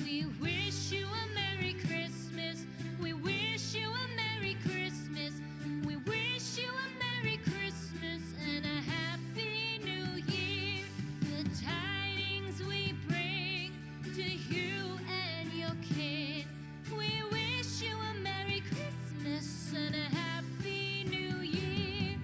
We wish you a Merry Christmas. We wish you a Merry Christmas. We wish you a Merry Christmas and a Happy New Year. The tidings we bring to you and your kin. We wish you a Merry Christmas and a Happy New Year.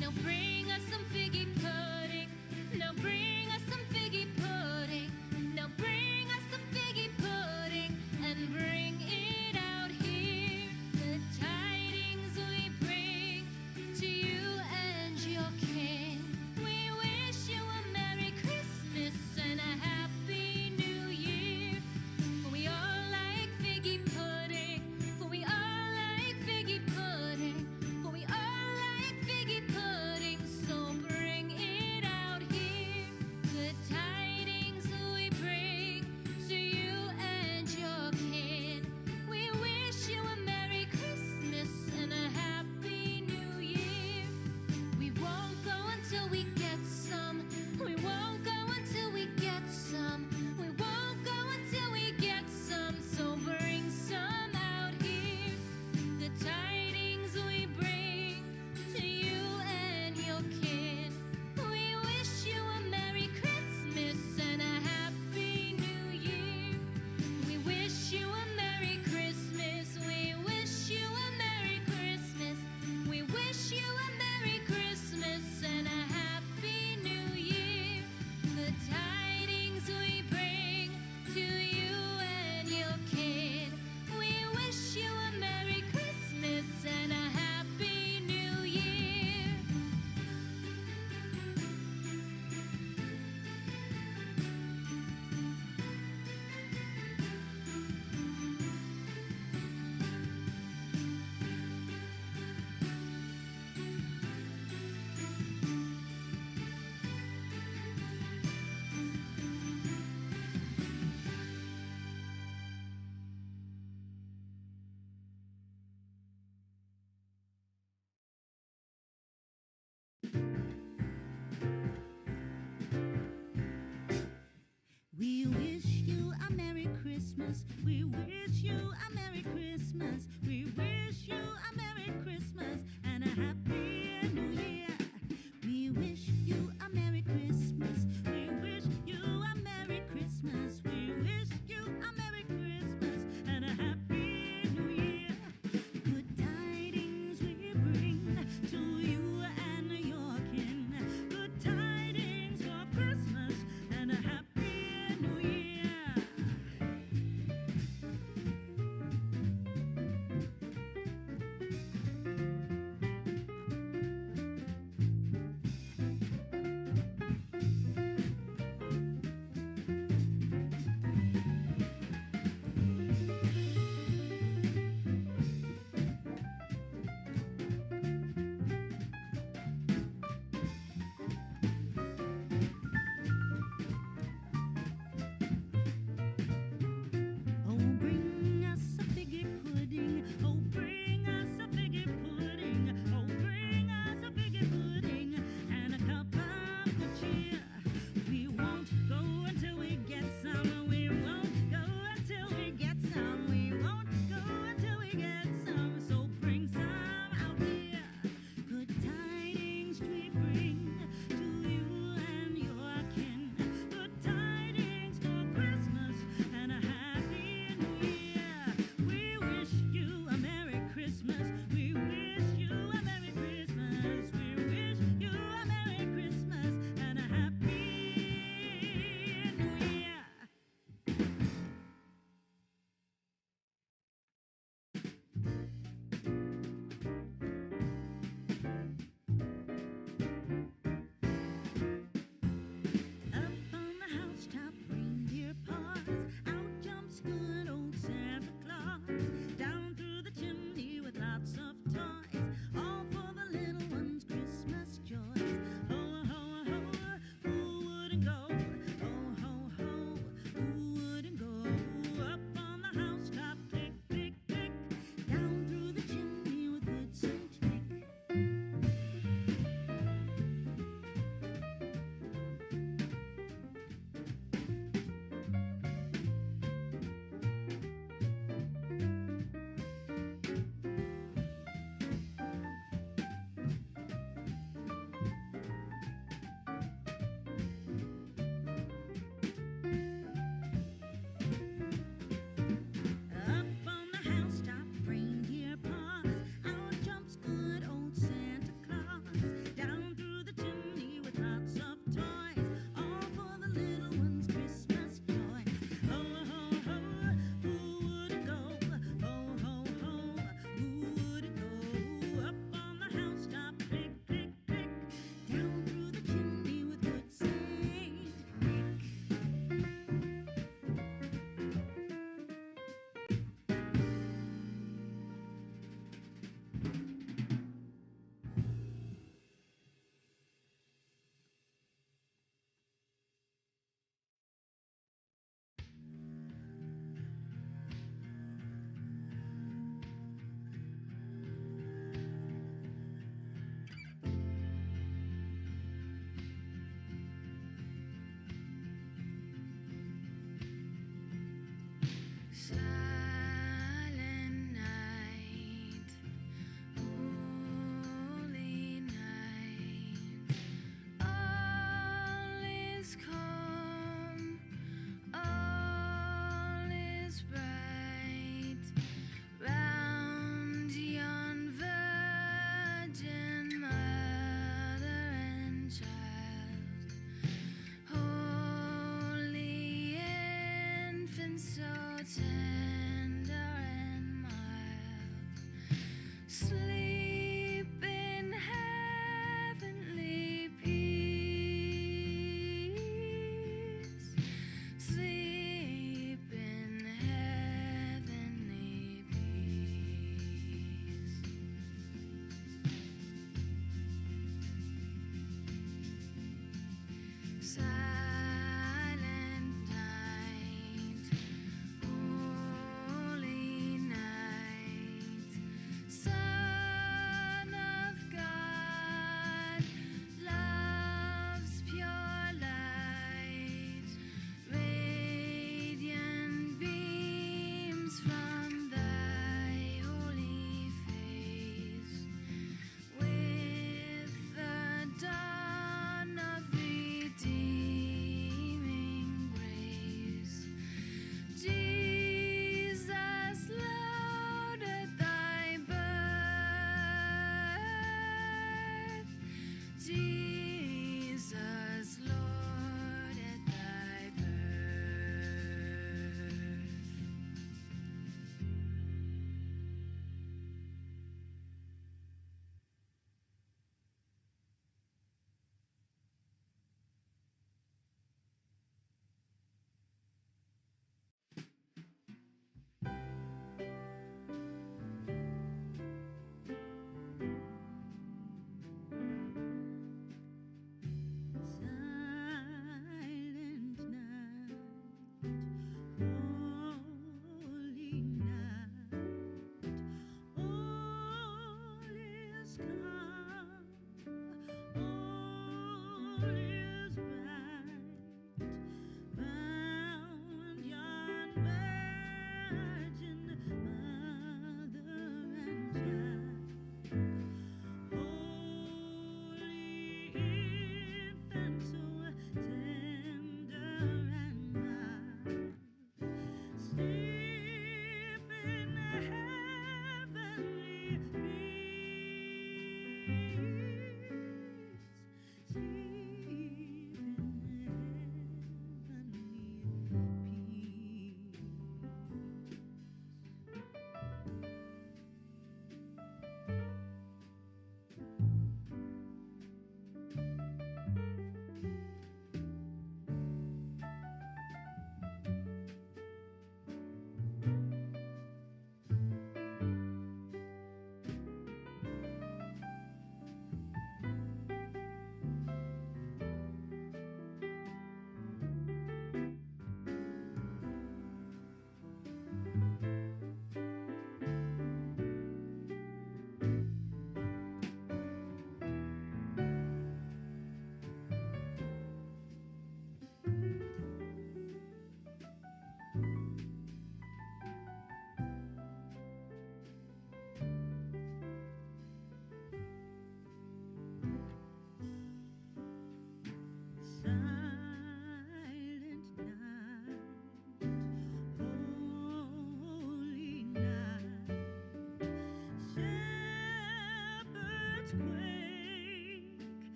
Now bring us some figgy pudding. Now bring us some figgy pudding. Now bring us some figgy pudding and bring it out here. The tidings we bring to you and your kin. We wish you a Merry Christmas and a Happy New Year. For we all like figgy pudding. For we all like figgy pudding. For we all like figgy pudding. So bring it out here. The tidings we bring to you and your kin. We wish you a Merry Christmas and a Happy New Year. We won't go until we get some. We won't go until we get some. We won't go until we get some. So bring some out here. The tidings we bring to you and your kin. We wish you a Merry Christmas and a Happy New Year. We wish you a Merry Christmas. We wish you a Merry Christmas. We wish you a Merry Christmas and a Happy New Year. The tidings we bring to you and your kin. We wish you a Merry Christmas and a Happy New Year. We wish you a Merry Christmas. We wish you a Merry Christmas. We wish you a Merry Christmas and a Happy New Year. We wish you a Merry Christmas. We wish you a Merry Christmas. We wish you a Merry Christmas and a Happy New Year. Good tidings we bring to you and your kin. Good tidings for Christmas and a Happy New Year.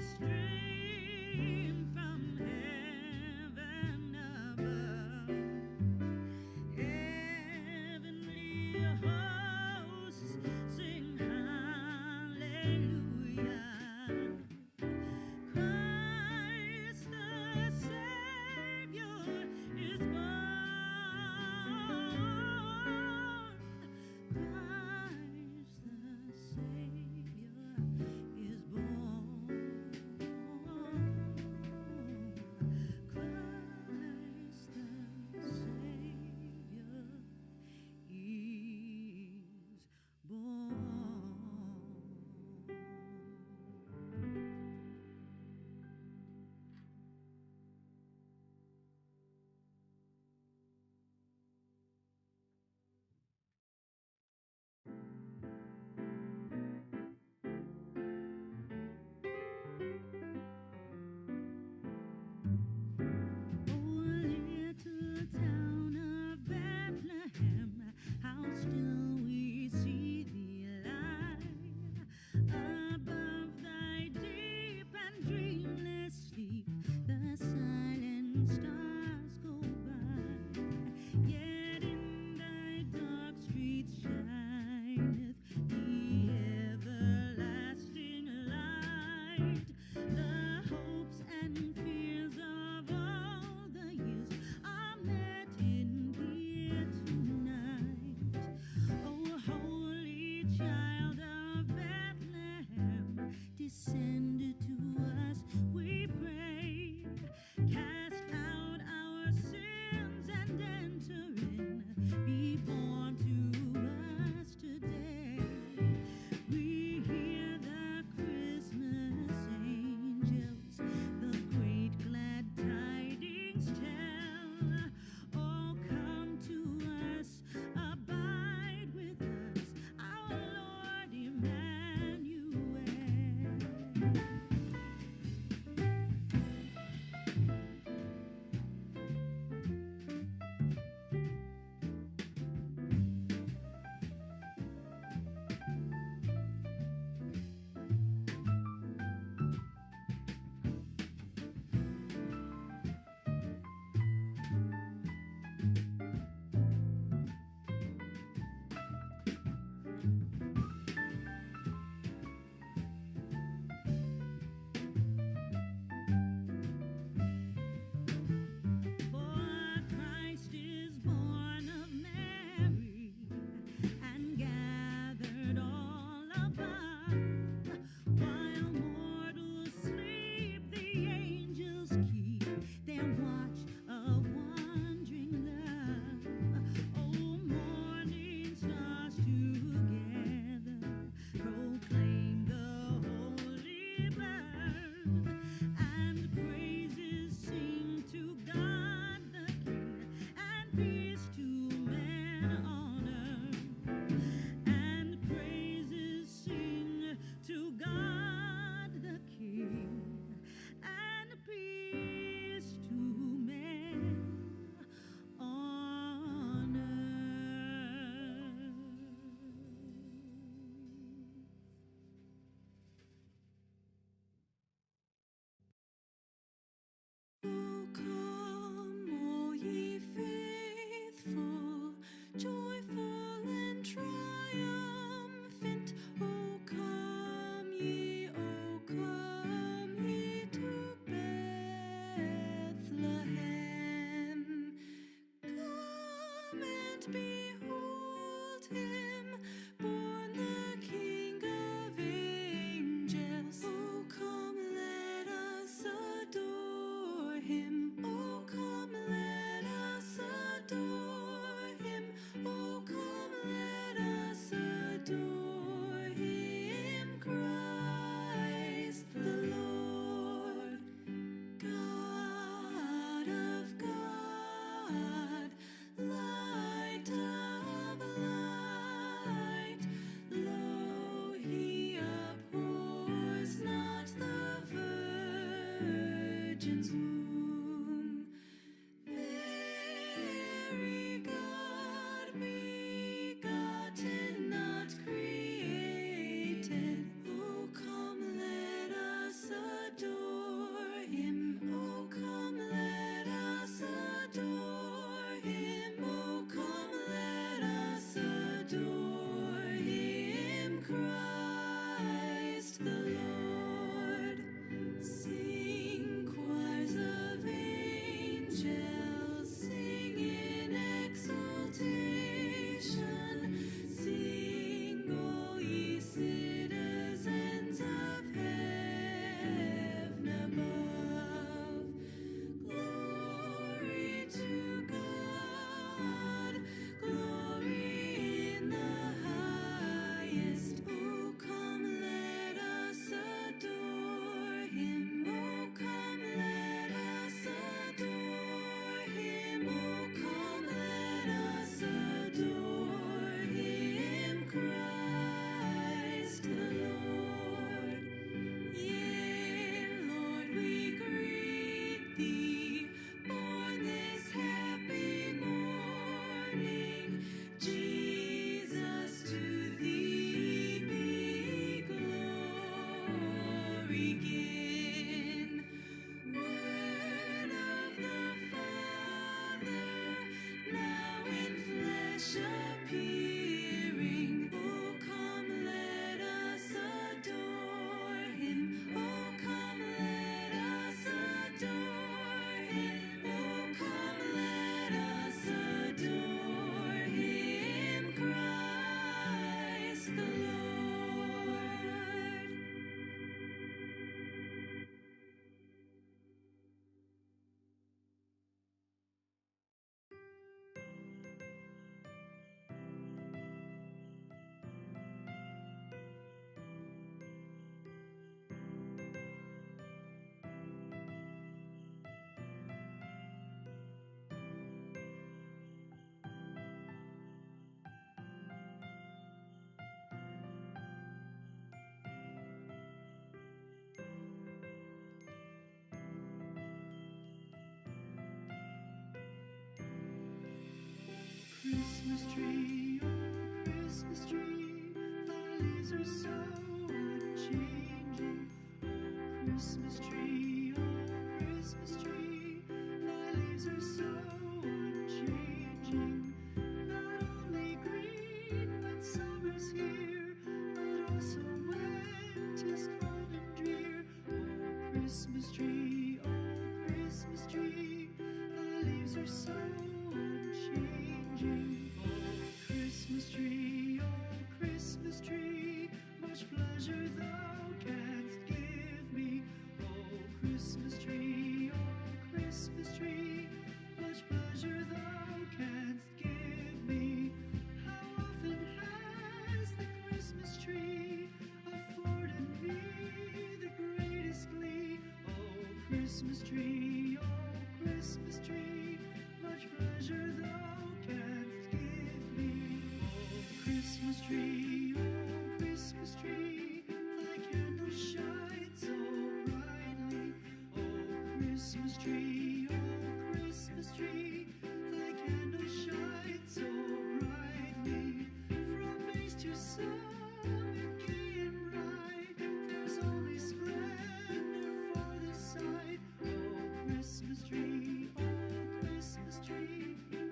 stream from heaven above. Heavenly hosts sing hallelujah. Christ the Savior is born. Christ the Savior is born. Christ the Savior is Oh, little town of Bethlehem, how still we see thee lie above thy deep and dreamless sleep. The silent stars go by, yet in thy dark streets shineth the everlasting light. The hopes and fears of all the years are met in thee tonight. Oh, holy child of Bethlehem, descend to us, we pray. Cast out our sins and enter in. Be born to us today. We hear the Christmas angels, the great glad tidings tell. Oh, come to us, abide with us, our Lord Emmanuel. For Christ is born of Mary and gathered all above. While mortals sleep, the angels keep their watch of wondering love. Oh, morning stars together proclaim the holy birth, and praises sing to God the King, and peace to men on earth. And praises sing to God the King, and peace to men on earth. Oh, come, all ye faithful, joyful and triumphant. Oh, come ye to Bethlehem. Come and behold him, born the King of angels. Oh, come, let us adore him. Oh, come, let us adore him. Oh, come, let us adore him. Christ the Lord, God of God, light of Christmas tree, oh Christmas tree, thy leaves are so unchanging. Oh Christmas tree, thy leaves are so unchanging. Not only green when summer's here, but also when 'tis cold and drear. Oh Christmas tree, thy leaves are so unchanging. Oh Christmas tree, much pleasure thou canst give me. Oh Christmas tree, much pleasure thou canst give me. How often has the Christmas tree afforded me the greatest glee? Oh Christmas tree, much pleasure thou canst give me. Oh Christmas tree, thy candle shines so brightly. Oh Christmas tree, thy candle shines so brightly. From base to summit, gay and bright, there's only splendor for the sight. Oh Christmas tree,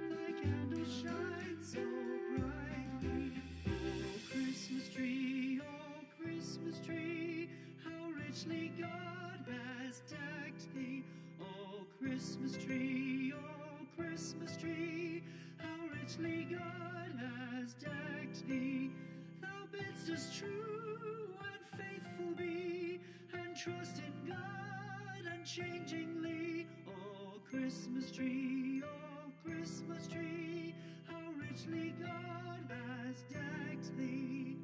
thy candle shines so brightly. Oh Christmas tree, how richly God has decked thee. Oh Christmas tree, how richly God has decked thee. Thou bidst us true and faithful be, and trust in God unchangingly. Oh Christmas tree, how richly God has decked thee.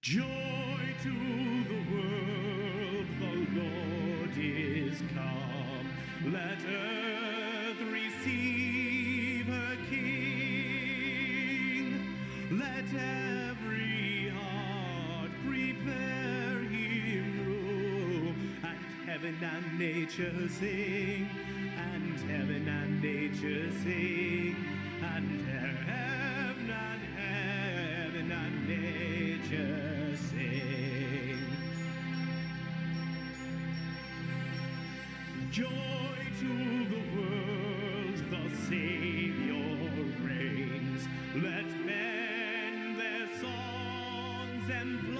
Joy to the world, the Lord is come. Let earth receive her King. Let every heart prepare him room. And heaven and nature sing. And heaven and nature sing. And heaven and nature sing. Joy to the world, the Savior reigns. Let men their songs employ,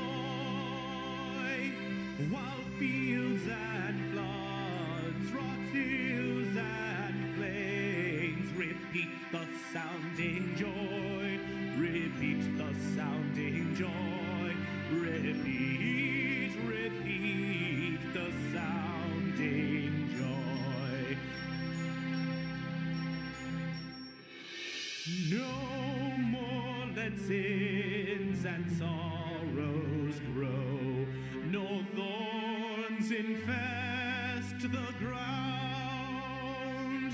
while fields and floods, rocks, hills and plains repeat the sounding joy, repeat the sounding joy, repeat, repeat the sounding joy. No more let sins and sorrows grow, nor thorns infest the ground.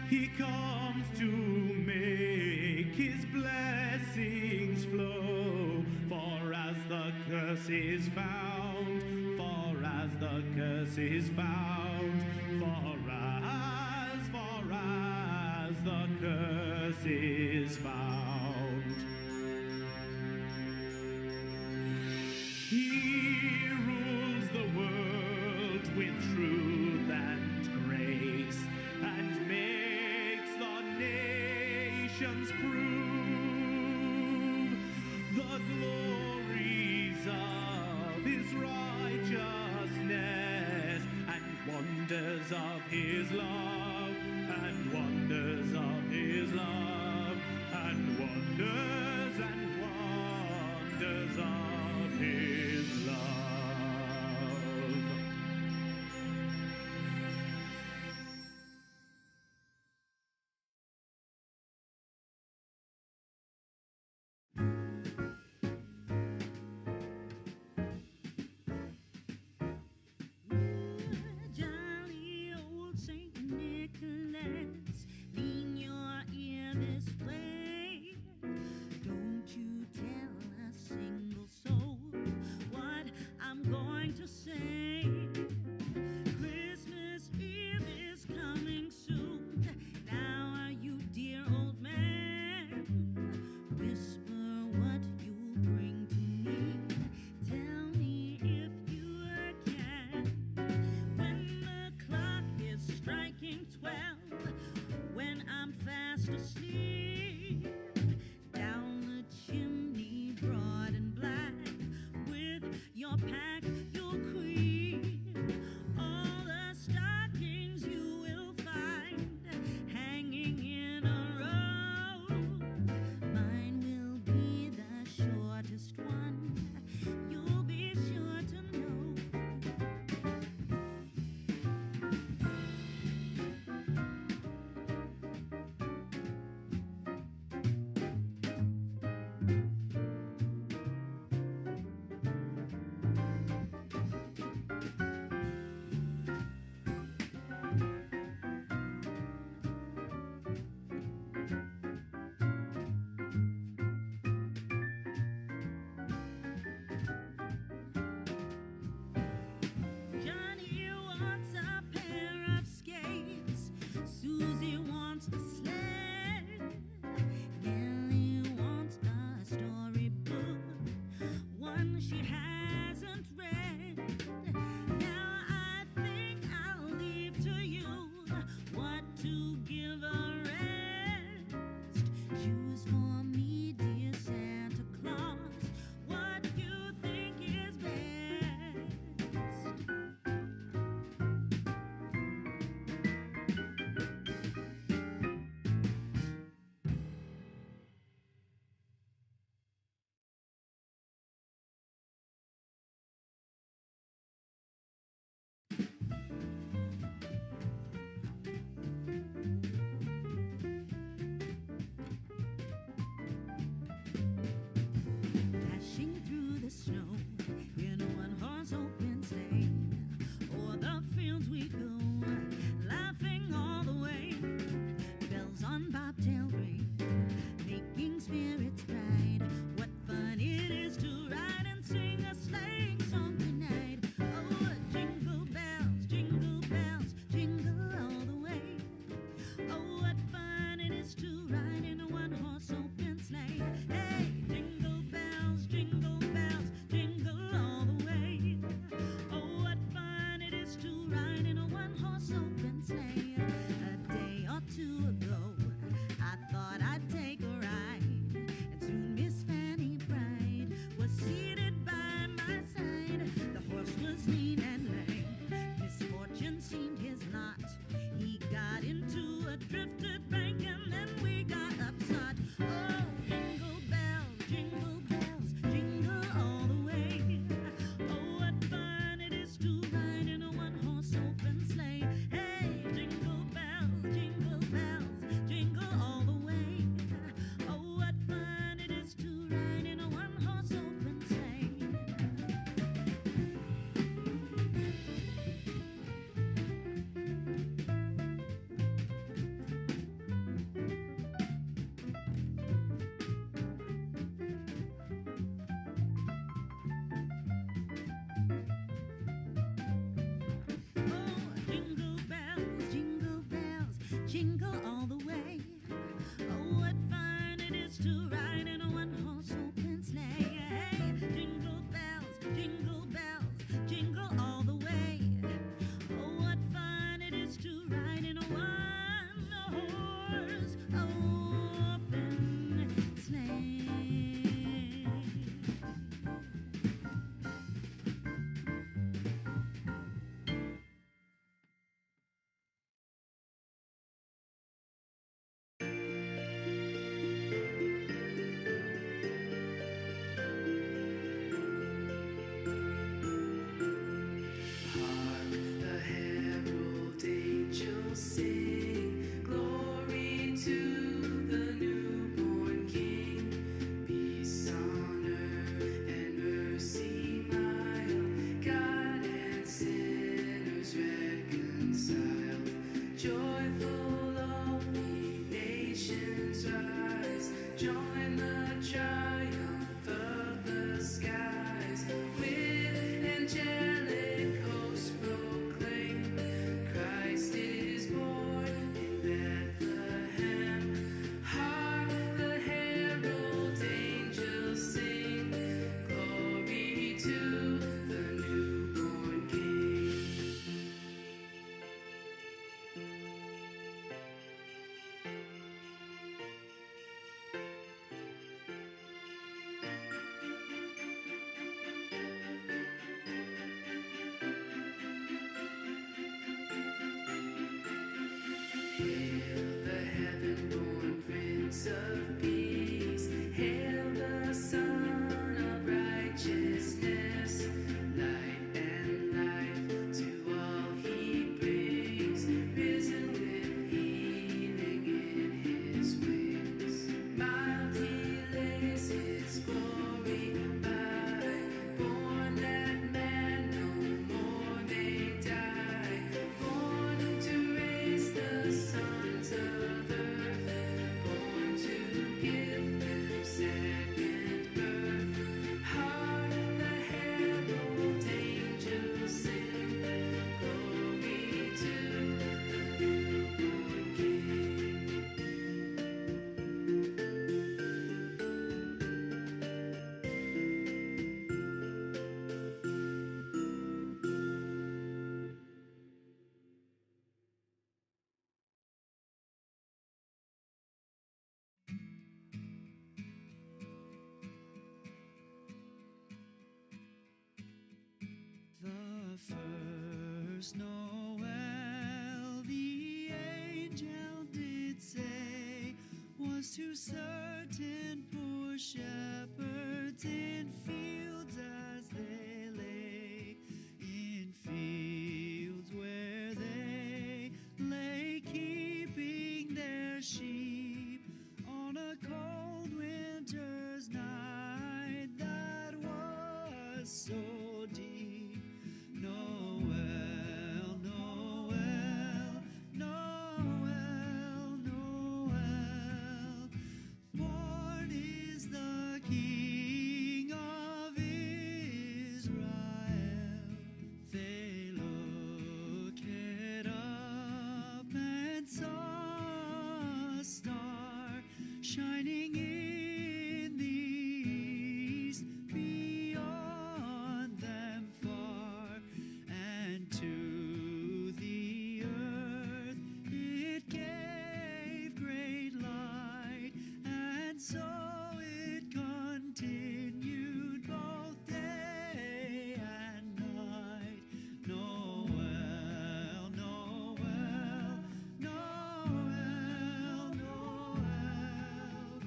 He comes to make his blessings flow, for as the curse is found, for as the curse is found, for as the curse is found. He rules the world with truth and grace, and makes the nations prove the glories of his righteousness, and wonders of his love, and wonders of his love, and wonders of his love. Jolly old Saint Nicholas, lean your ear this way. Don't you tell a single soul what I'm going to say. Christmas Eve is coming soon. Now are you, dear old man? Whisper what you'll bring to me. Tell me if you can. When the clock is striking 12, when I'm fast asleep, jingle all the way. Oh, what fun it is to ride in a one-horse open sleigh. Hey, jingle bells, jingle all the way. Oh, what fun it is to ride in a one-horse open sleigh. Hark the herald angels sing, glory to the newborn King. Peace on earth and mercy mild, God and sinners reconciled. Joyful all ye nations rise, join the triumph of the skies. With angelic hosts proclaim, Christ is born in Bethlehem. Hark the herald angels sing, glory to the newborn King. Hail the heaven-born Prince of Peace. Hail the Son of Righteousness. Light and life to all he brings. Risen with healing in his wings. Mild he lays his glory by. Born that man no more may die. Born to raise the sons of earth. Born to give them second birth. Hark the herald angels sing, glory to the newborn King. The first Noel, the angel did say, was to certain poor shepherds in fields as they lay, in fields where they lay keeping their sheep on a cold winter's night that was so deep. Noel, Noel, Noel, Noel. Born is the King of Israel. They looked up and saw a star shining in the east, beyond them far, and to the earth it gave great light, and so it continued both day and night. Noel, Noel, Noel, Noel.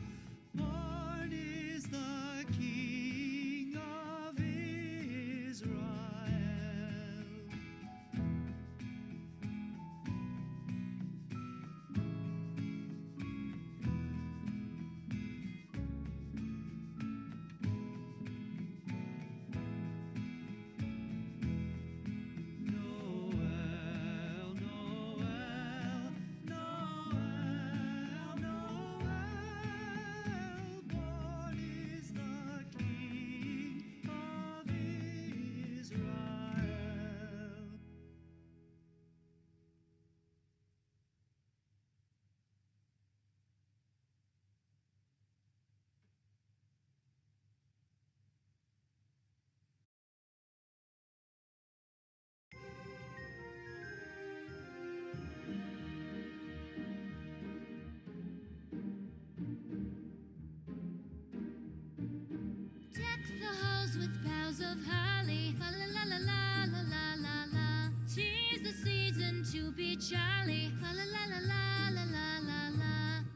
boughs of holly. Fa la la la la la la la la. 'Tis the season to be jolly. Fa la la la la la la la la.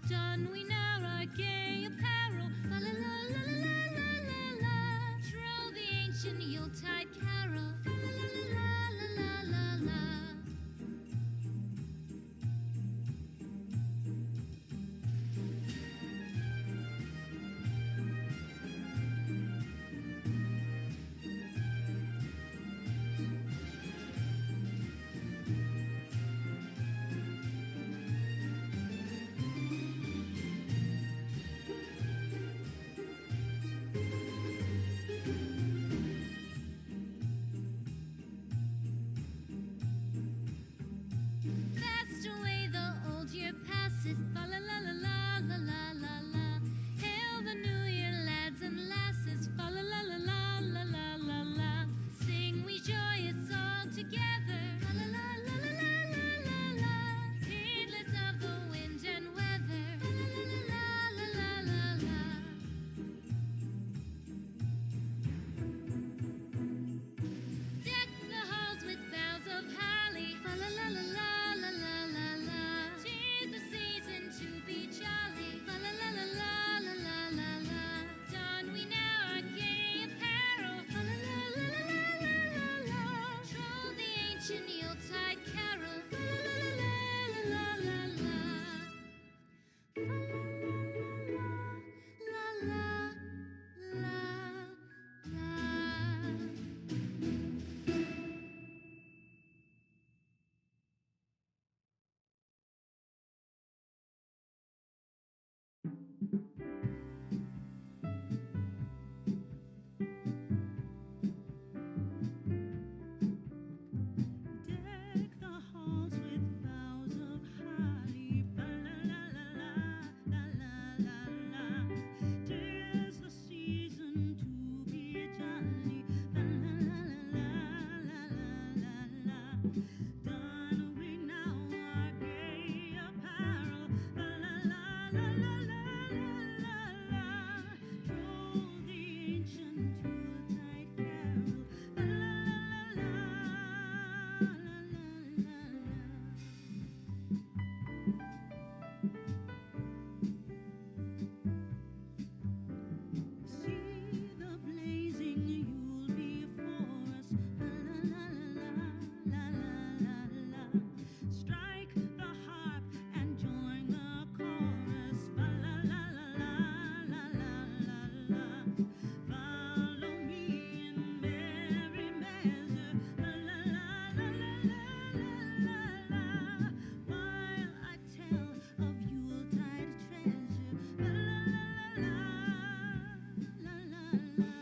Don we now our gay apparel. Fa la la la la la la la. Troll the ancient Yuletide carol. Fa la la la la la la la. Fast away the old year passes. Fa la la la la la la la la. Hail the new year, lads and lasses. Fa la la la la la la la la. Sing we joyous all together. Fa la la la la la la la la. Heedless of the wind and weather. Fa la la la la la la la. Deck the halls with boughs of holly. Fa la la la la la la la la. 'Tis the season to be jolly. Fa la la la la la la la la. Don we now our gay apparel. Fa la la la la la la la. Troll the ancient Yuletide carol. Fa la la la la la la la. Fa la la la la la la. Deck the halls with boughs of holly. Fa la la la la la la la. 'Tis the season to be jolly. Fa la la la la la la la. Don we now our gay apparel. Fa la la la la la la la. Troll the ancient Yuletide carol. Fa la la la la la la la. See the blazing Yule before us. Fa la la la la la la la. Strike the harp and join the chorus. Fa la la la la la la la. Follow me in merry measure. Fa la la la la la la la. While I tell of Yuletide treasure. Fa la la la la la la la.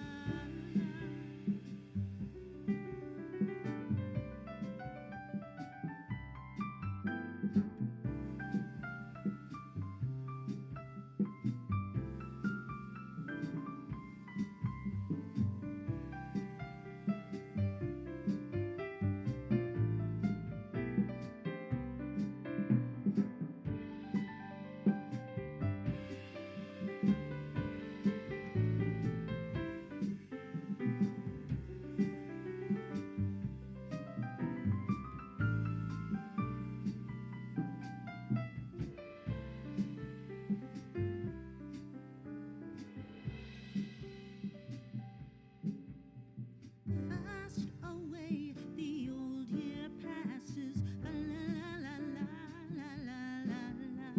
Fast away the old year passes. Fa la la la la la la la.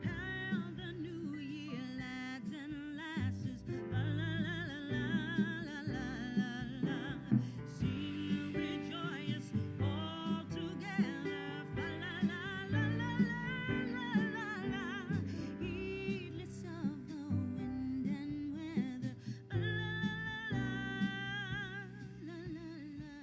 Hail the new year, lads and lasses. Fa la la la la la la la. Sing we joyous all together. Fa la la la la la la la. Heedless of the wind and weather. Fa la la la la la la la.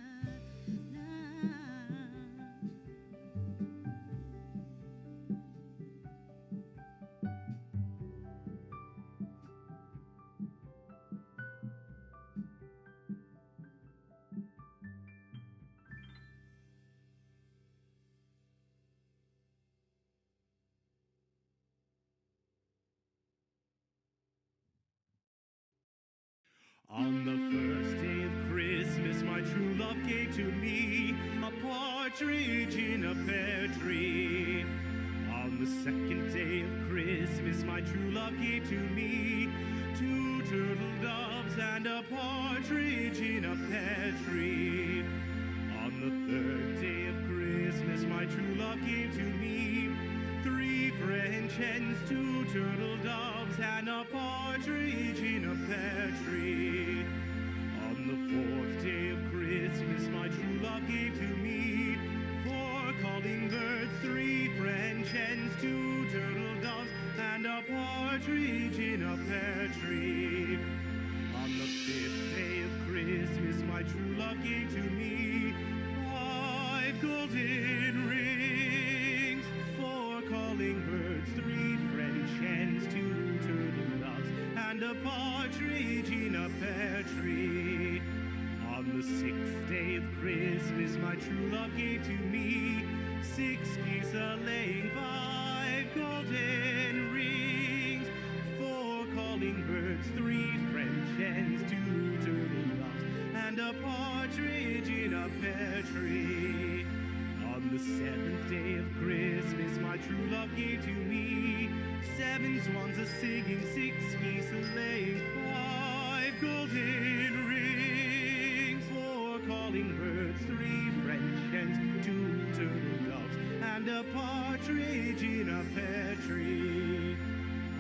On the first my true love gave to me a partridge in a pear tree. On the second day of Christmas, my true love gave to me 2 turtle doves and a partridge in a pear tree. On the third day of Christmas, my true love gave to me 3 French hens, 2 turtle doves, and a partridge in a pear tree. On the fourth day of Christmas, my true love gave to me 4 calling birds, 3 French hens, 2 turtle doves, and a partridge in a pear tree. On the fifth day of Christmas, my true love gave to me 5 golden rings, 4 calling birds, 3 French hens, 2 turtle doves, and a partridge in a pear tree. On the sixth day of Christmas, my true love gave to me 6 geese a-laying, 5 golden rings, 4 calling birds, 3 French hens, 2 turtle doves, and a partridge in a pear tree. On the seventh day of Christmas, my true love gave to me 7 swans a-singing, 6 geese a-laying, 5 golden rings, 4 calling birds, 3 French hens, 2 turtle doves, and a partridge in a pear tree.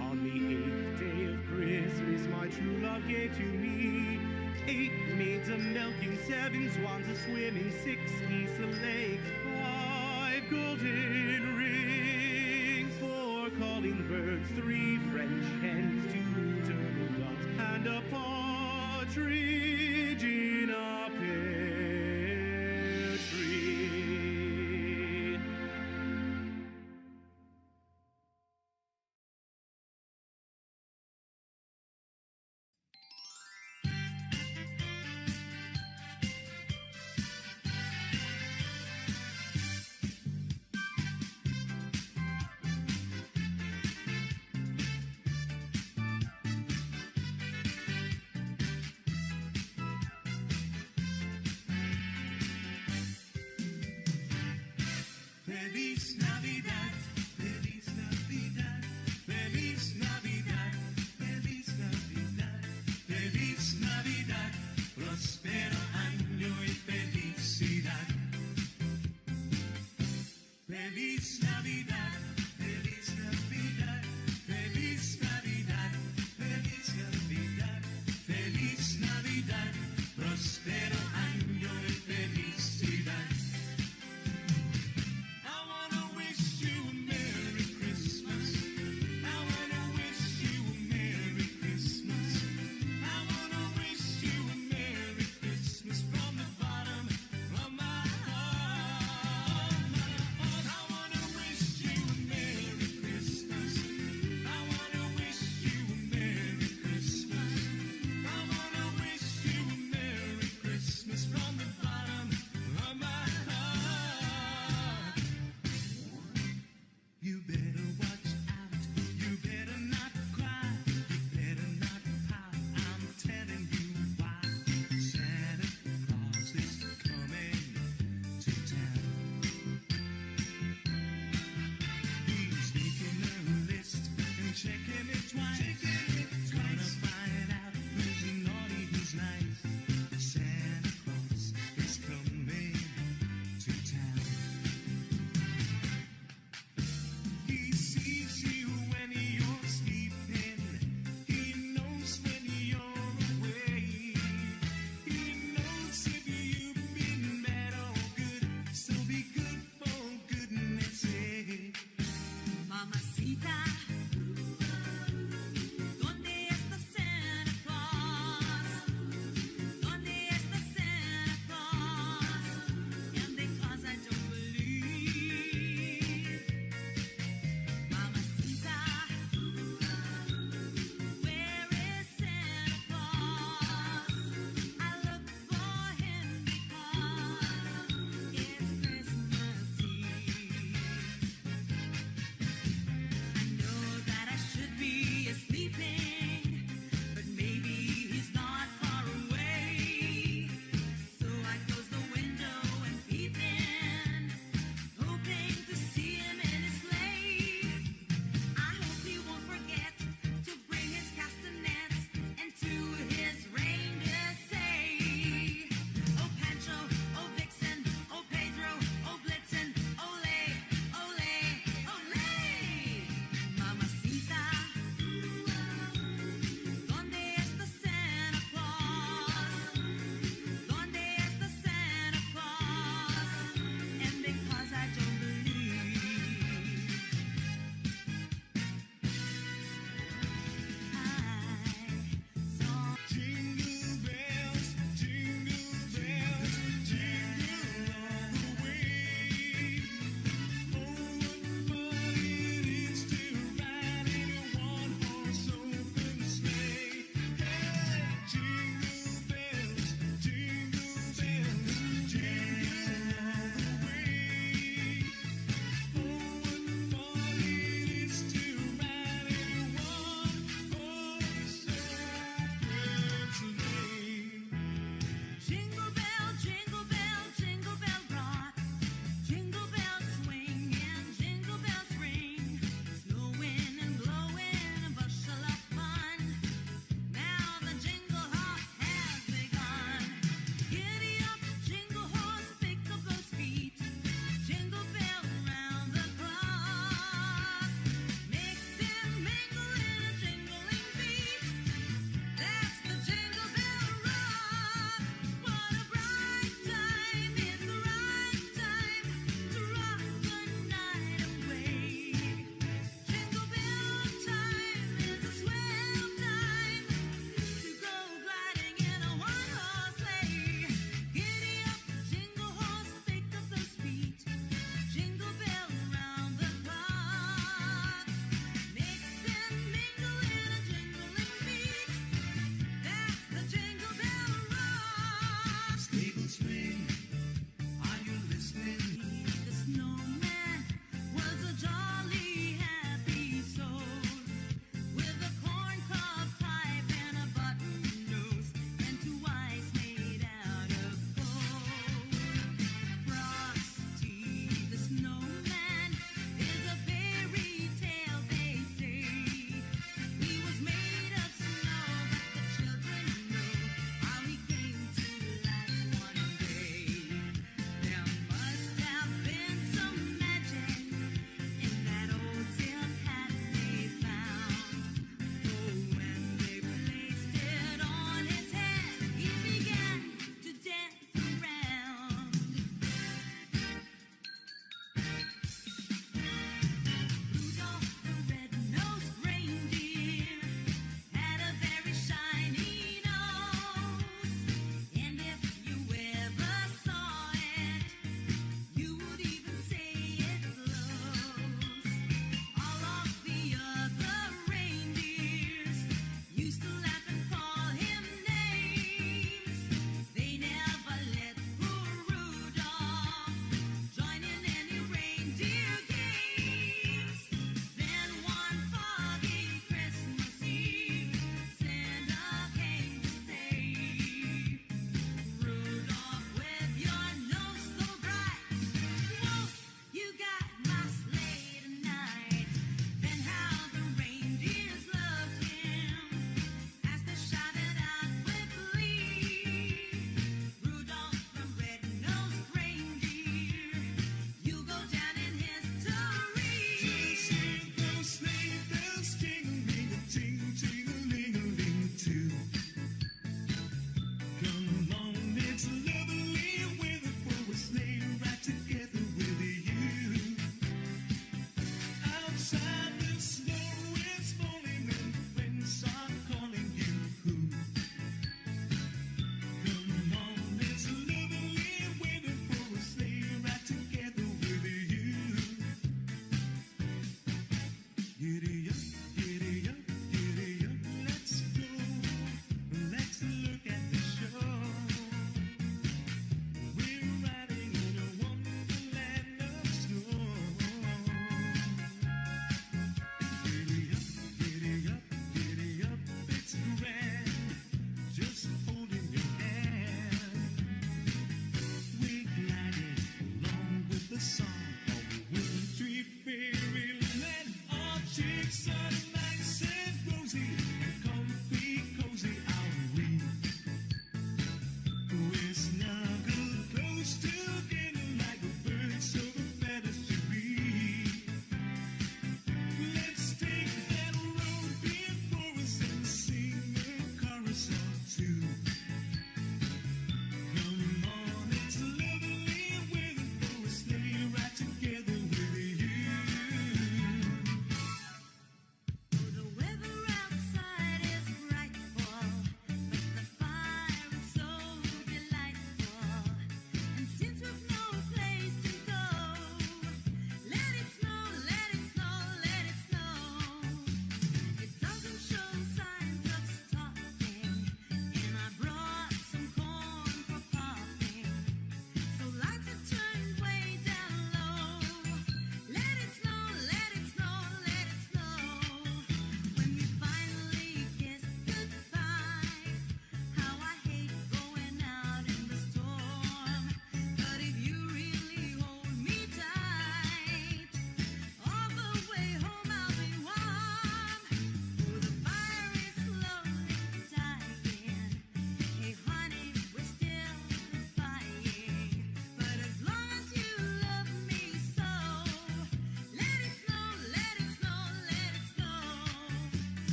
On the 8th day of Christmas, my true love gave to me 8 maids a-milking, 7 swans a-swimming, 6 geese a-laying, 5 golden rings, 4 calling birds, 3 French hens, 2 turtle doves, and a partridge in a pear tree. Feliz Navidad, Feliz Navidad, Feliz Navidad, Feliz Navidad, Feliz Navidad, próspero año y felicidad. Feliz Navidad, Feliz Navidad, Feliz Navidad, Feliz Navidad, Feliz Navidad, próspero año y felicidad. I wanna wish you a Merry Christmas. I wanna wish you a Merry Christmas. I wanna wish you a Merry Christmas from the bottom of my heart. I wanna wish you a Merry Christmas. I wanna wish you a Merry Christmas. I wanna wish you a Merry Christmas from the bottom of my heart. You better watch out, you better not cry, you better not pout, I'm telling you why. Santa Claus is coming to town. He's making a list and checking it twice. Gonna find out who's naughty, who's nice. Santa Claus is coming to town. He sees you when you're sleeping. He knows when you're away. He knows if you've been bad or good. So be good for goodness sake. Mamacita,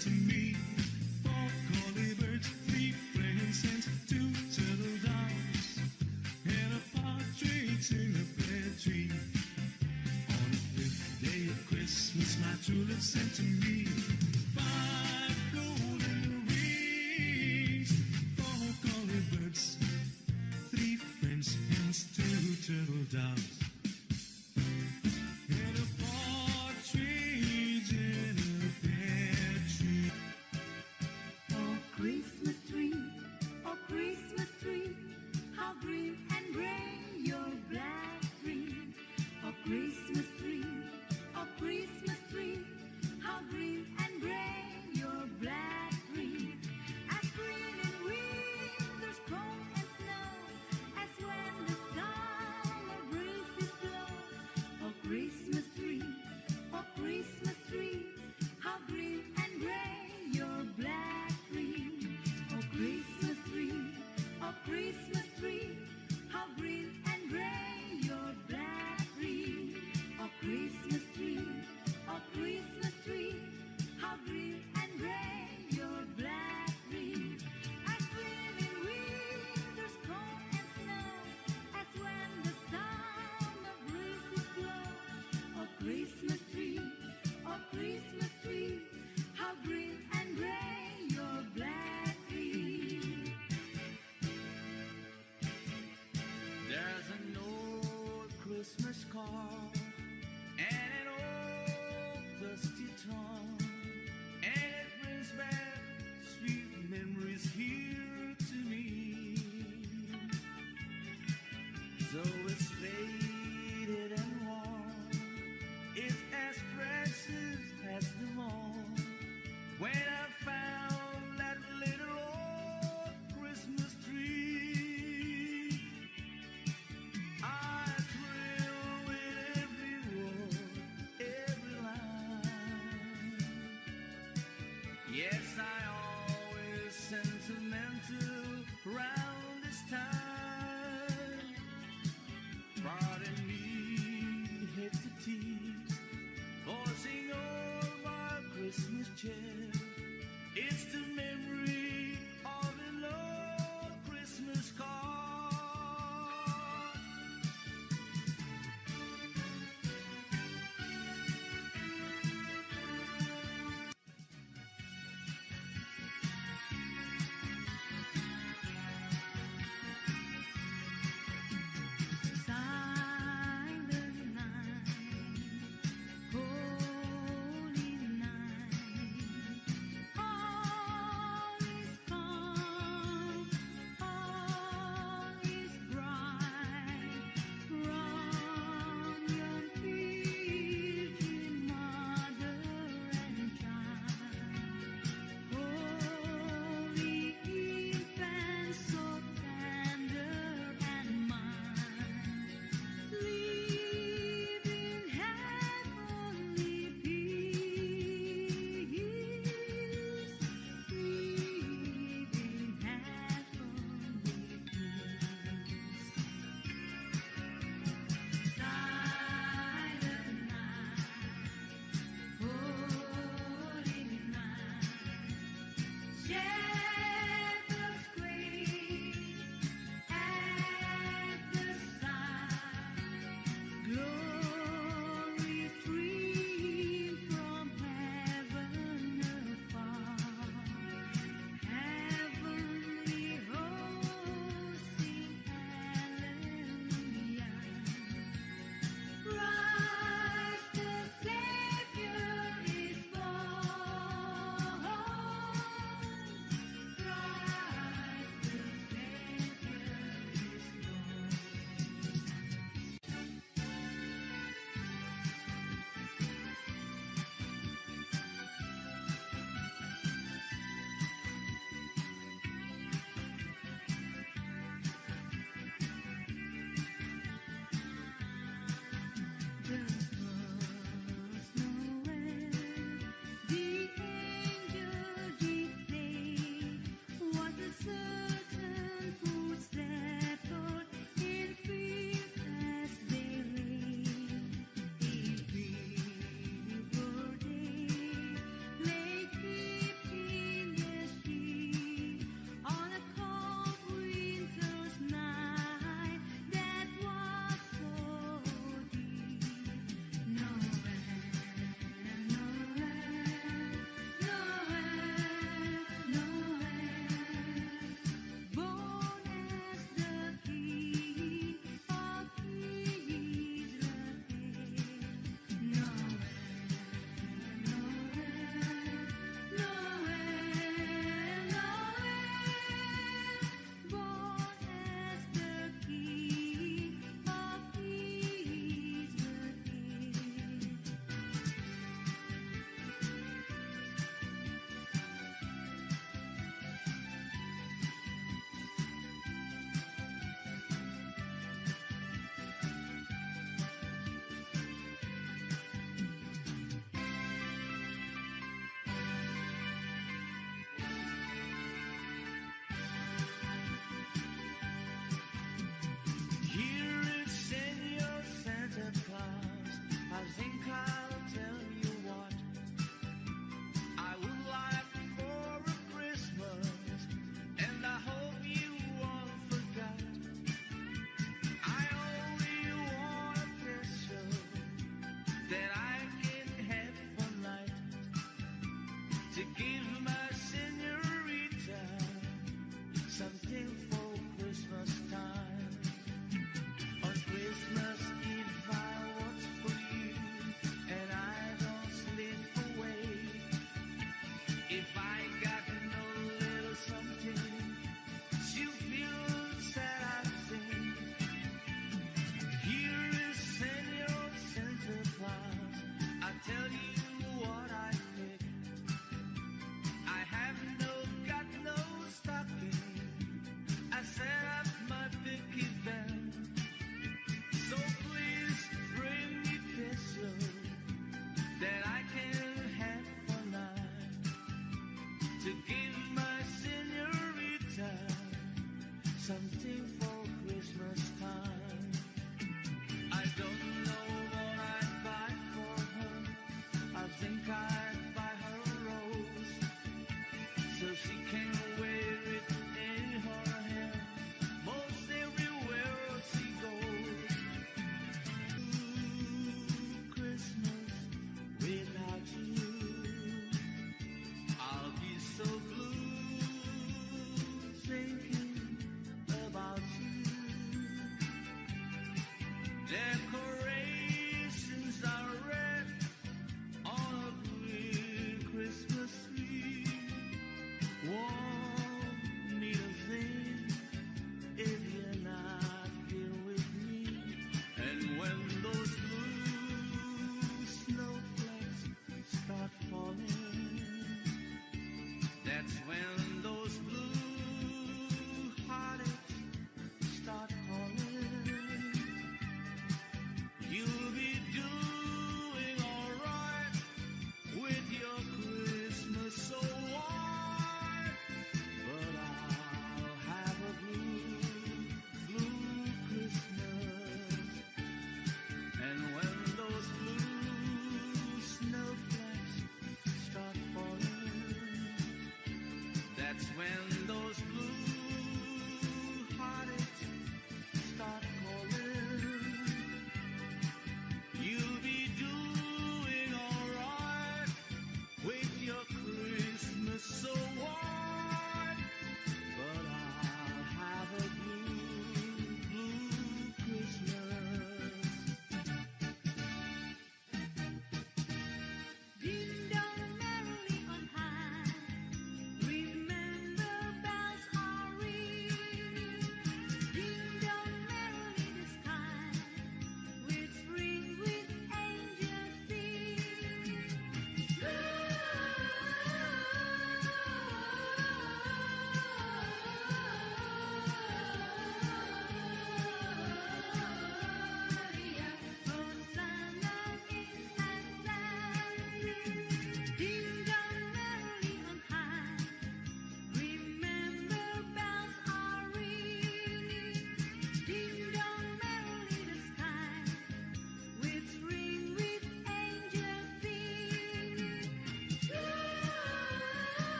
sent to me. 4 collie birds, 3 friends, and 2 turtle doves, and a partridge in a pear tree. On the 5th day of Christmas, my true love sent to me 5 golden rings, 4 collie birds, 3 French hens, 2 turtle doves, and a partridge in a pear tree. Oh, Christmas tree, how green and gray your black tree. Oh, Christmas tree, how green and gray your black tree. As green in winter's cold and snow, as when the summer breezes blow. Oh, Christmas tree, how green and gray your black tree. Oh, Christmas tree, how green and gray your black tree. Oh, Christmas tree, how green and gray your black tree. As green in winter's cold and snow, as when the summer breezes blow. Oh, Christmas tree, how green and gray your black tree. There's an old Christmas card and an old dusty drum, and it brings back sweet memories here to me. Though it's faded and worn, it's as precious as them all. When I found that little old Christmas tree, I thrilled with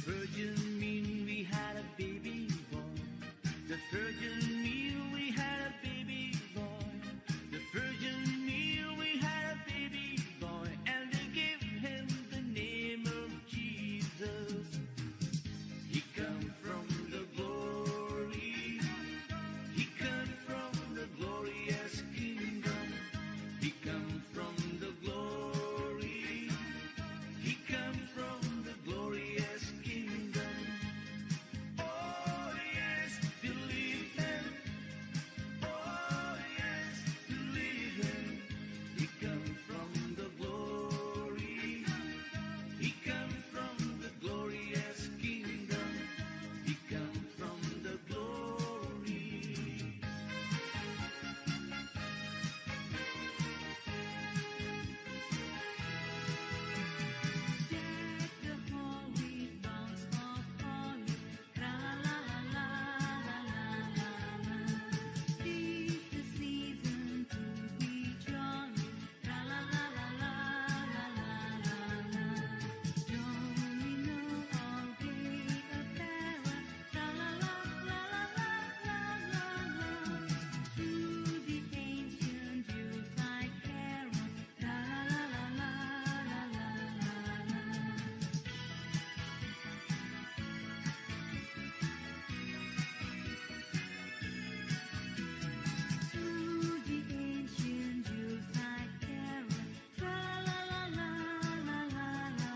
Virgin mean we had a baby boy. The Virgin mean we had a baby boy. The Virgin mean we had a baby boy, and they gave him the name of Jesus. He come from the glory. He come from the glorious kingdom. He come from the glory. He come from the glorious kingdom. Oh yes, believe him. Oh yes, believe him. He come from the glory. He come from the glorious kingdom. He come from the glory. Deck the hall with boughs of holly, tra-la-la-la-la-la-la-la. 'Tis the season to be jolly, tra-la-la-la-la-la-la-la. Don't we know all gay apparel, tra-la-la-la-la-la-la-la. Through the ancient Yuletide carol, tra-la-la-la-la-la-la-la. Through the ancient Yuletide carol, tra-la-la-la-la-la-la.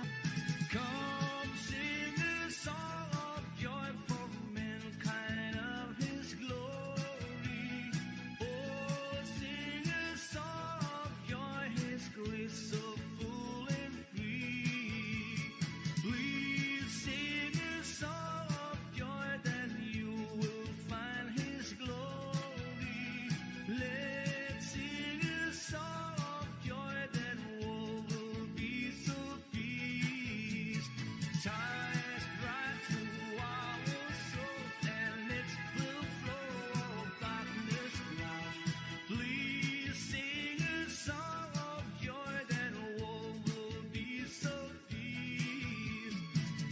Come sing a song of joy for mankind of his glory. Oh, sing a song of joy, his grace so full and free. Please sing a song of joy, then you will find his glory. Let's sing a song of joy, then all will be so peace. Ties right to our soul, and its will flow all darkness cloud. Please sing a song of joy, then all will be so peace.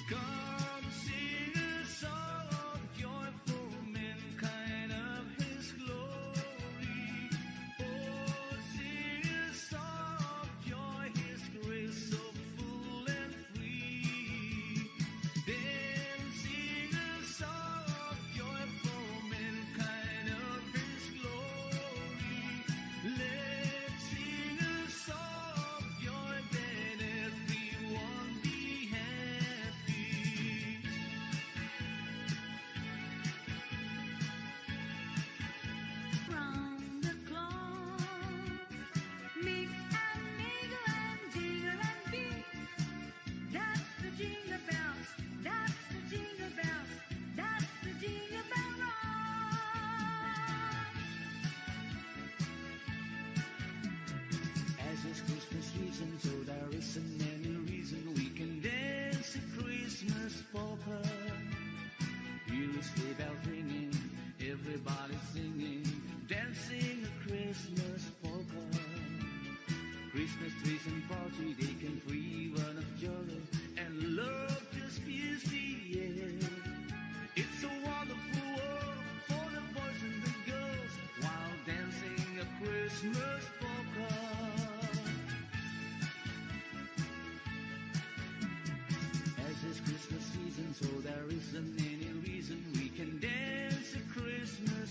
Come sing a song of joy for mankind of his glory. Oh, sing a song of joy, his grace so full and free. Then sing a song of joy for mankind of his glory. Let's sing a song of joy, then everyone be happy. Round the clock, mix and mingle and jingle and beat. That's the jingle bells. That's the jingle bells. That's the jingle bell rock. As it's Christmas season, so there isn't any reason we can dance a Christmas polka. Hear a sleigh bell ringing, everybody singing, dancing a Christmas polka. Christmas trees and party, they can free run of joy, and love just fills the air. It's a wonderful world for the boys and the girls while dancing a Christmas polka. As it's Christmas season, so there isn't any reason we can dance a Christmas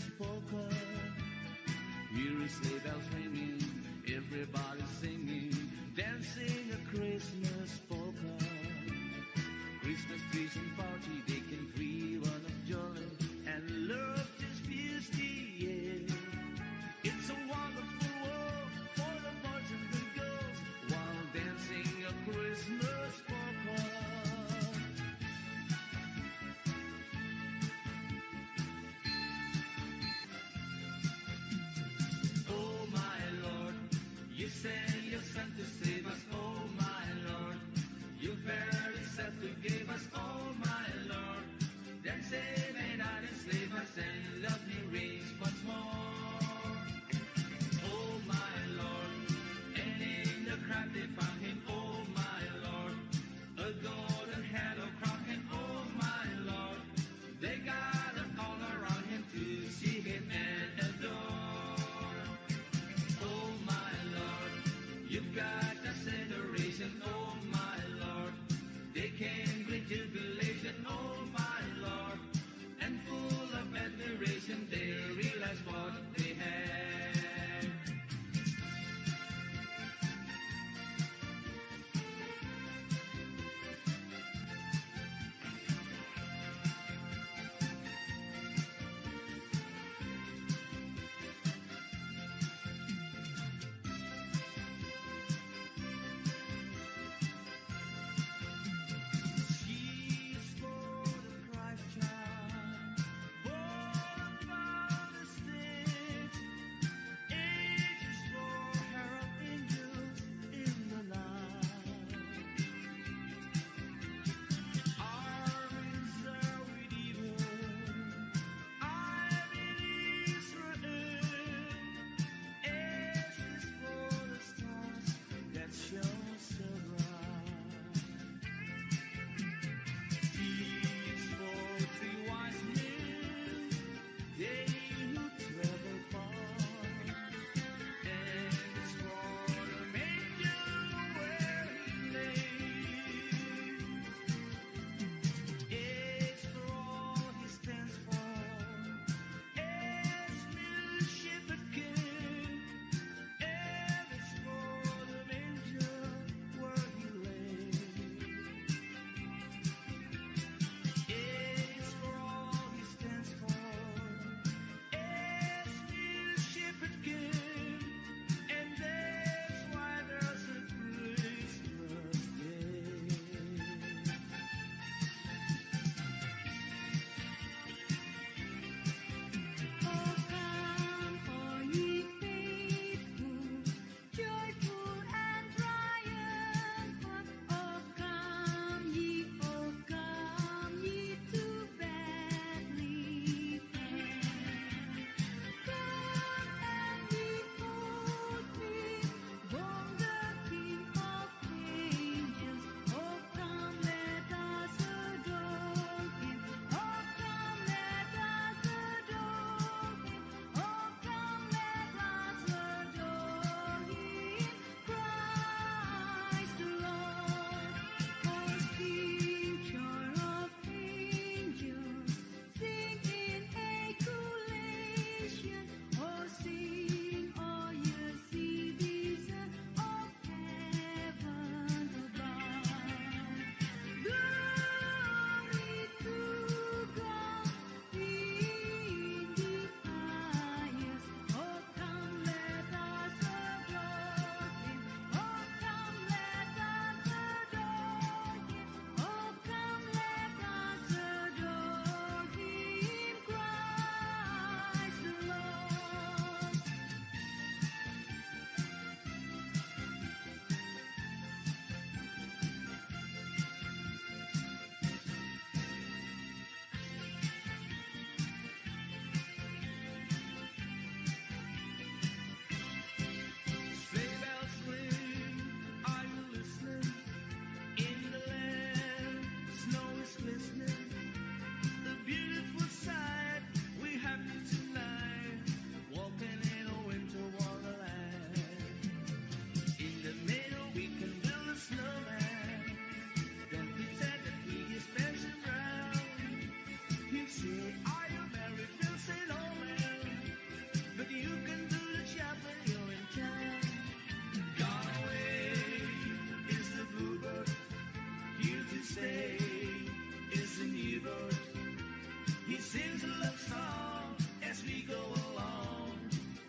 He sings a love song as we go along,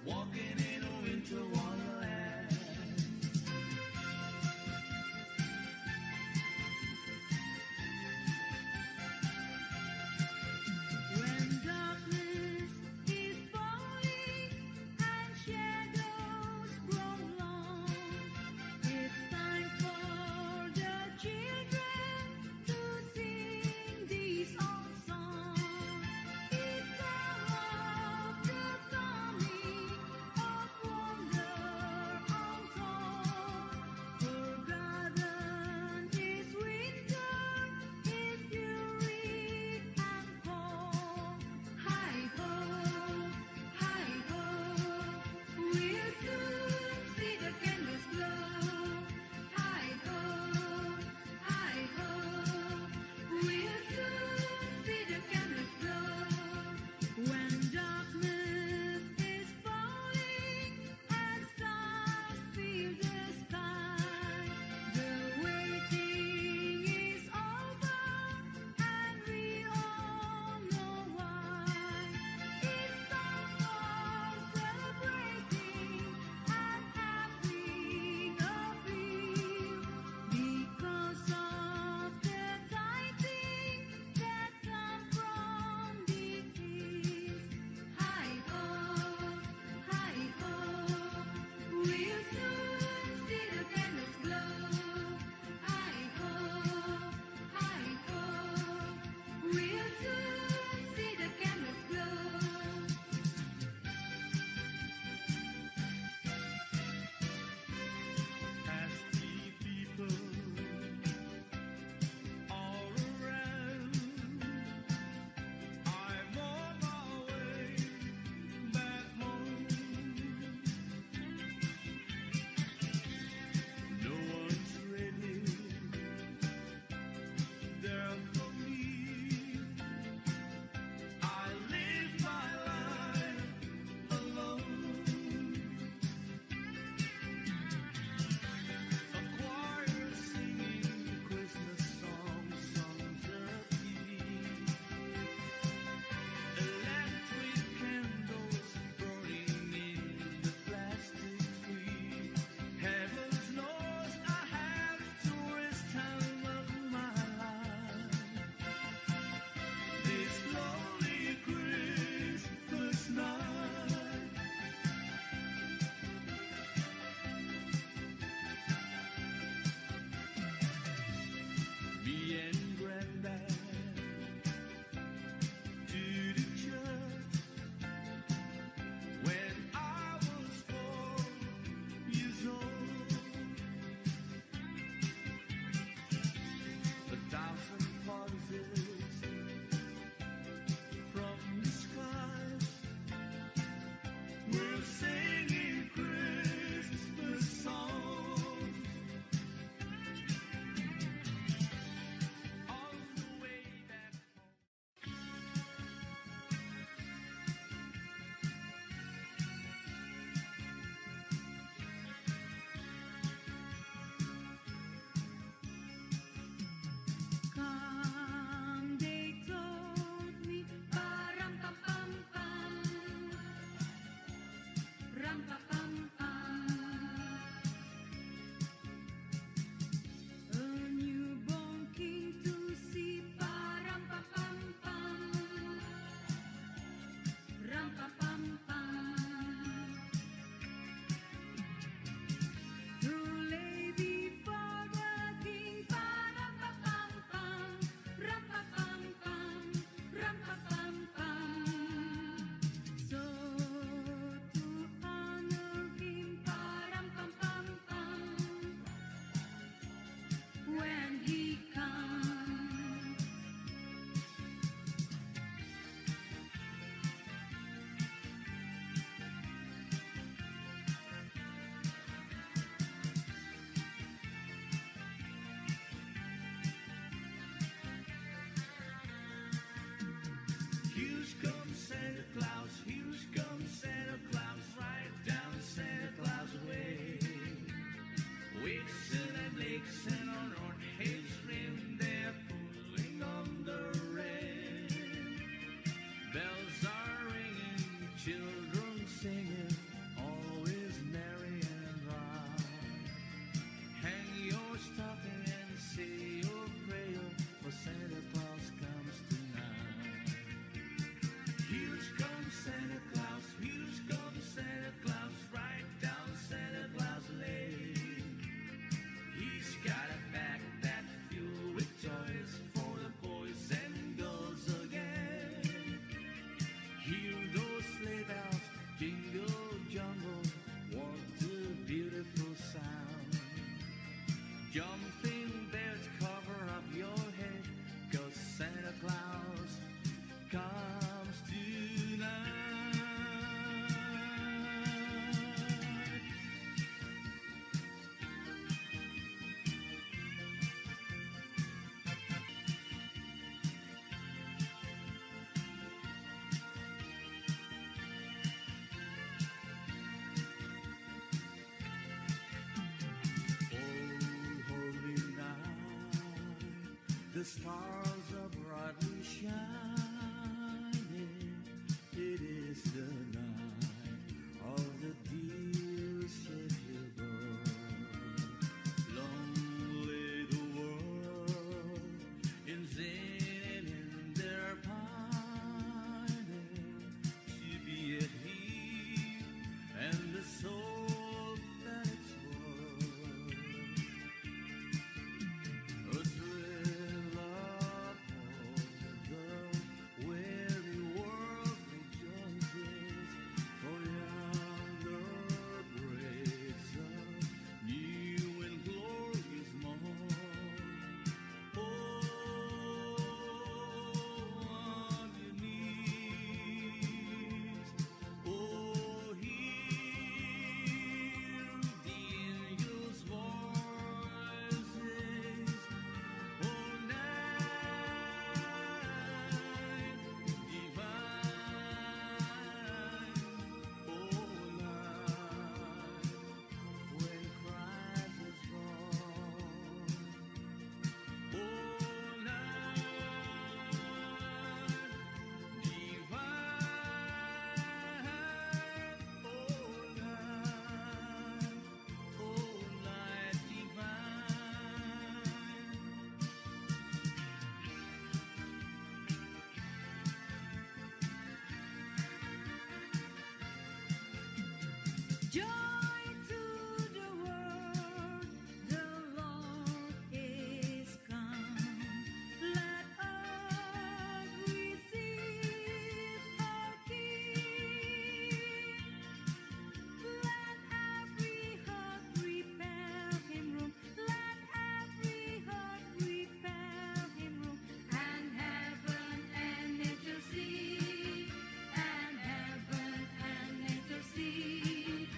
walking in a winter wonderland. When darkness is falling and shadows grow long, it's time for the children to sing these old songs. The stars are brightly shining. It is the night of the dear Savior born. Long lay the world in vain and in their pining to be at peace and the soul that it's worth. A thrill upon the weary world rejoices, for yonder breaks a new and glorious morn. Oh, on your knees, oh, hear the angels' voices. Oh, night divine, oh, night when Christ is born. Oh, night divine, oh, night divine. Joy to the world, the Lord is come. Let earth receive our King. Let every heart prepare Him room. Let every heart prepare Him room. And heaven and nature see. And heaven and nature see.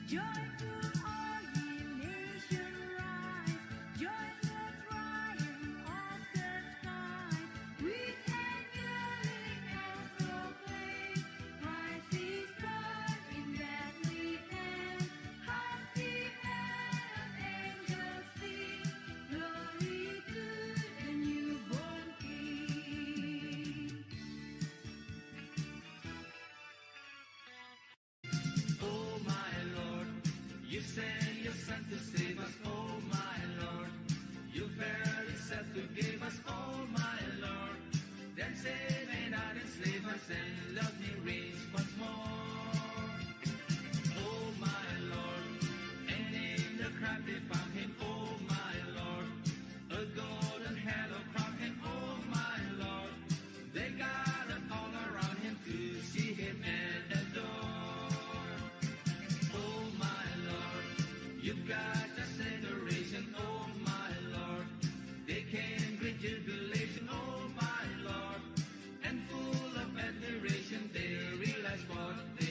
Joy to all ye nations rise. Join the triumph of the skies. With angelic and proclaim, Christ is born in Bethlehem. Hark the angels sing, glory to the newborn King. Oh my Lord, you sent your Son to save us. Oh my Lord, you very said to give us. Oh my Lord, then save and not enslave us and love me reigns once more. Oh my Lord, and in the crowd they found him. Oh my Lord, a golden halo crowned him. Oh my Lord, they gathered all around him to see him and adore. Oh my Lord, you've got just adoration. Oh my Lord, they came great jubilation. Oh my Lord, and full of admiration they realized what they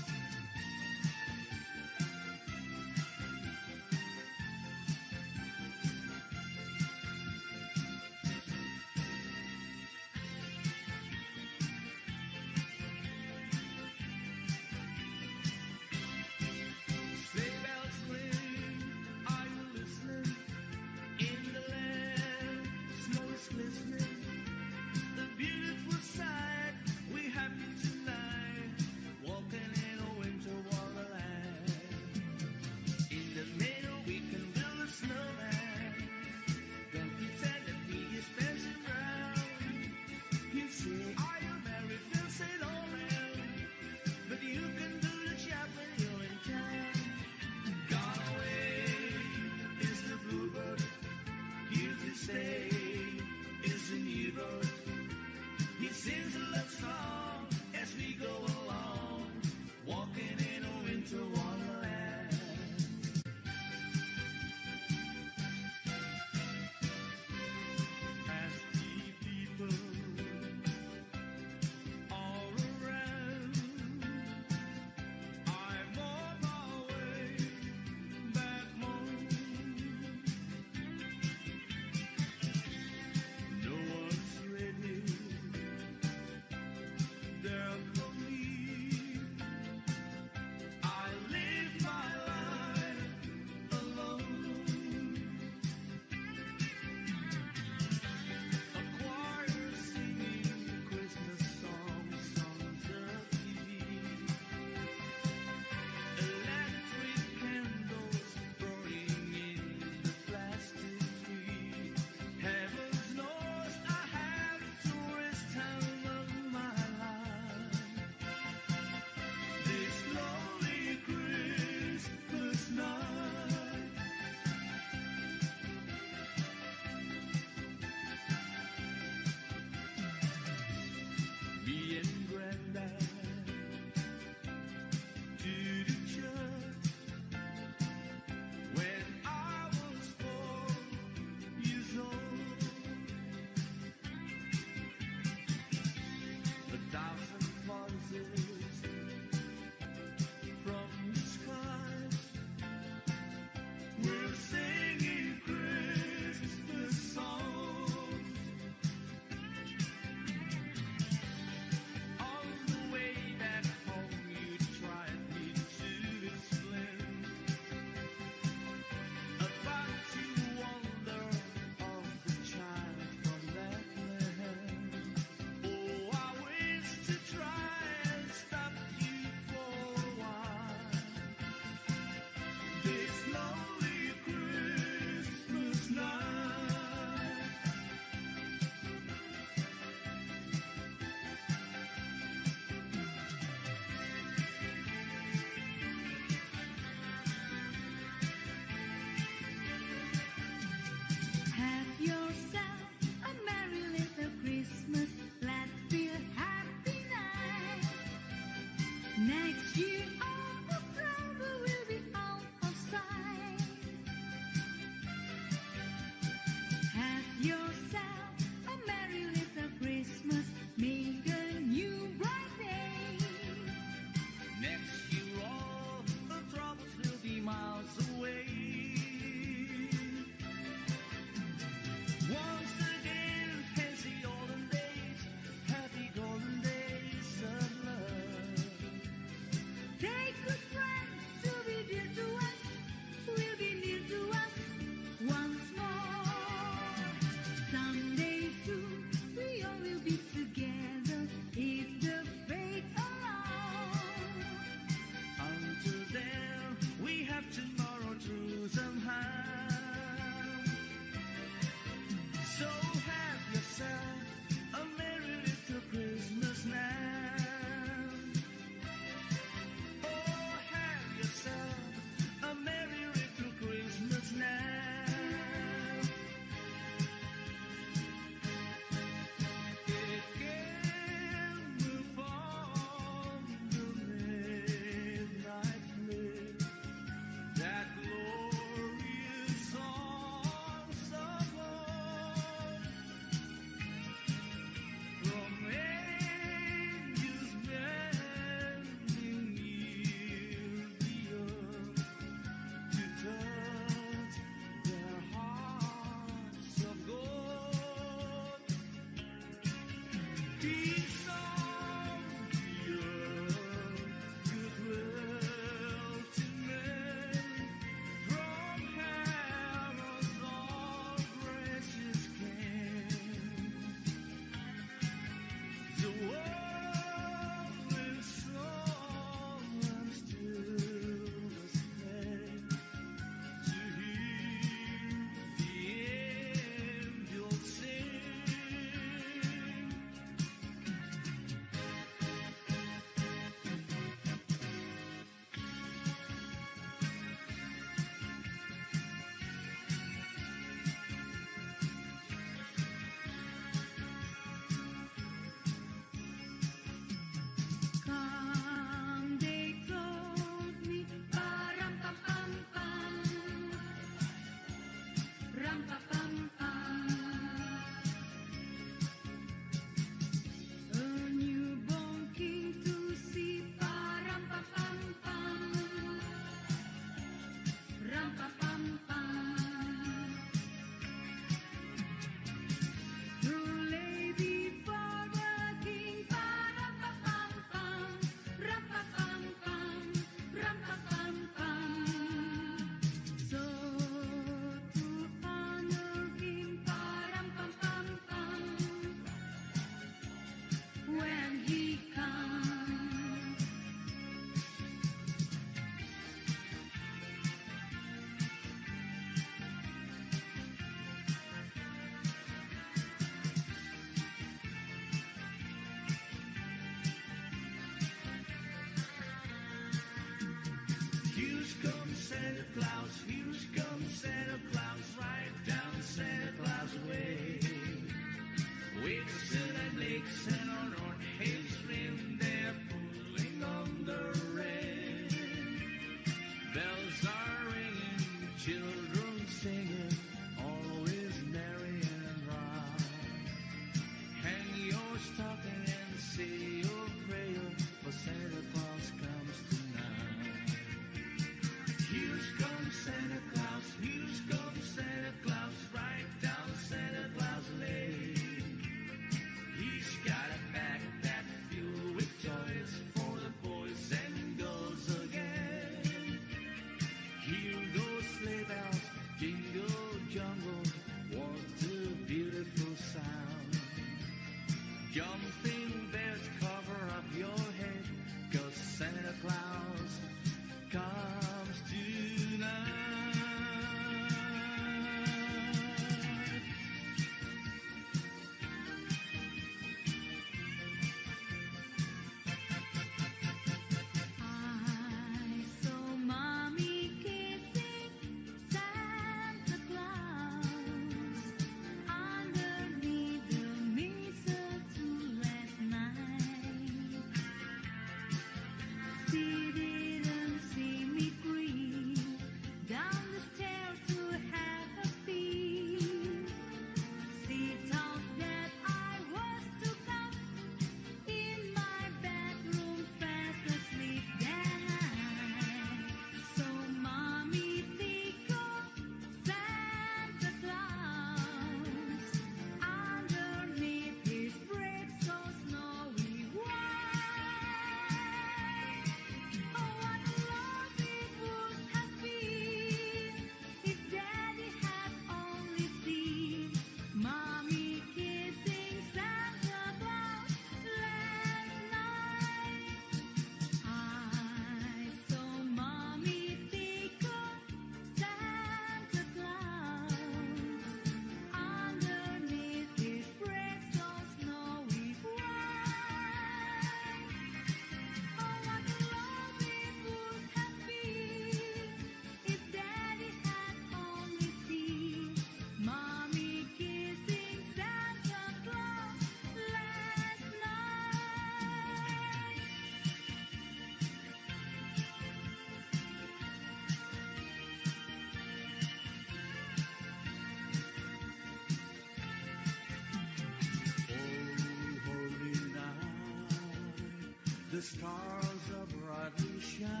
stars are brightly shining.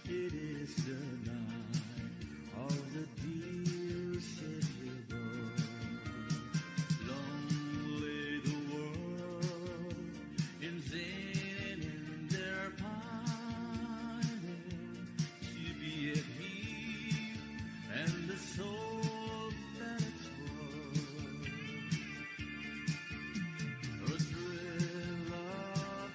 It is the night of the dear city boy. Long lay the world in vain in their pining to be at peace and the soul that it's worth. A thrill of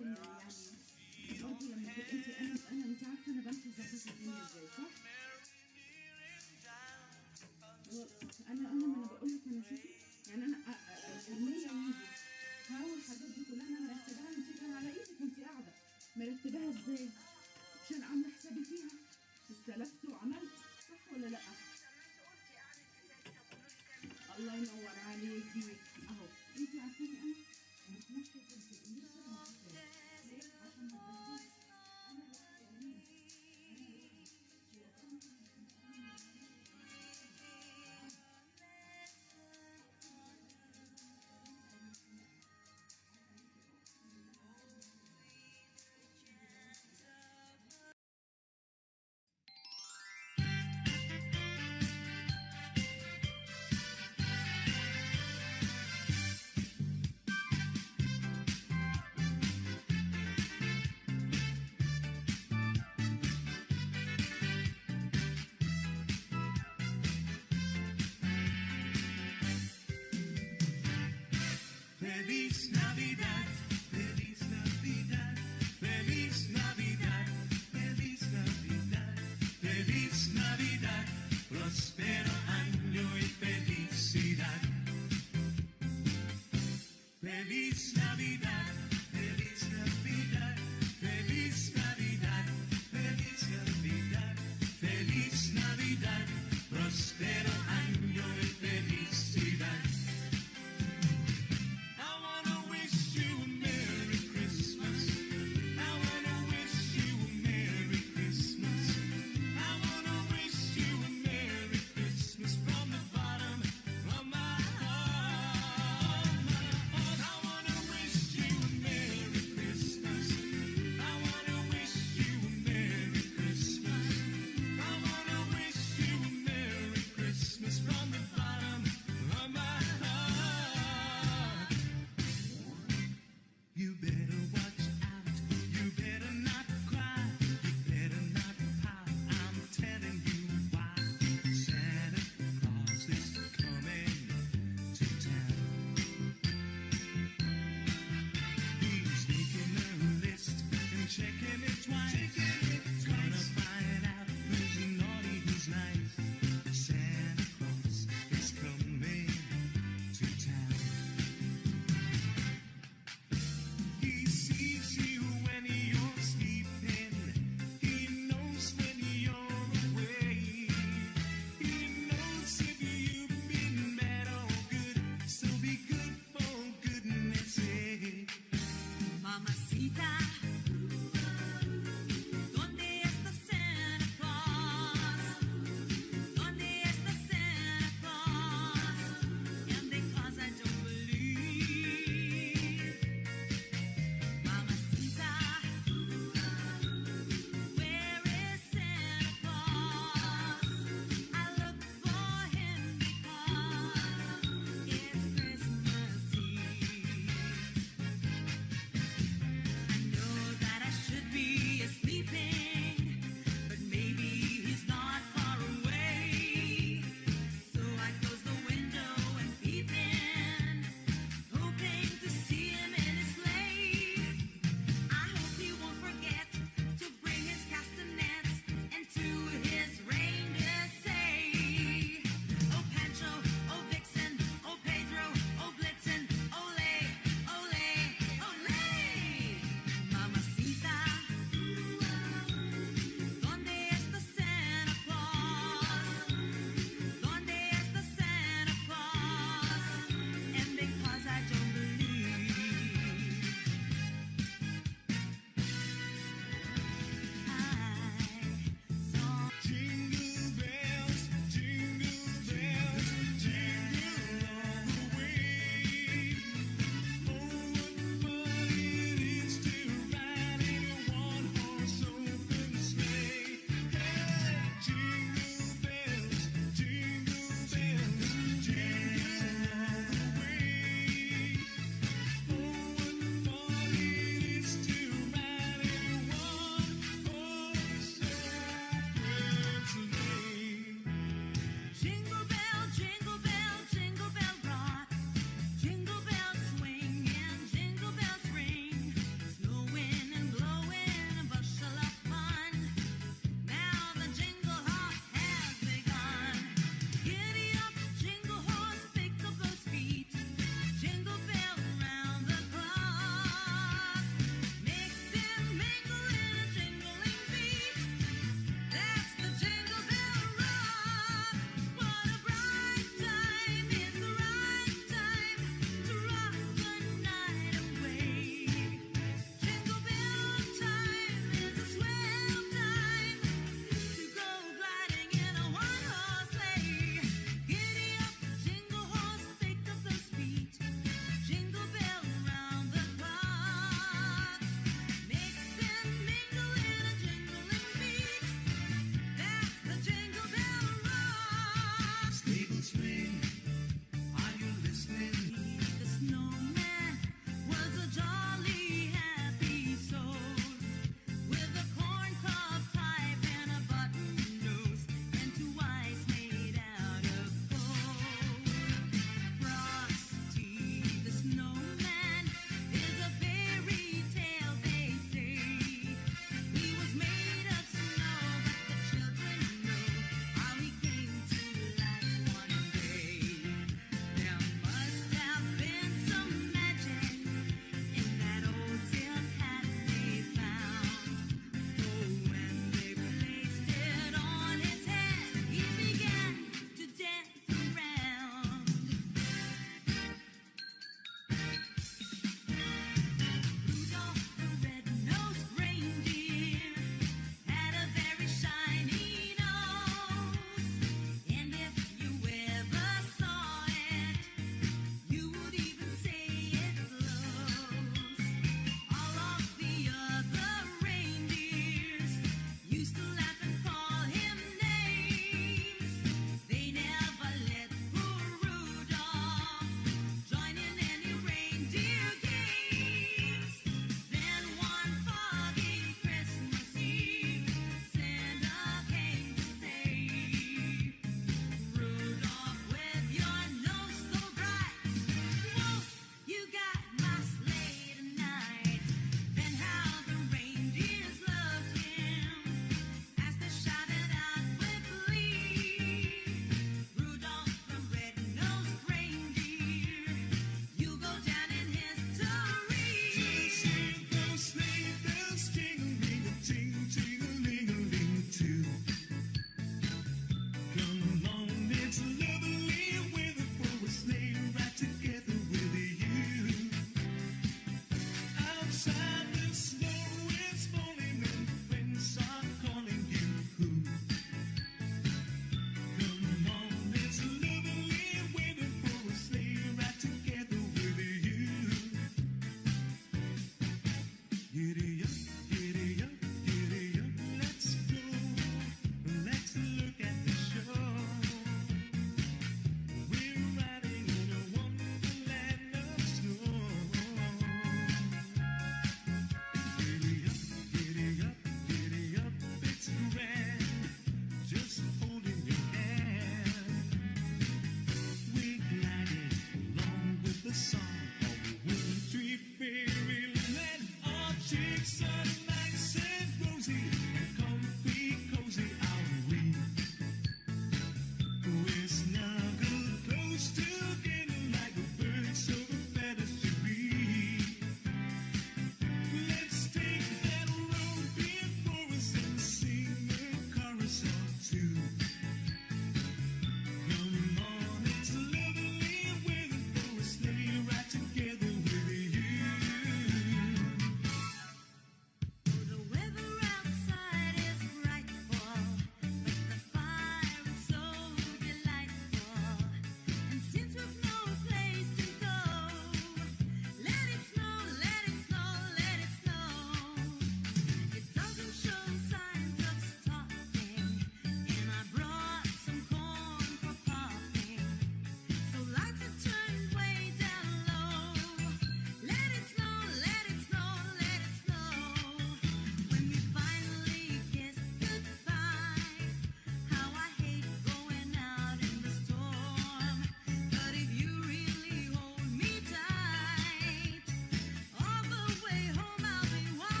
إن يعني برضه لما تبقى أنت عارفة أنا بمشي ظبط الدنيا إزاي، صح؟ أنا ما أنا بقول لك أنا شوفي يعني أنا المية ويجي هاو الحاجات دي كلها أنا مرتباها، أنت كان على إيدك وأنت قاعدة مرتباها إزاي؟ عشان عاملة حسابي فيها استلفت وعملت، صح ولا لأ؟ الله ينور عليكي اهو، انت عارفاني انا ماشيه كنت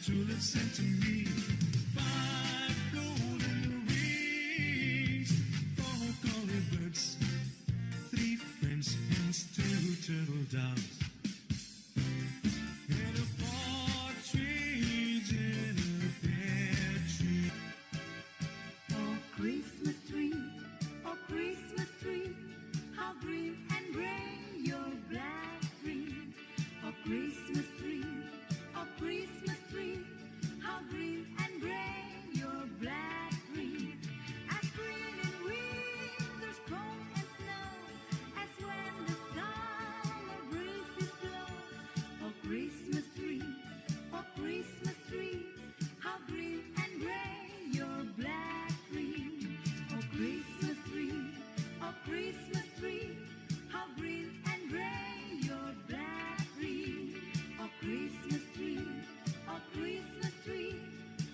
Julep sent to me 5 golden rings, 4 golden birds, 3 French hens, 2 turtle doves, and a partridge in a pear tree. Oh, Christmas tree, how green and gray your black tree. Oh, Christmas tree, how green and gray your black tree. As green in winter's cold and snow, as when the summer breezes blow. Oh, Christmas tree, how green and gray your black tree. Oh, Christmas tree, how green and gray your black tree. Oh, Christmas tree,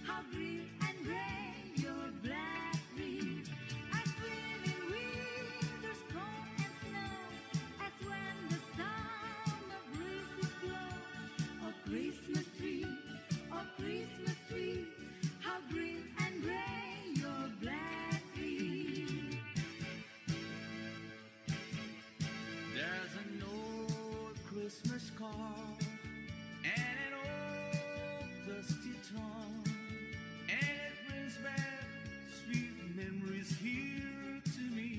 how green and gray your black tree. As green in winter's cold and snow, as when the summer breezes blow. Oh, Christmas tree, how green and gray your black tree. There's an old Christmas card and an old dusty drum, and it brings back sweet memories here to me.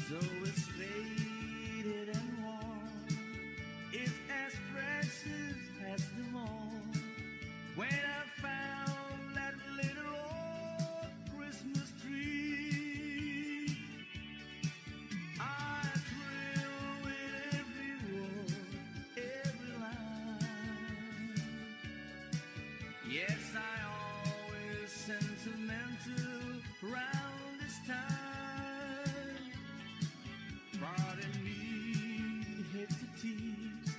So it's faded and worn, it's as precious as them all. When I found that little old Christmas tree, I thrill with every word, every line. Yes, I always sentimental round this time. Pardon me, hate to tease,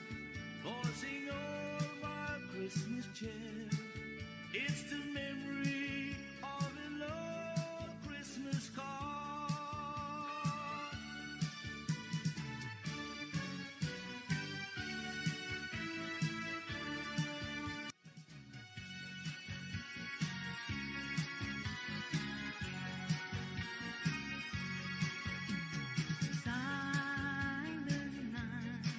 forcing all my Christmas cheer. It's the memory of an old Christmas card. Silent night,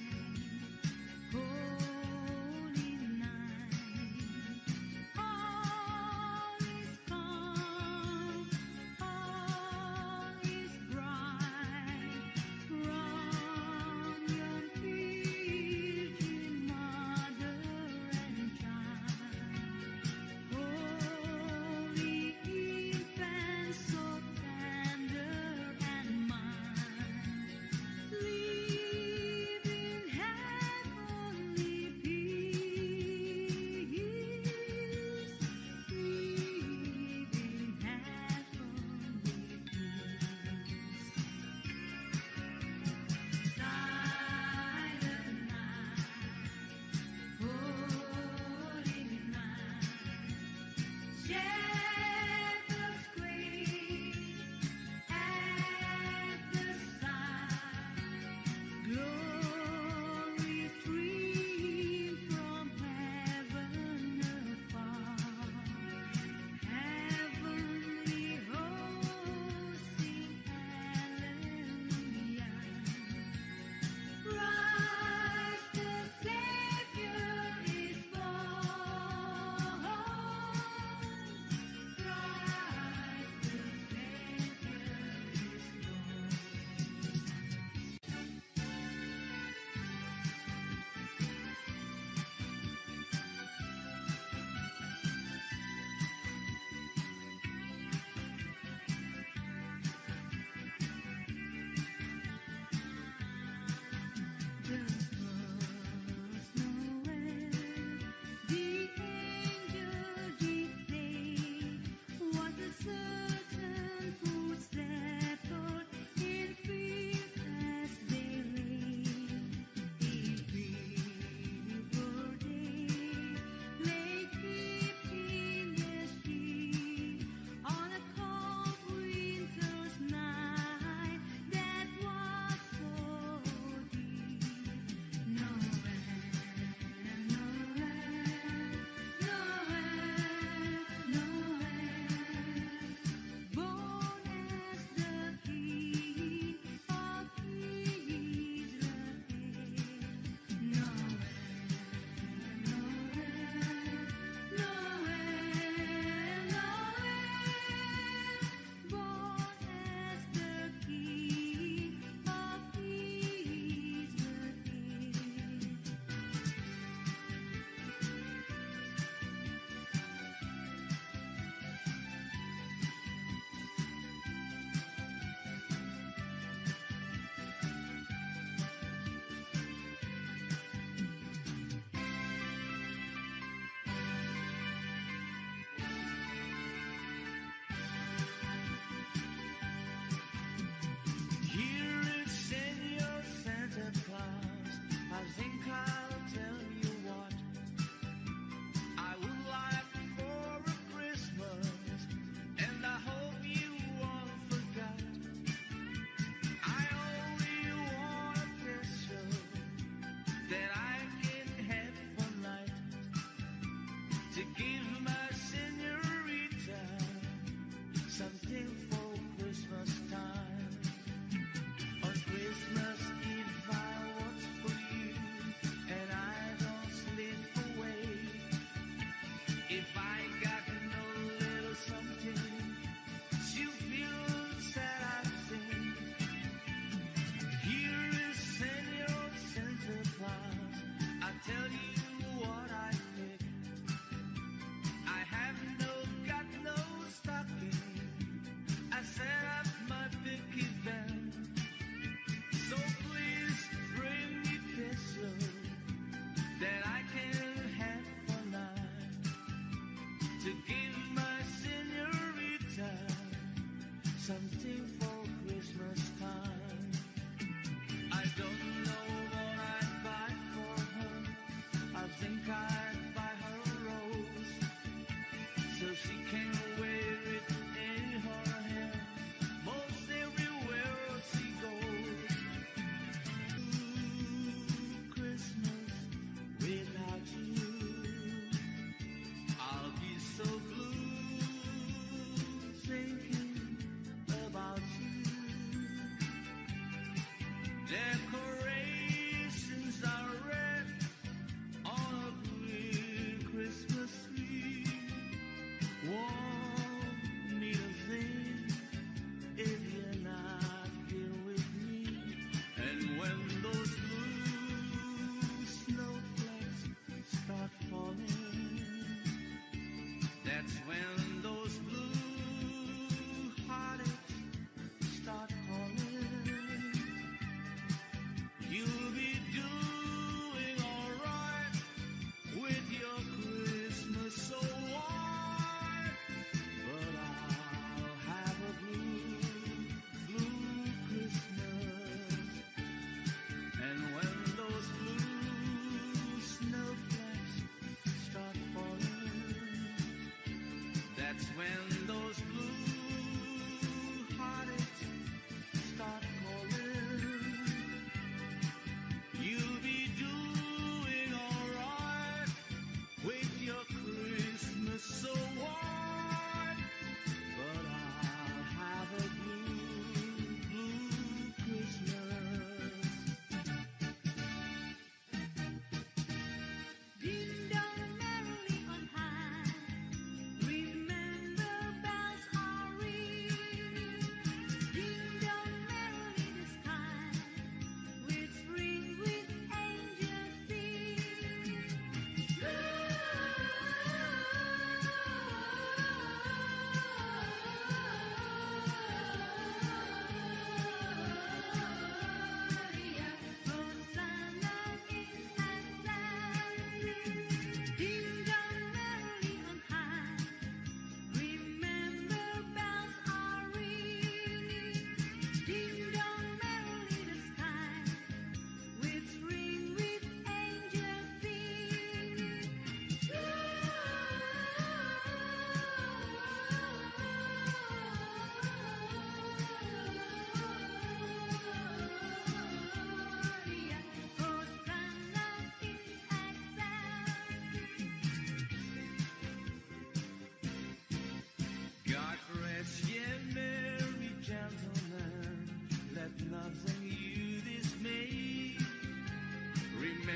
holy night, all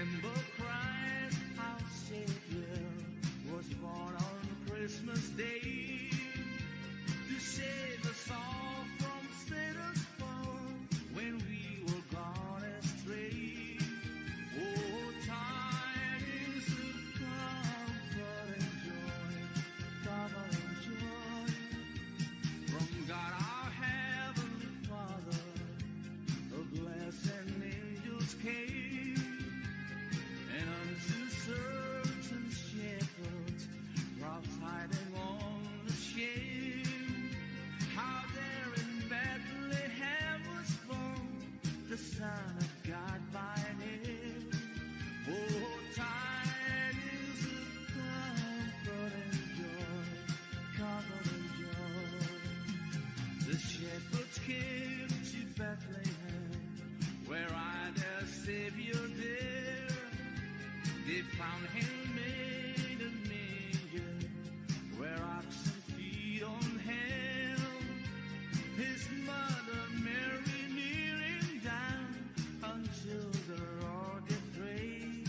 Remember Christ, our Savior, was born on Christmas Day to save us all from sinners' fall when we were gone astray. Oh, tidings of comfort and joy, comfort and joy from God our Heavenly Father. A blessed angels came, and unto certain shepherds brought tidings on the shame, how there in Bethlehem was born the Son of God by name. Oh, tidings of comfort and joy, comfort and joy. The shepherds came to Bethlehem, where I their Savior dear. They found him made a manger, where oxen feed on him. His mother Mary kneeling down until the Lord did pray.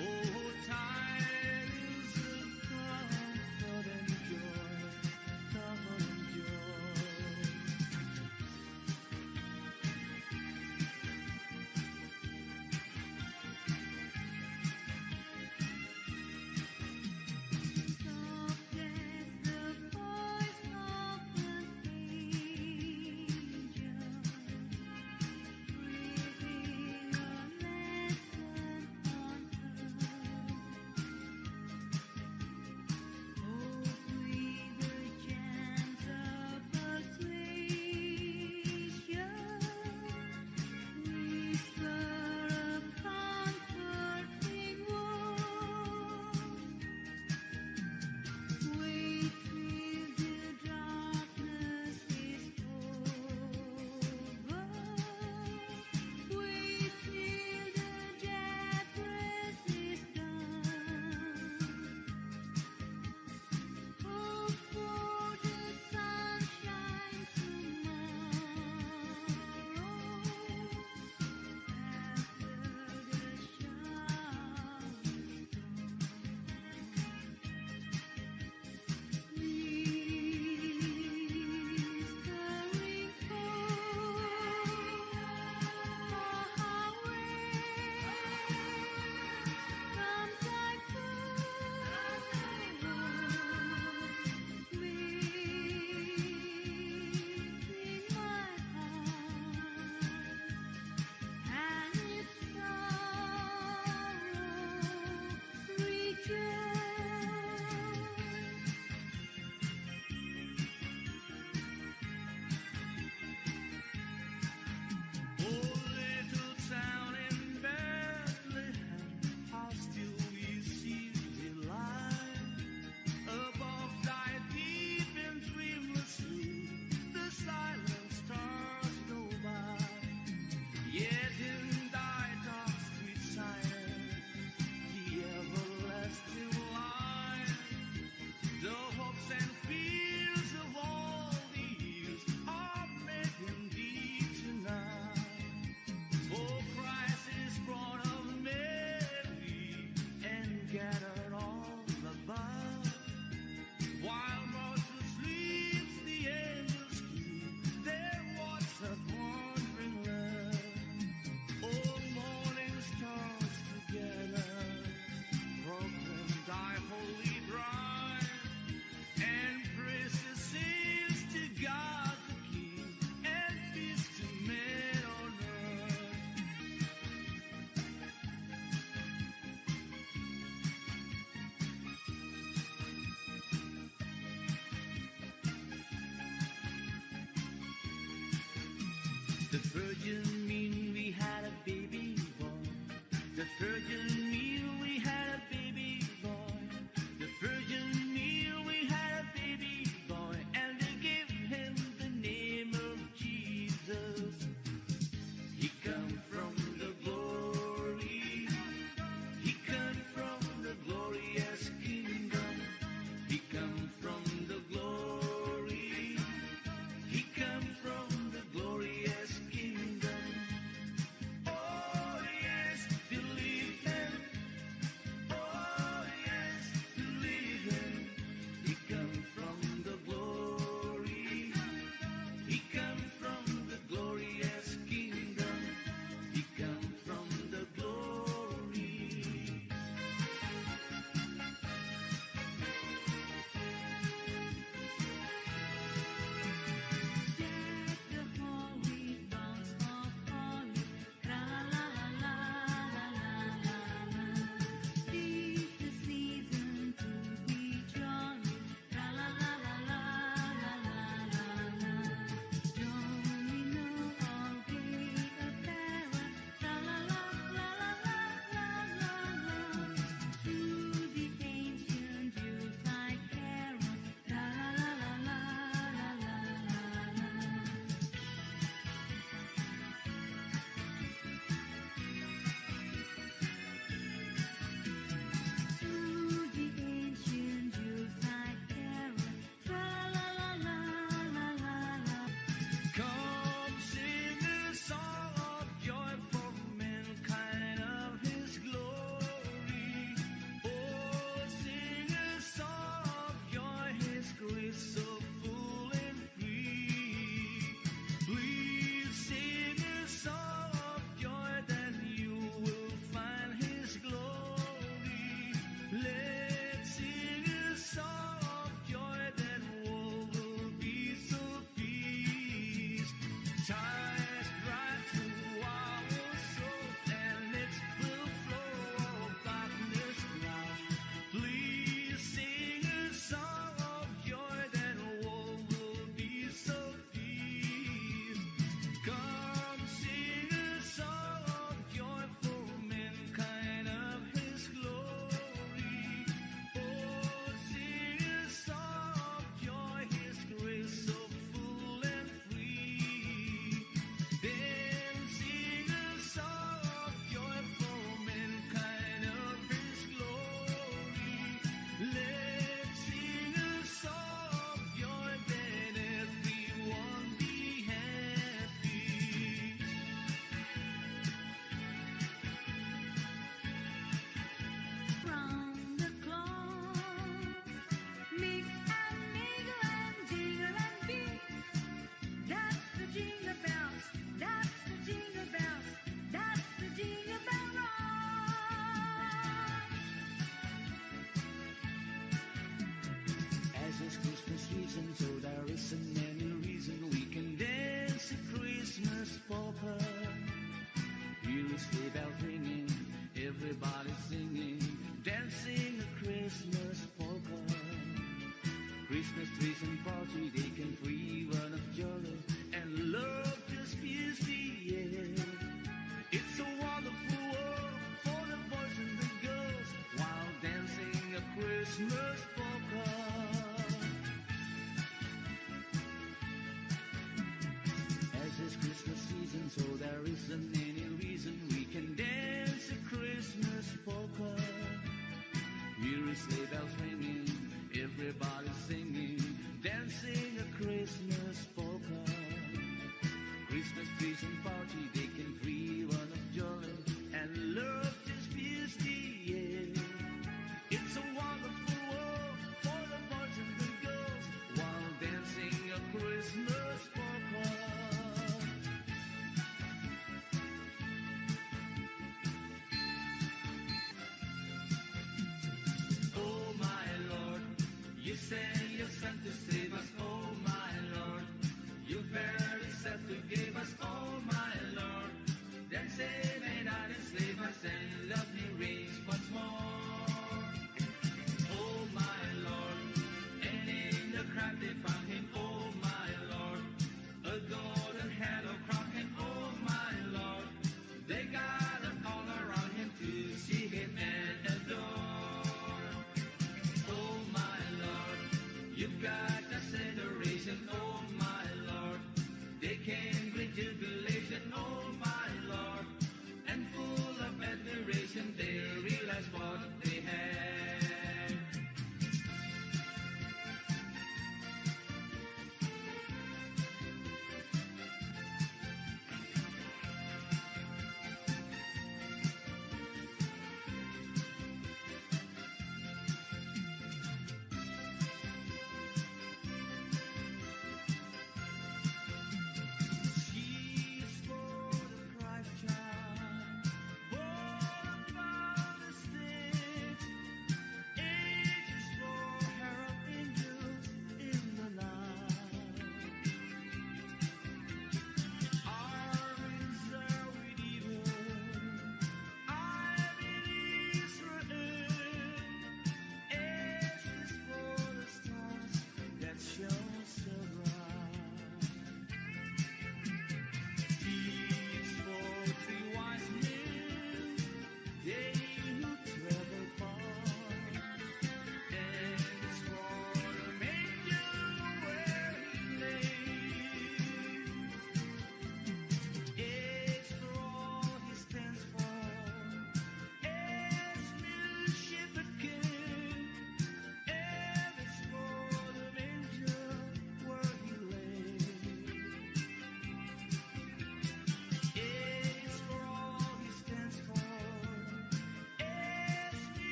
Oh, tidings of comfort and joy, comfort and joy. Soft as the voice of an angel, breathing a lesson on earth. Oh, breathe the chants of persuasion, whisper a comforting word. Wait till the darkness is over. Wait till the death rest is done. Hope for the sunshine tomorrow after the Blistering cold, far away from typhoon, sweet in my heart, and its sorrow rejoice. Oh, little town in Bethlehem, how still we see delight. Above thy deep and dreamless sleep, the silent stars go by. Yet in thy dark sweet silence, the everlasting light, the hopes and fears of all the years are met in thee tonight. For Christ is born of Mary and gathered all above. While Moses sleeps, the angels keep their watch of wandering love. All morning stars together proclaim thy holy bride, and praises sings to God the King, and peace to men on earth. The virgin mean we had a baby boy. The virgin mean we had a baby boy. The virgin mean we had a baby boy, and they gave him the name of Jesus. He come from the glory. He come from the glorious kingdom. He come from the glory. He come from the glorious kingdom. Oh yes, believe Everybody singing, dancing a Christmas polka. Christmas trees and party, they can free one of joy and love just fills the air. It's a wonderful world for the boys and the girls while dancing a Christmas polka. As it's Christmas season, so there isn't any reason we can dance a Christmas polka. Here is sleigh bells ringing, everybody singing, dancing a Christmas polka. Christmas trees and party, they can free one of joy and love just fills the air. It's a wonderful world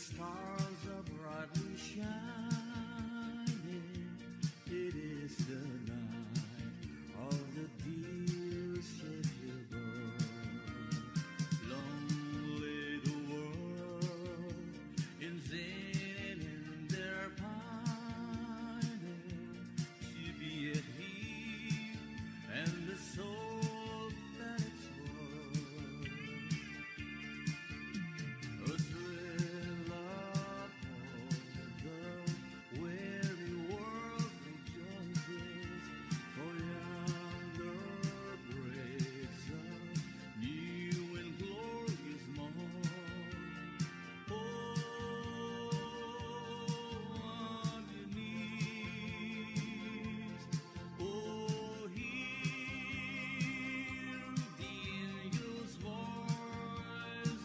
stars are brightly shining. It is the night of the dear Savior born. Long lay the world in sin and in their pining to be at peace and the soul that it's worth. A thrill of the weary world rejoices, for yonder breaks a new and glorious morn. Oh, on your knees, oh, hear the angels' voices.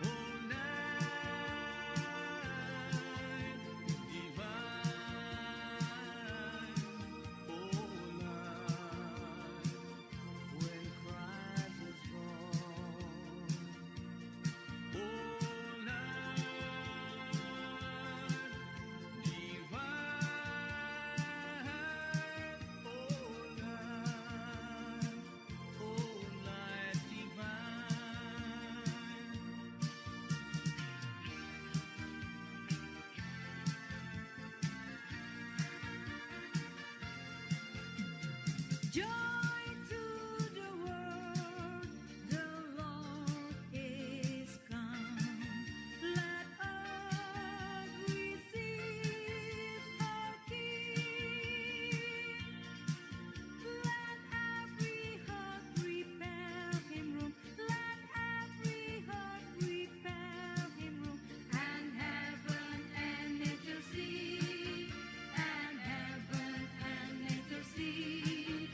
Oh, night divine, oh, night when Christ is born. Oh, night divine, oh, night divine. Joy to the world, the Lord is come. Let earth receive our King. Let every heart prepare Him room. Let every heart prepare Him room. And heaven and nature see. And heaven and nature see.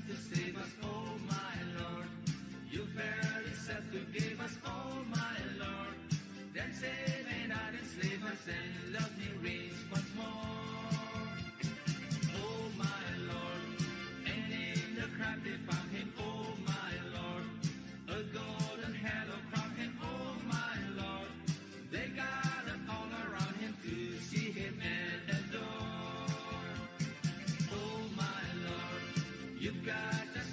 sent to save us, oh my Lord. You fairly said to give us, oh my Lord. Then save and not enslave us and love me reigns once more. Oh my Lord, and in the crowd they found him, oh my Lord. A golden halo crowned him, oh my Lord. They gathered all around him to see him and adore. Oh my Lord, you've got a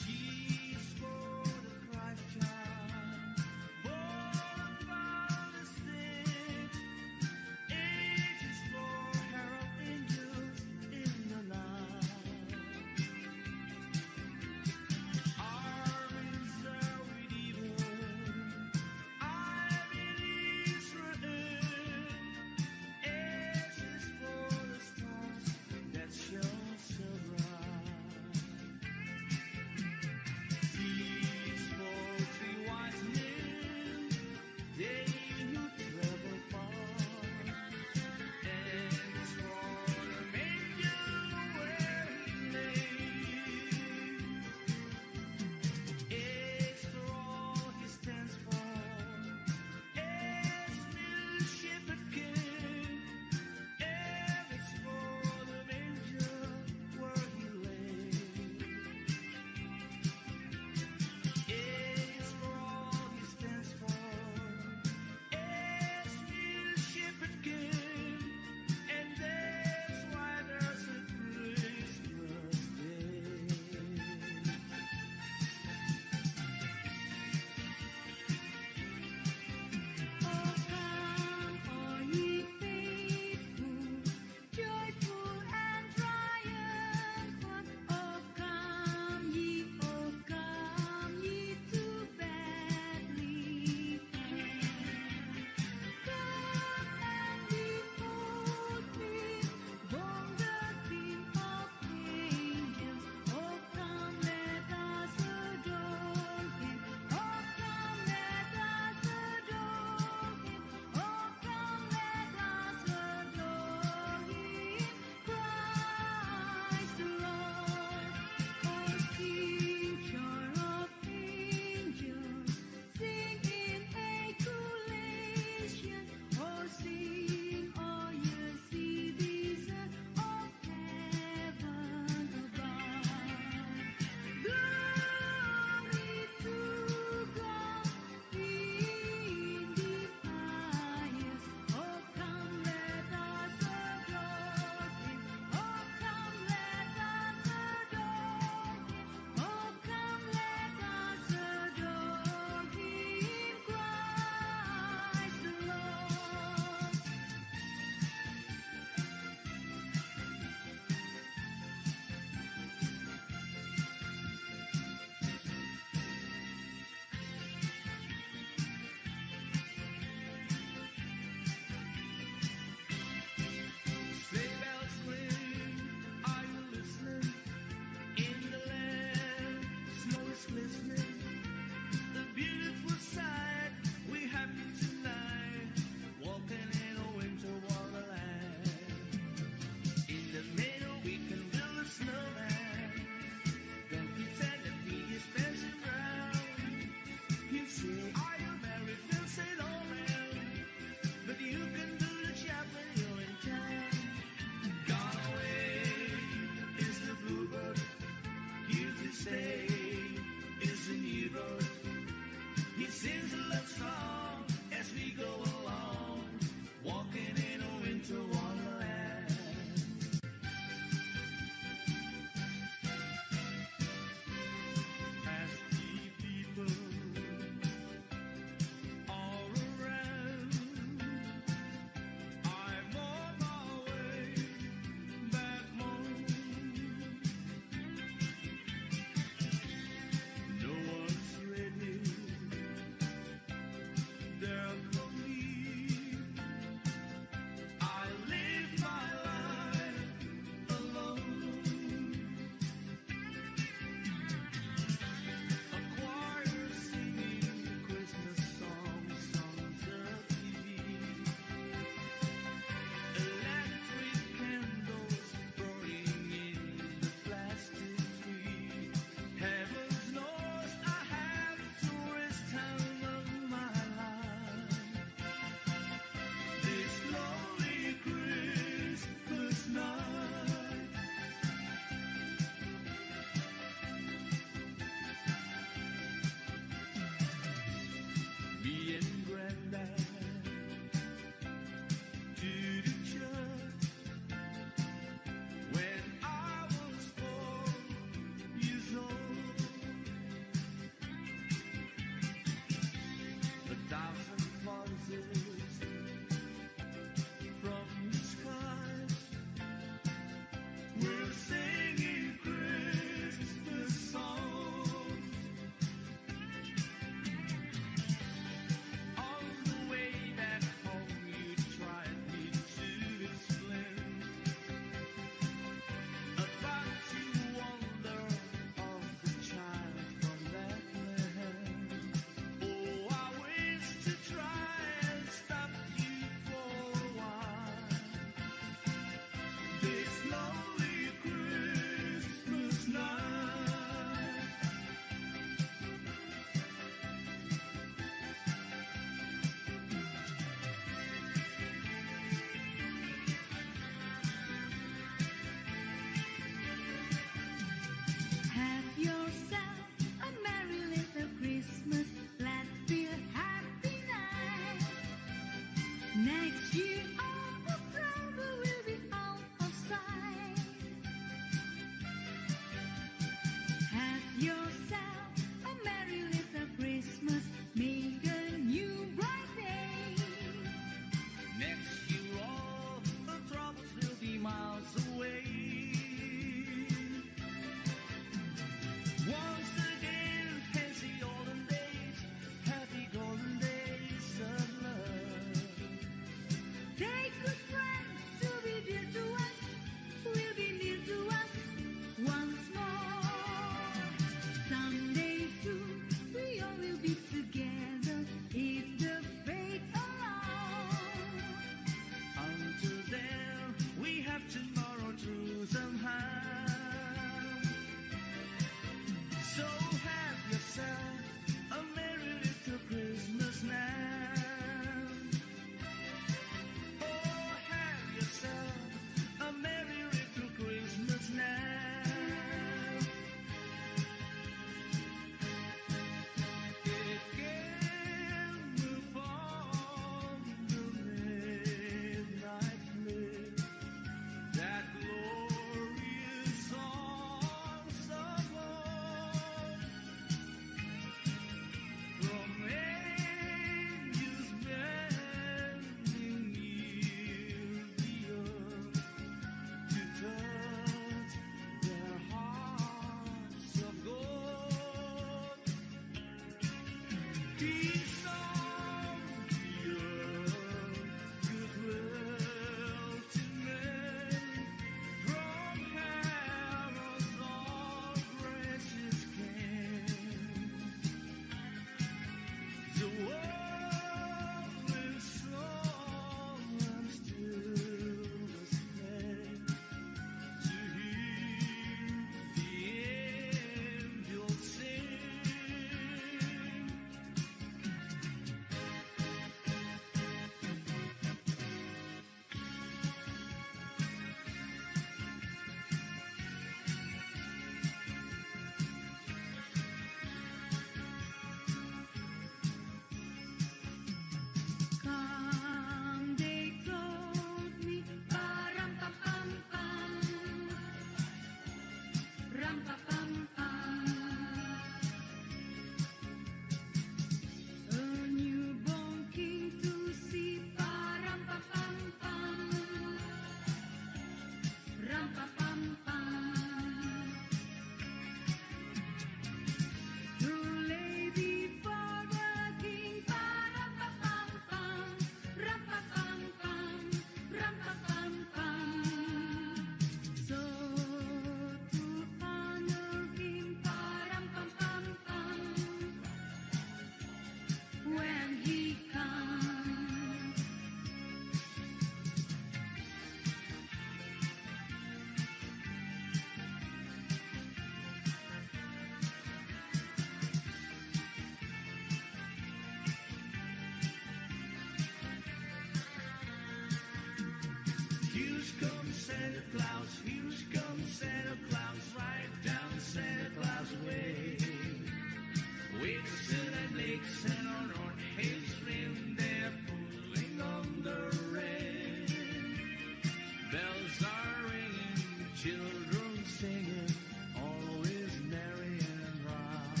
singing, always merry and bright.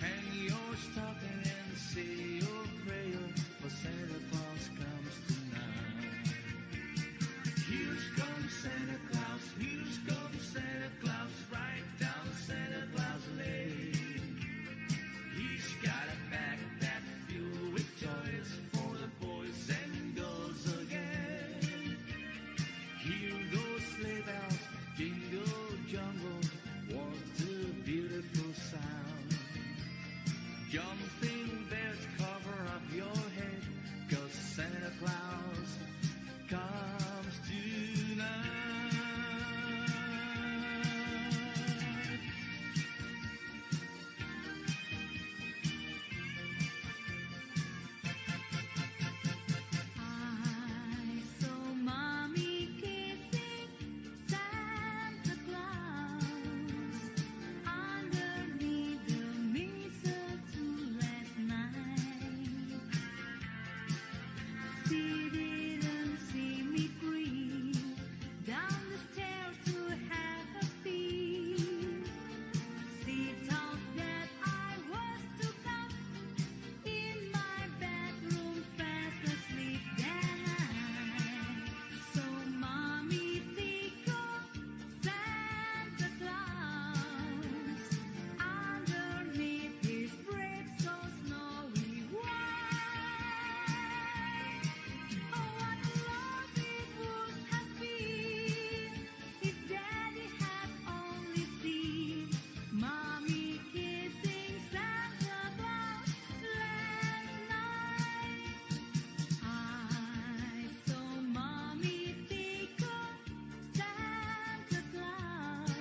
Hang your stocking and say your prayer, for Santa Claus comes tonight. Here's comes Santa Claus, here's comes Santa Claus, right down Santa Claus Lane. He's got a backpack filled with toys for the boys and girls again. Hear those sleigh bells, jingle jungle, what a beautiful sound. Jumping bears cover up your head, 'cause Santa Claus comes tonight. I saw Mommy kissing Santa Claus underneath the mistletoe last night. She didn't see me creep down the stairs to have a peek. She thought that I was to come in my bedroom fast asleep that night. So Mommy think of Santa Claus underneath his brick so snowy white. Oh, what love it would have been if Daddy had only seen Mommy kissing Santa Claus last night. I saw Mommy think of Santa Claus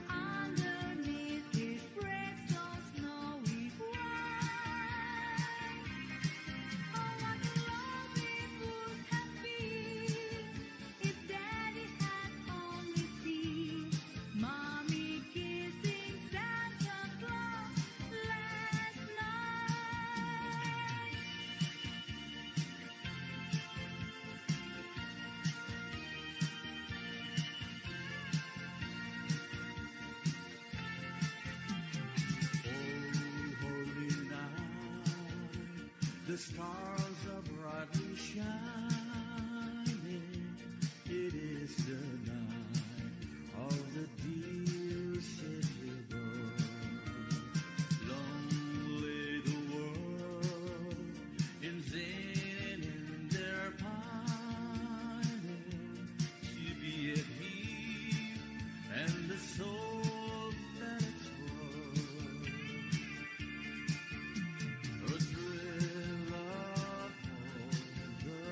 underneath his brick so snowy white. Oh, what love it would have been if Daddy had only seen Mommy kissing Santa Claus last night. Oh, holy night, the stars are brightly shining. It is the night of the dear city bird. Long lay the world in vain in their pining to be at peace and the soul that its world. A thrill of hope, the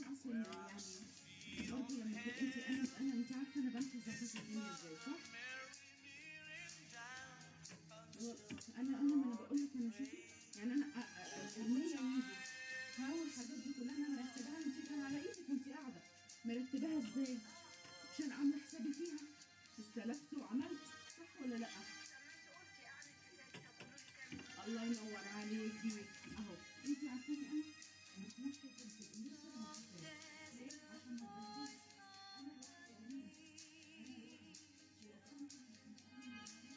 الموضوع اصل يعني برضه لما تبقى انا انت عارفه انا بمشي ظبط الدنيا ازاي صح؟ انا ما انا بقول لك انا شوفي يعني انا المية ويجي هاو الحاجات دي كلها انا مرتباها انت كان على ايدك وانت قاعده مرتباها ازاي؟ عشان عامله حسابي فيها استلفت وعملت صح ولا لا؟ الله ينور عليكي اهو انت عارفاني انا ماشيه كنت ليه كده مبسوطة؟ ليه؟ عشان ما تبهدلش انا لوحدي امين انا لوحدي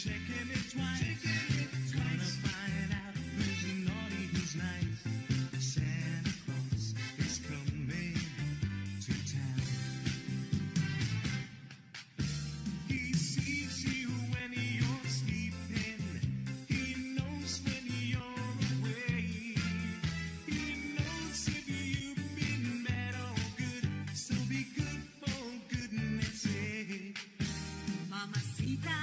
checking it twice. Gonna find out who's naughty, who's nice. Santa Claus is coming to town. He sees you when you're sleeping. He knows when you're awake. He knows if you've been bad or good. So be good for goodness sake. Mamacita,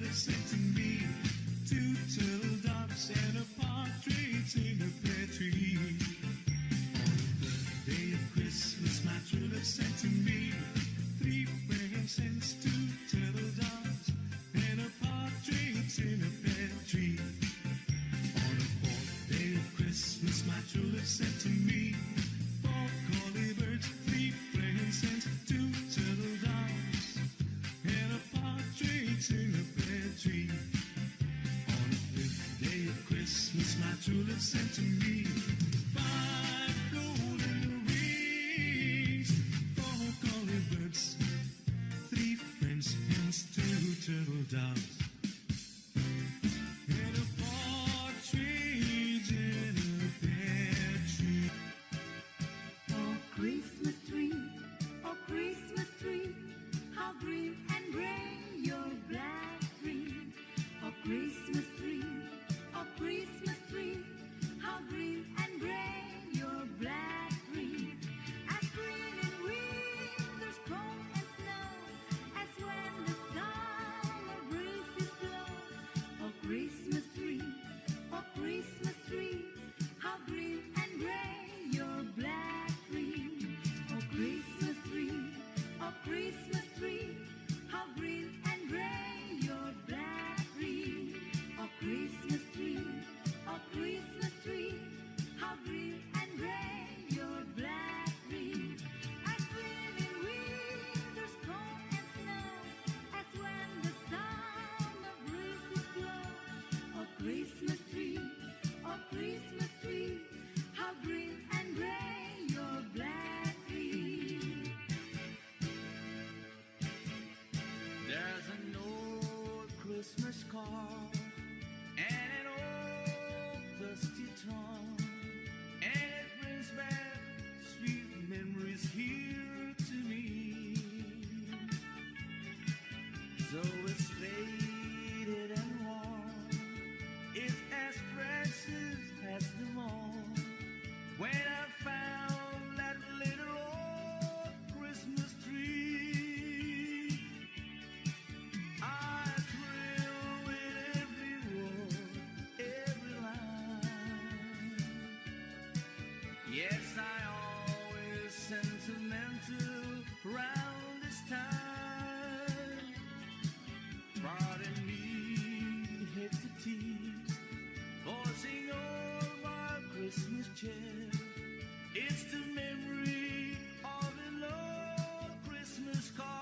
have sent to me 2 turtle doves and a partridge in a pear tree. On the day of Christmas, my true love sent to me 3 presents, 2 turtle doves and a partridge in a pear tree. On the 4th day of Christmas, my true love sent to me 4 collie birds, 3 presents, 2 turtle doves and a partridge in a pear tree. On the 5th day of Christmas, my true love sent to me 5 golden rings, 4 collie birds, 3 French hens, 2 turtle doves, and a partridge in a pear tree. Oh, Christmas tree, how green and gray your black tree. Oh, Christmas tree, how green and gray your black tree. As green in winter's cold and snow, as when the summer breezes blow. Oh, Christmas tree, how green and gray your black tree. Oh, Christmas tree, how green and gray your black tree. Oh, Christmas tree, how green and gray your black tree. As green in winter's cold and snow, as when the summer breezes blow. Oh, Christmas tree, how green and gray your black tree. There's an old Christmas card and an old dusty tongue, and it brings back sweet memories here to me. So it's faded and worn, it's as precious as them all. When I found that little old Christmas tree, I thrill with every word, every line. Yes, I always sentimental round this time. Pardon me, hate to tease, forcing all my Christmas cheer. It's the memory of an old Christmas card.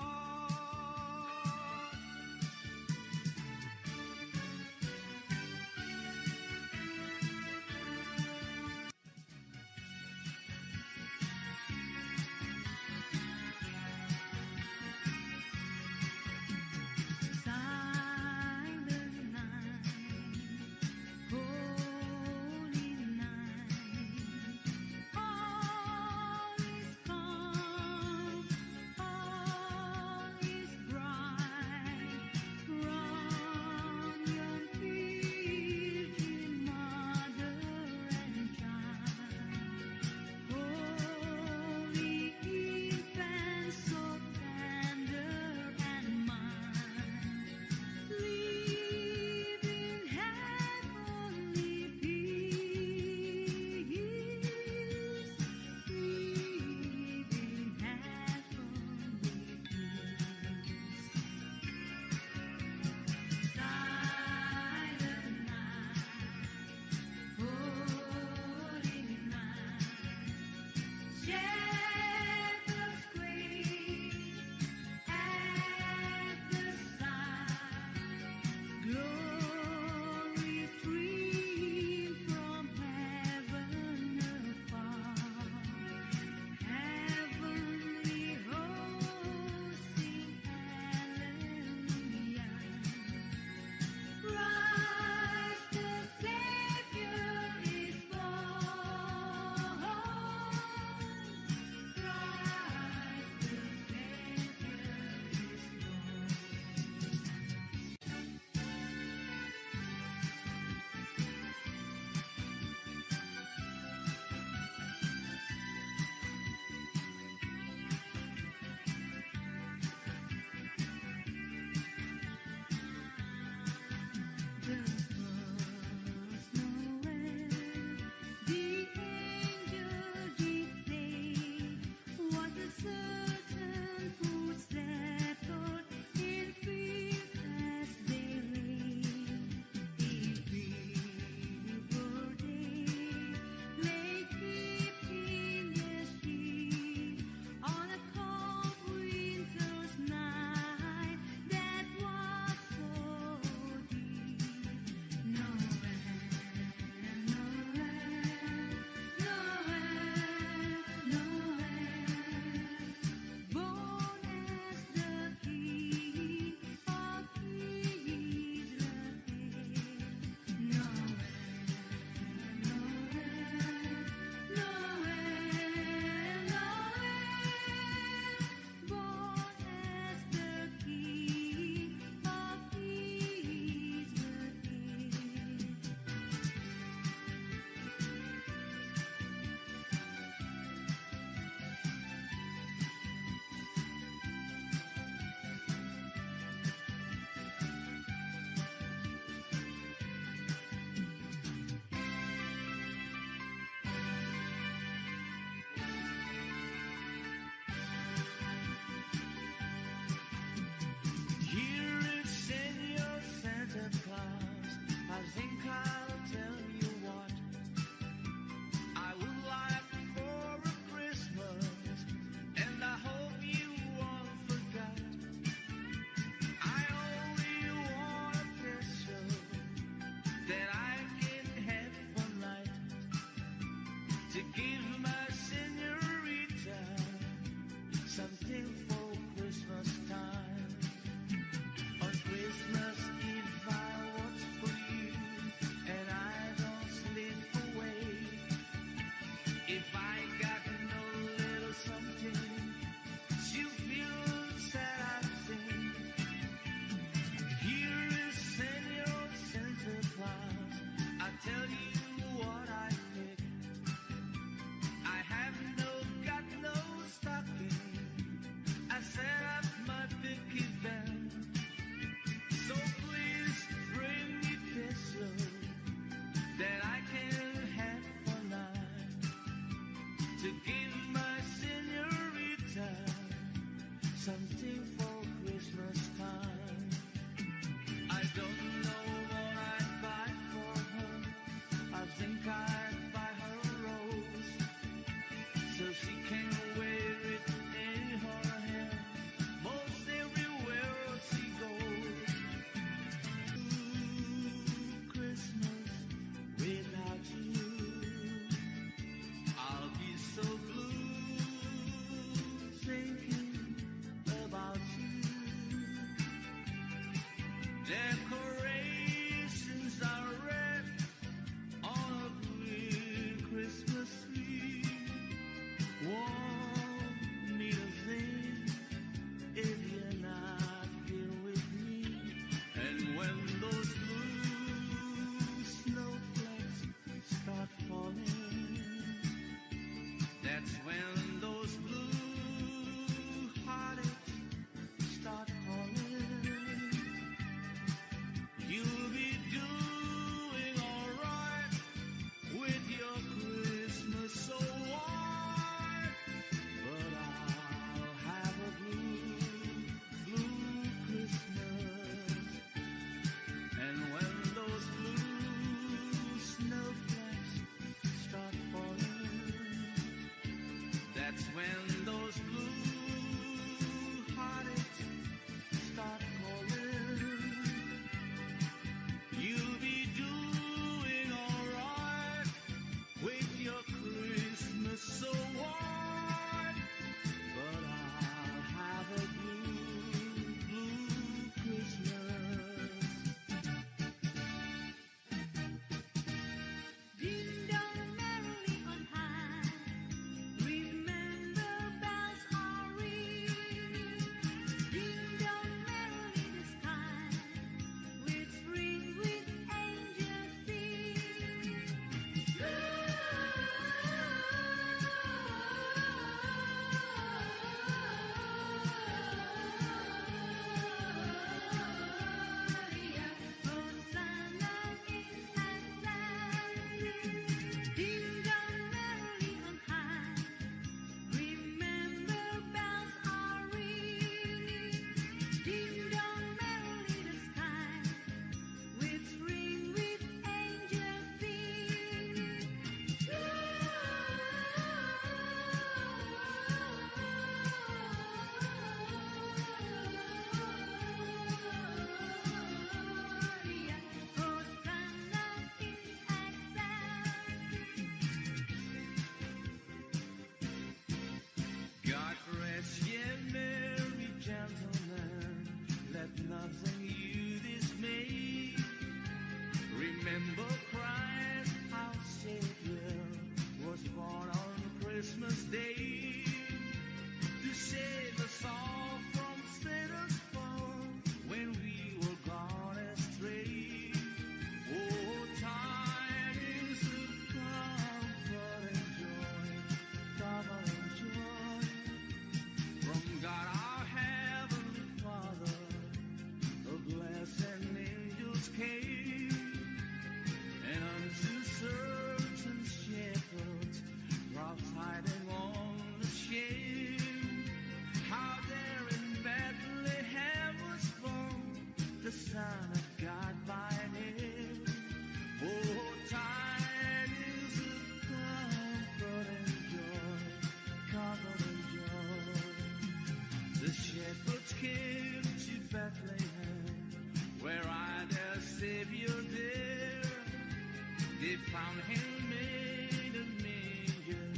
found him in a manger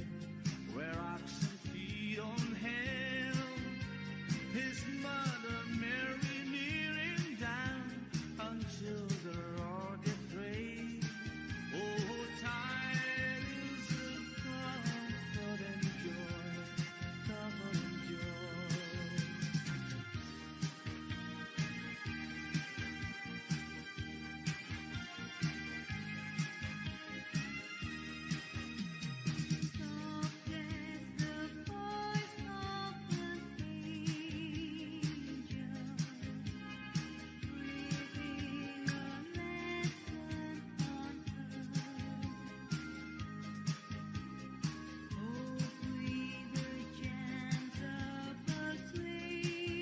where oxen feed on hay. His mother Mary kneeling down until the Lord did pray. Oh, tidings of comfort and joy, comfort and joy. Soft as the voice of an angel, breathing a lesson on earth. Oh, breathe the chants of persuasion,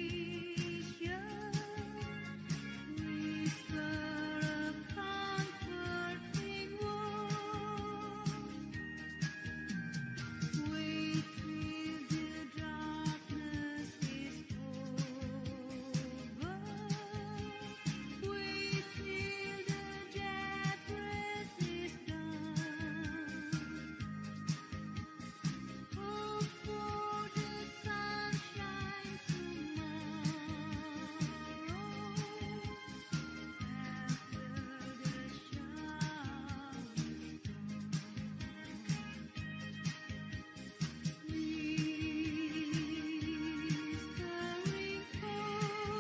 whisper a comforting word. Wait till the darkness is over. Wait till the death rest is done. Hope for the sunshine tomorrow after the showers Whispering far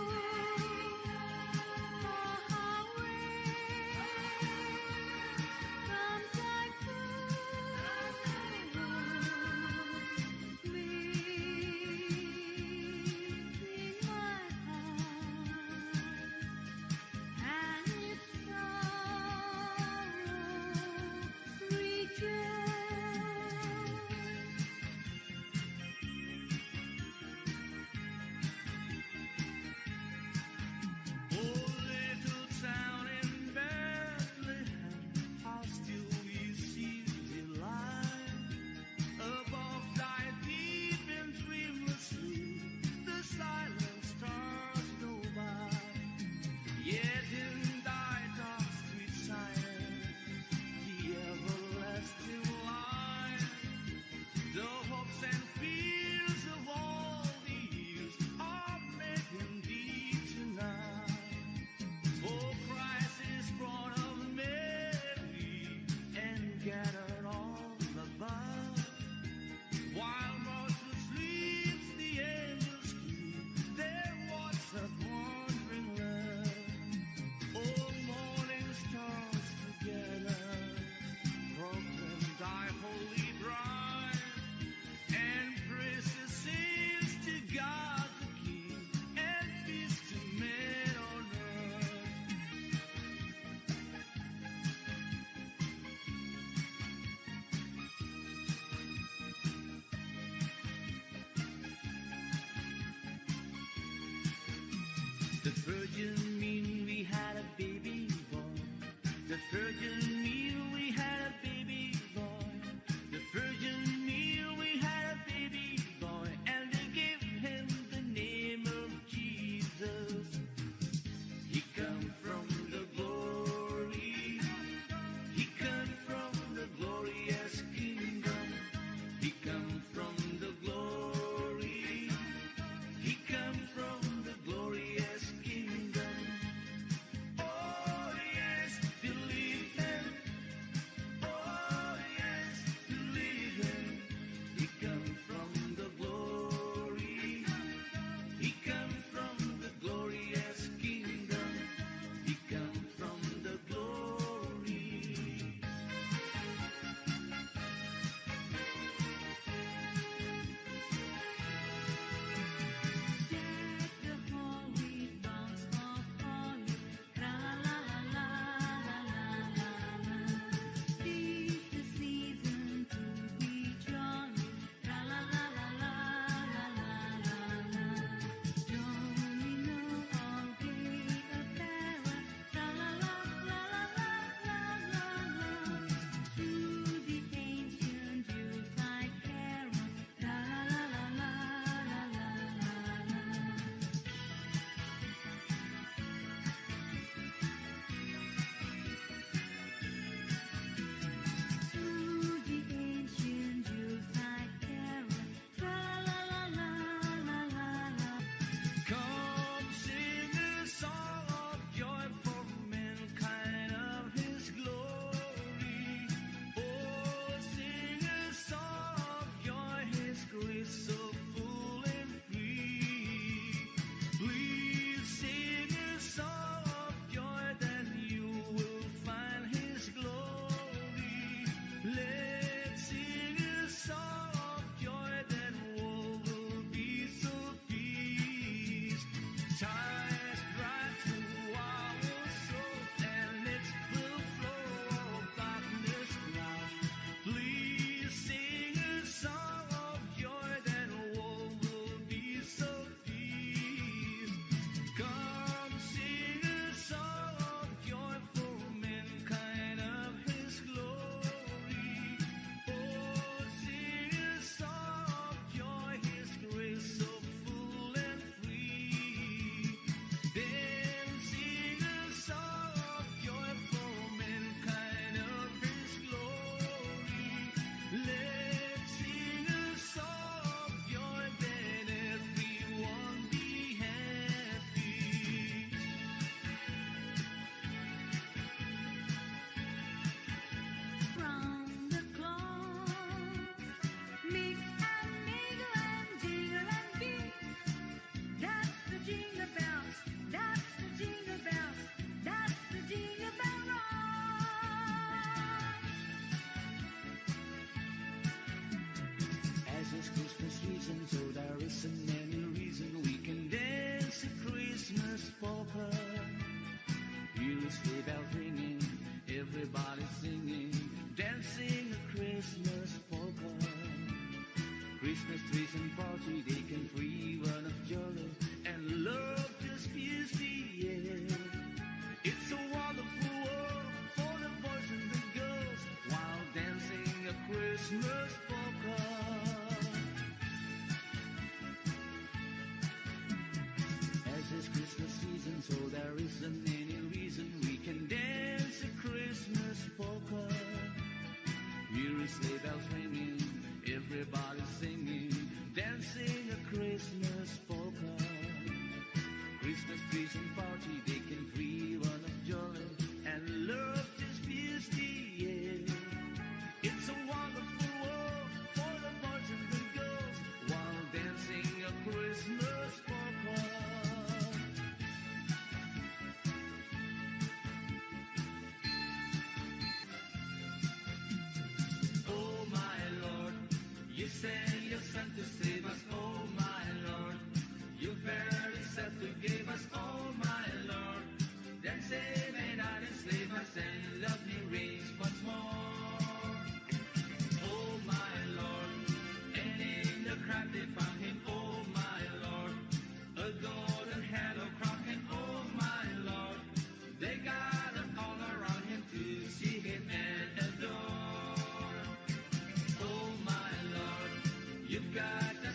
away from typhoon, lifting my heart and its sorrow rejoice. Oh, little town in Bethlehem, how still we see delight. Above thy deep and dreamless sleep, the silent stars go by. Yet in thy dark sweet silence, the everlasting light, the hopes and fears of all the years are met in thee tonight. For Christ is born of Mary and gathered all above. While mortal sleeps, the angels keep their watch of wandering love. All morning stars together proclaim thy holy bride, and praises sings to God the King, and peace to men on earth. The virgin mean we had a baby boy. The virgin mean we had a baby boy. The virgin mean we had a baby boy, and they gave him the name of Jesus. He come from the glory. He come from the glorious kingdom. He come from the glory. He come from the glorious kingdom. everybody singing, dancing a Christmas polka. Christmas trees and party, they can free one of jolly, and love just fills the air. It's a wonderful world for the boys and the girls, while dancing a Christmas polka. As it's Christmas season, so there isn't any reason we can dance a Christmas polka. Here is sleigh bells ringing, everybody singing, dancing a Christmas polka. Christmas trees and party, they can free one of jolly, and love just fills the air. It's a wonderful world for the boys and the girls, while dancing a Christmas polka. Oh my Lord, you sent your Son to save us. Oh my Lord, you verily said to give us. Oh my Lord, then save and not enslave us, and love me reigns once more. Oh my Lord, and in the crowd they found him. Oh my Lord, a golden halo crown him. Oh my Lord, they gathered all around him to see him and adore. Oh my Lord, you've got the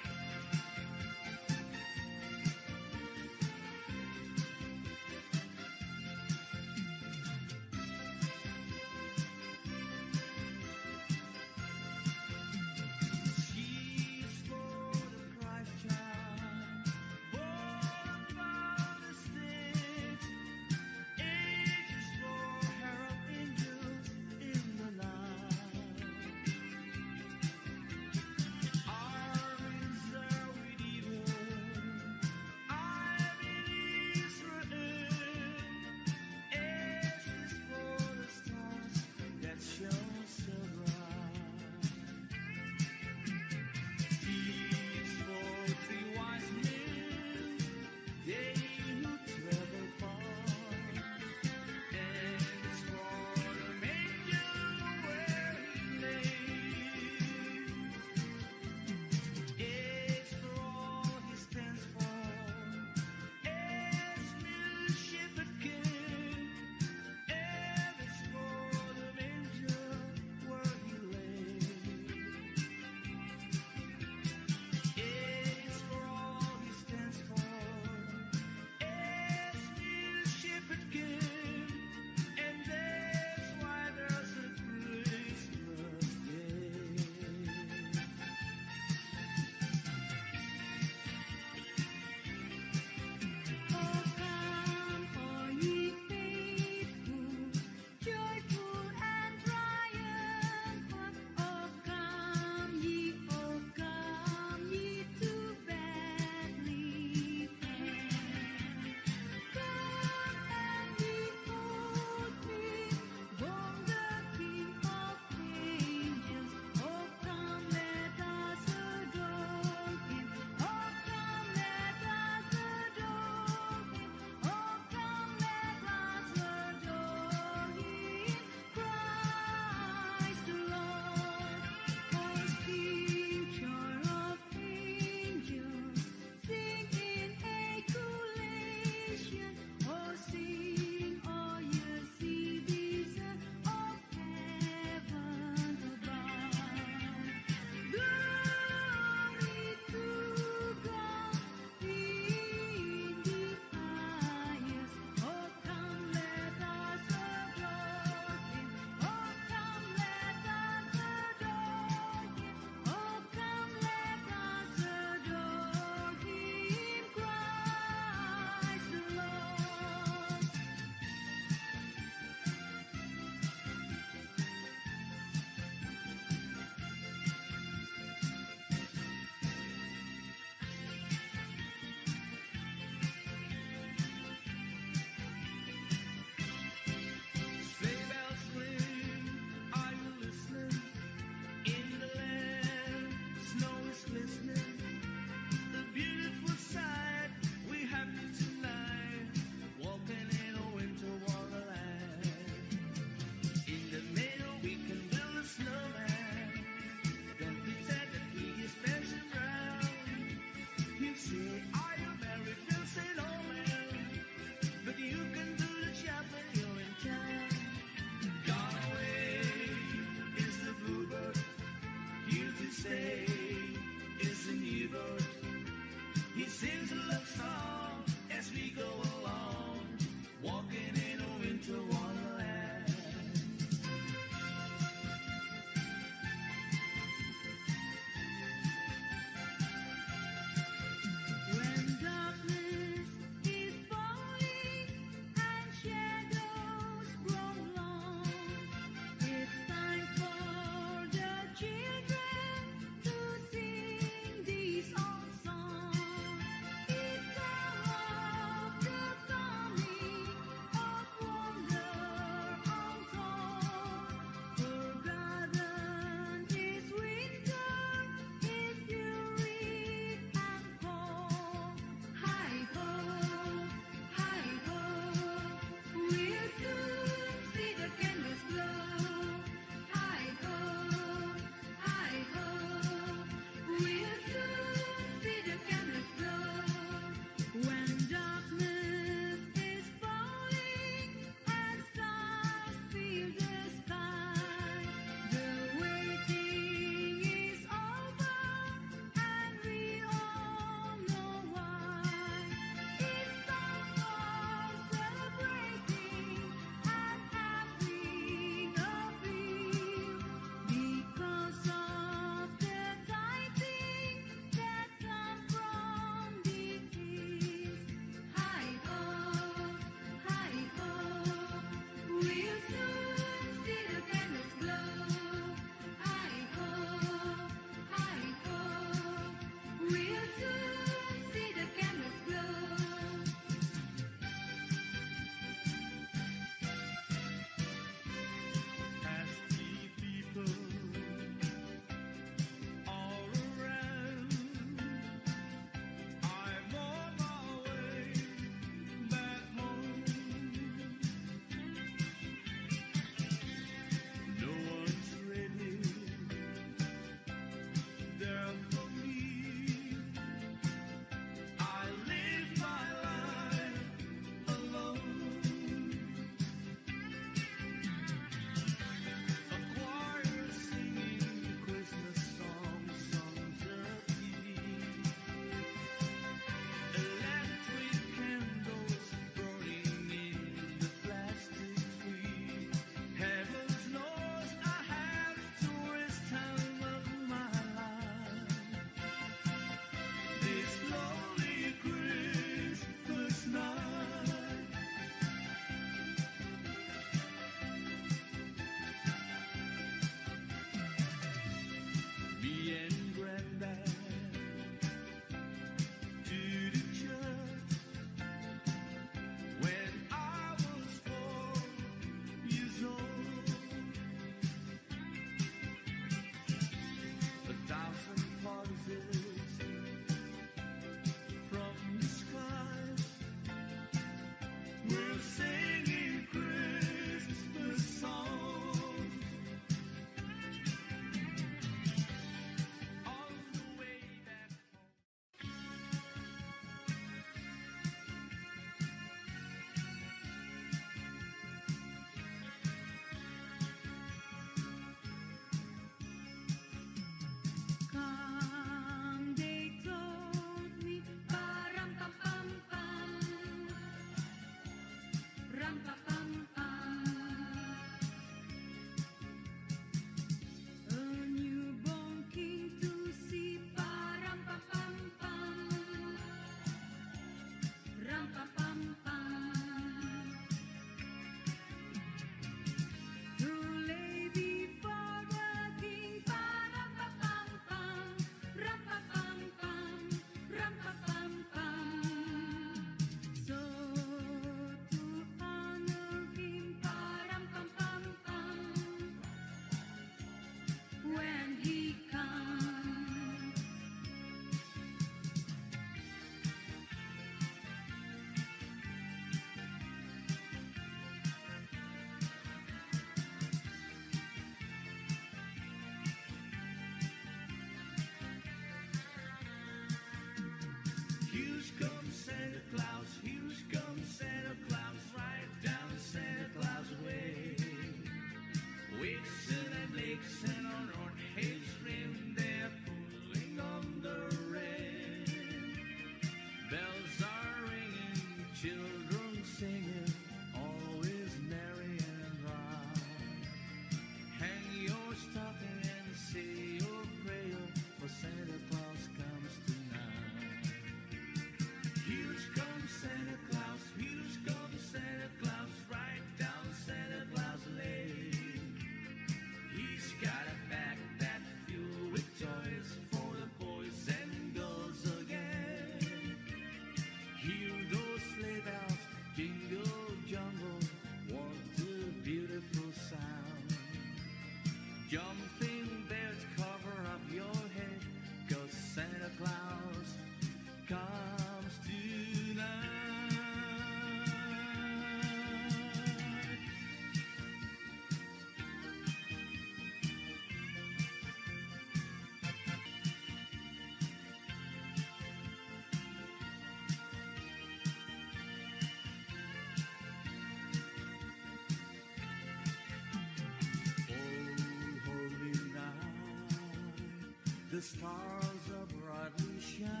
The stars are brightly shining.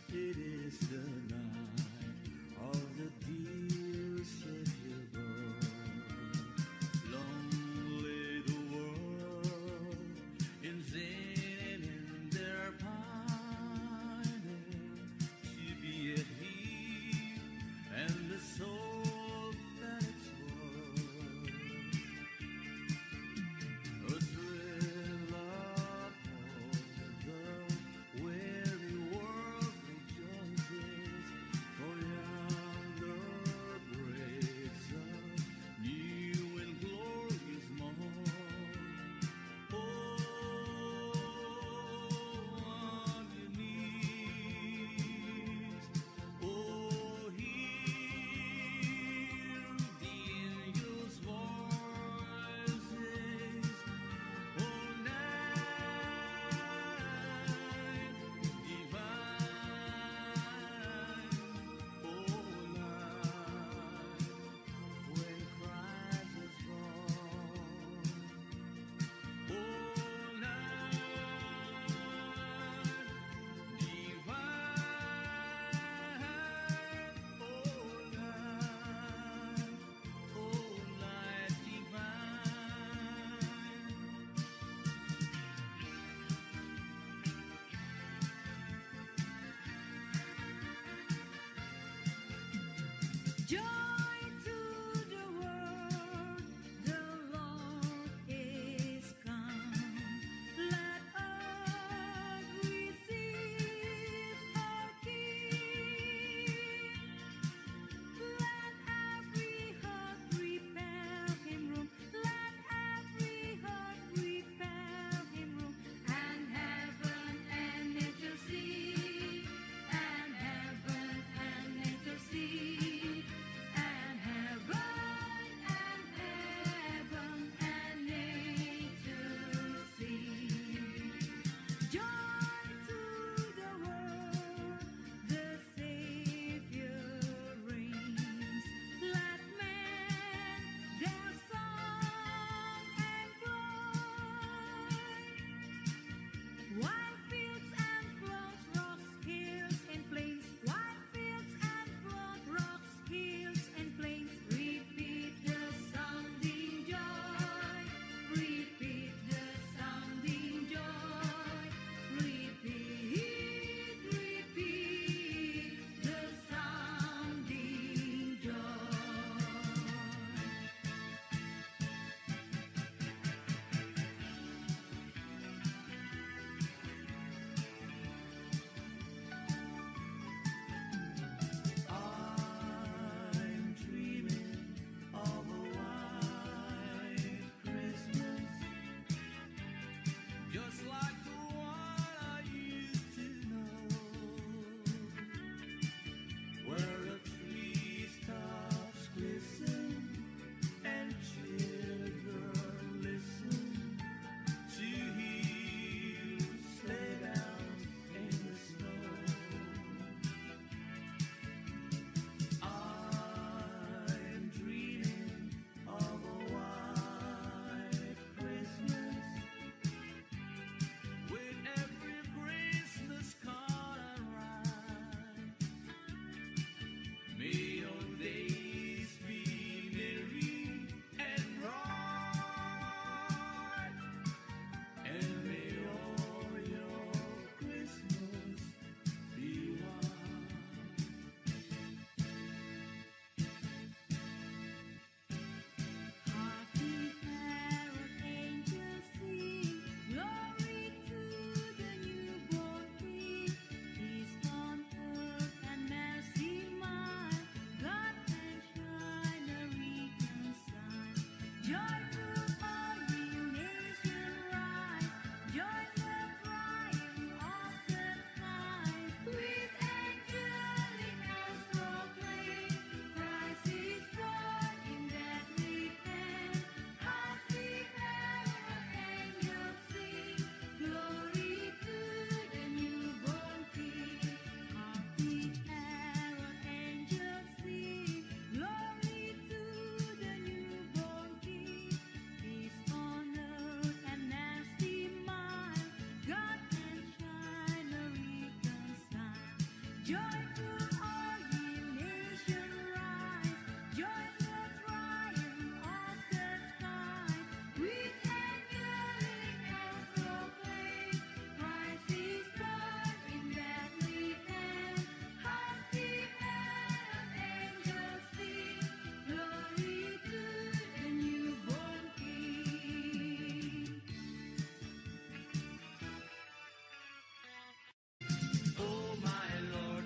It is the night of the dear Savior born. Long lay the world in sin and in their pining, to be at Him and the soul that it's worth. A thrill upon the weary world rejoices, for yonder breaks a new and glorious morn. Oh, on your knees, oh, hear the angels' voices. Oh, night divine, oh, night when Christ is born. Oh, night divine, oh, night divine. Joy to the world, the Lord is come. Let earth receive our King. Let every heart prepare Him room. Let every heart prepare Him room. And heaven and nature see. And heaven and nature see. Joyful all ye nations rise, join the triumph of the skies. With angelic and proclaim, Christ is born in Bethlehem. Hark the angels sing, glory to the newborn King. Oh my Lord,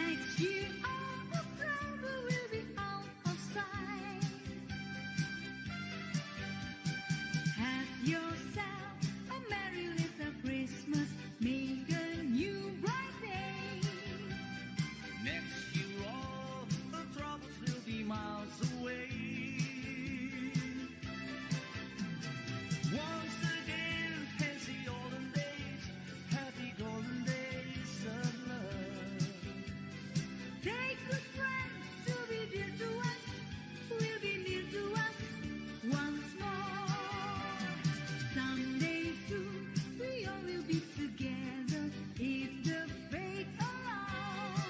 Next year, all of trouble will be out of sight. Have yourself a merry little Christmas. Make a new bright day. Next year all the troubles will be miles away. Once again, as the olden days, happy golden days of love. Take good friends to be dear to us, will be near to us once more. Someday soon we all will be together if the fate allows.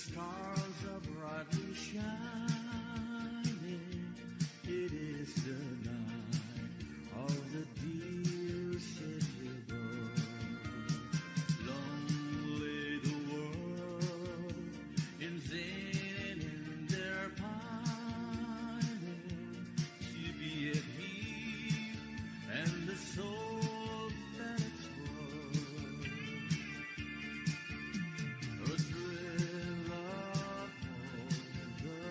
stars are brightly shining. It is the night of the dear city bird. Long lay the world in vain in their pining to be at peace and the soul that its world. A thrill upon the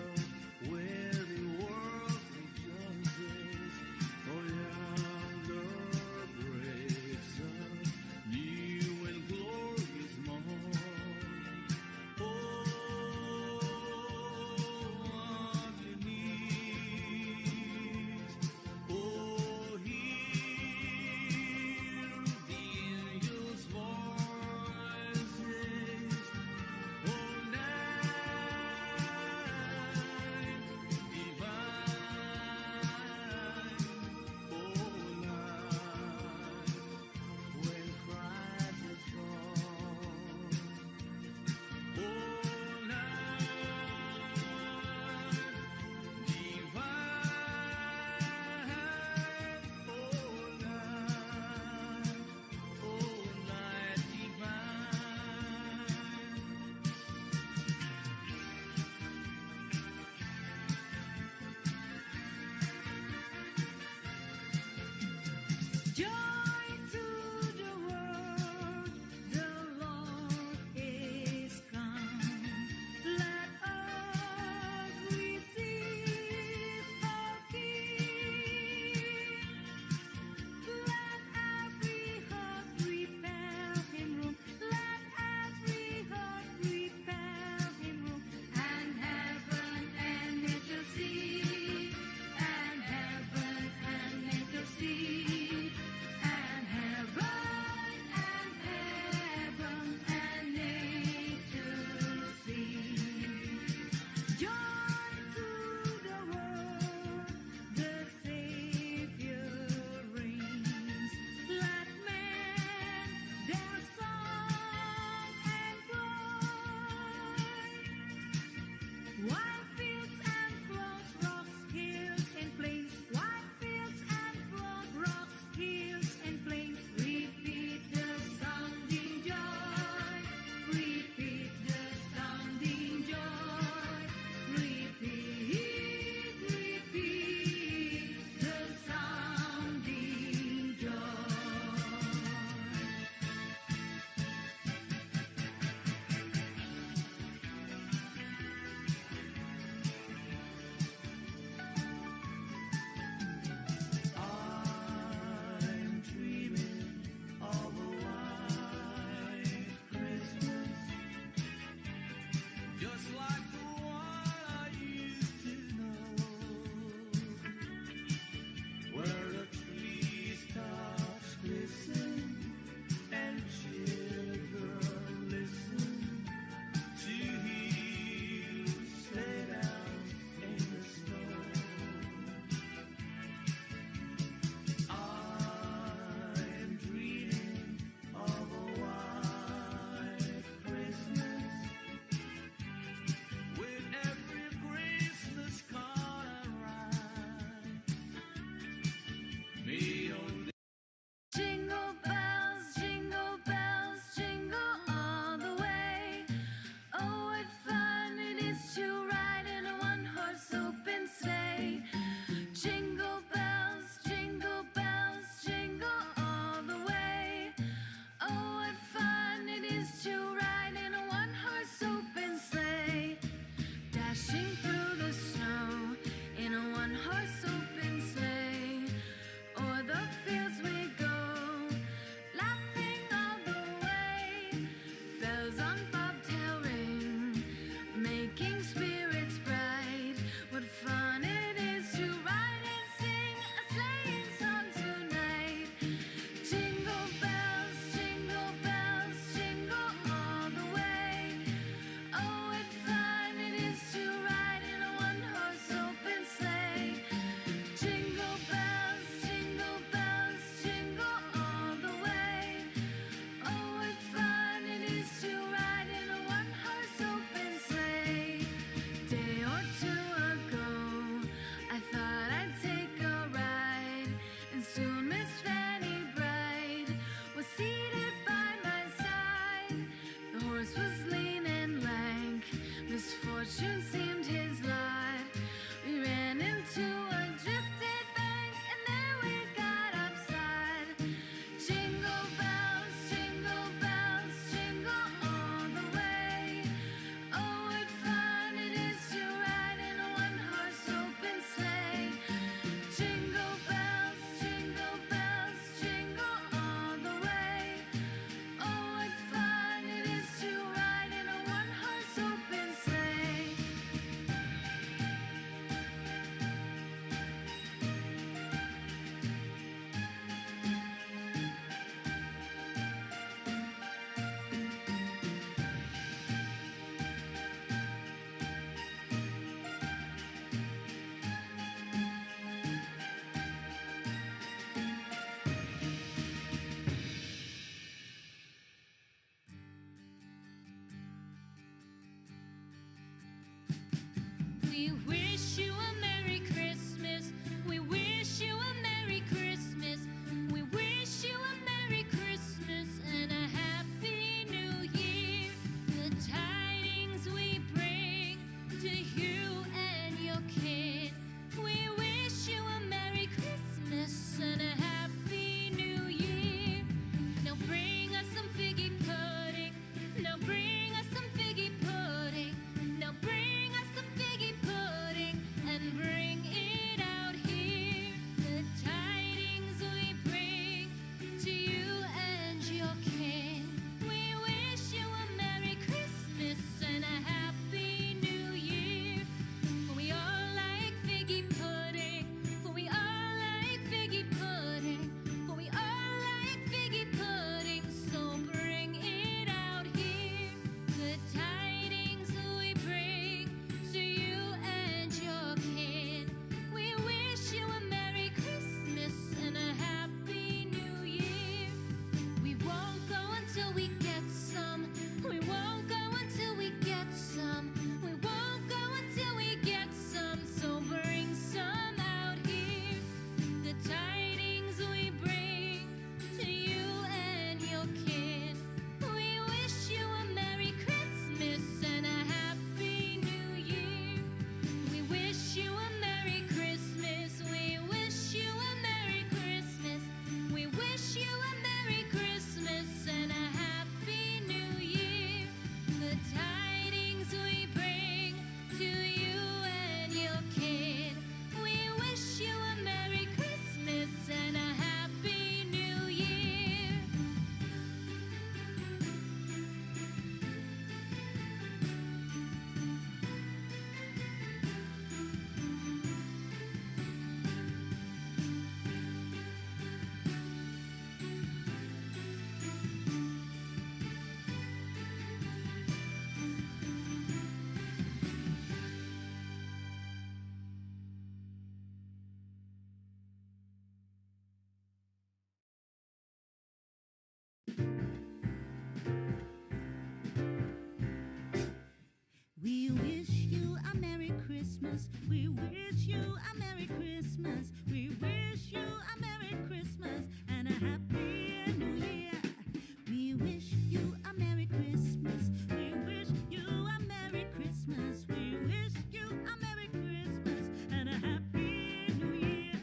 We wish you a Merry Christmas. We wish you a Merry Christmas. We wish you a Merry Christmas and a Happy New Year. The tidings we bring to you and your kin. We wish you a Merry Christmas and a Happy New Year. Now bring us some figgy pudding. Now bring us some figgy pudding. Now bring us some figgy pudding and bring it out here. The tidings we bring to you and your kin. We wish you a Merry Christmas and a Happy New Year. For we all like figgy pudding. For we all like figgy pudding. For we all like figgy pudding. So bring it out here. The tidings we bring to you and your kin. We wish you a Merry Christmas and a Happy New Year. We won't go until we get some. We won't go until we get some. We won't go until we get some. So bring some out here. The tidings we bring to you and your kin. We wish you a Merry Christmas and a Happy New Year. We wish you a Merry Christmas. We wish you a Merry Christmas. We wish you a Merry Christmas and a Happy New Year. The tidings we bring to you and your kin. We wish you a Merry Christmas and a Happy New Year. We wish you a Merry Christmas. We wish you a Merry Christmas. We wish you a Merry Christmas and a Happy New Year. We wish you a Merry Christmas. We wish you a Merry Christmas. We wish you a Merry Christmas and a Happy New Year.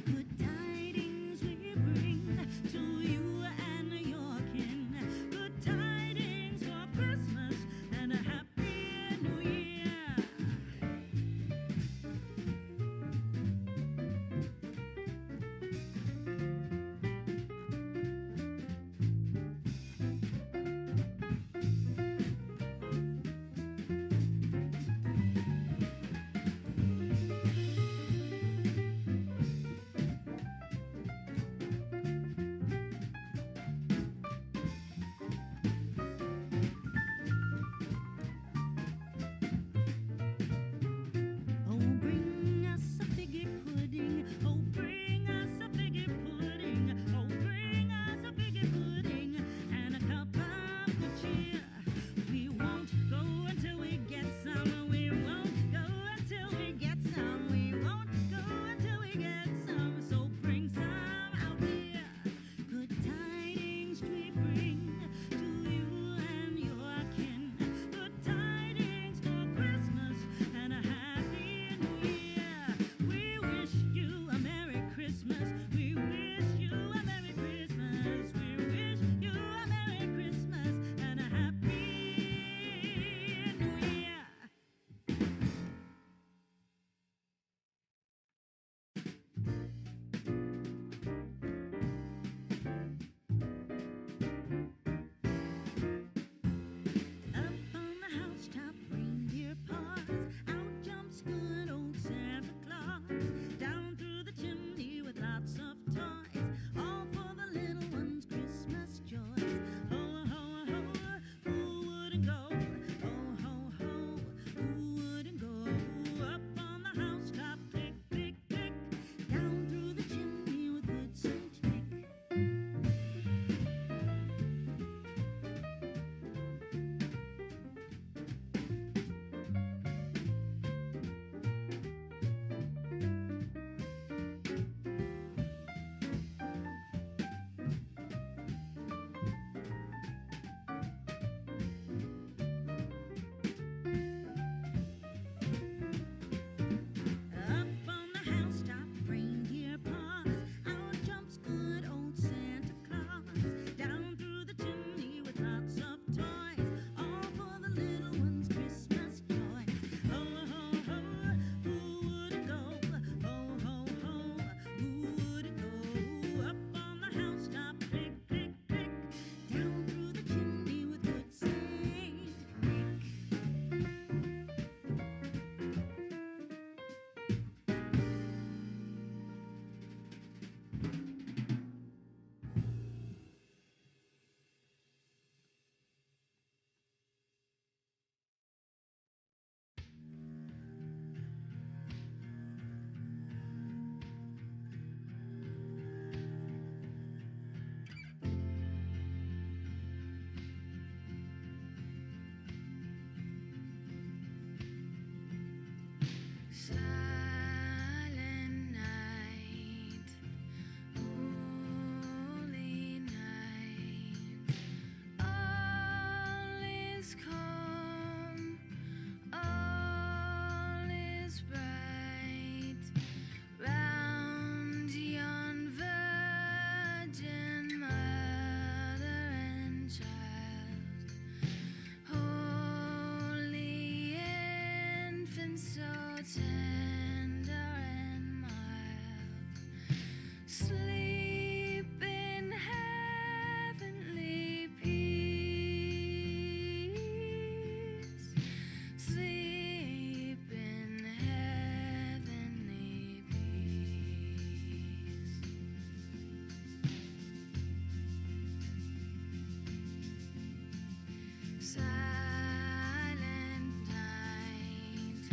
Good tidings we bring to you and your kin. Good tidings for Christmas and a Happy New Year. so tender and mild. Sleep in heavenly peace. Sleep in heavenly peace. Silent night,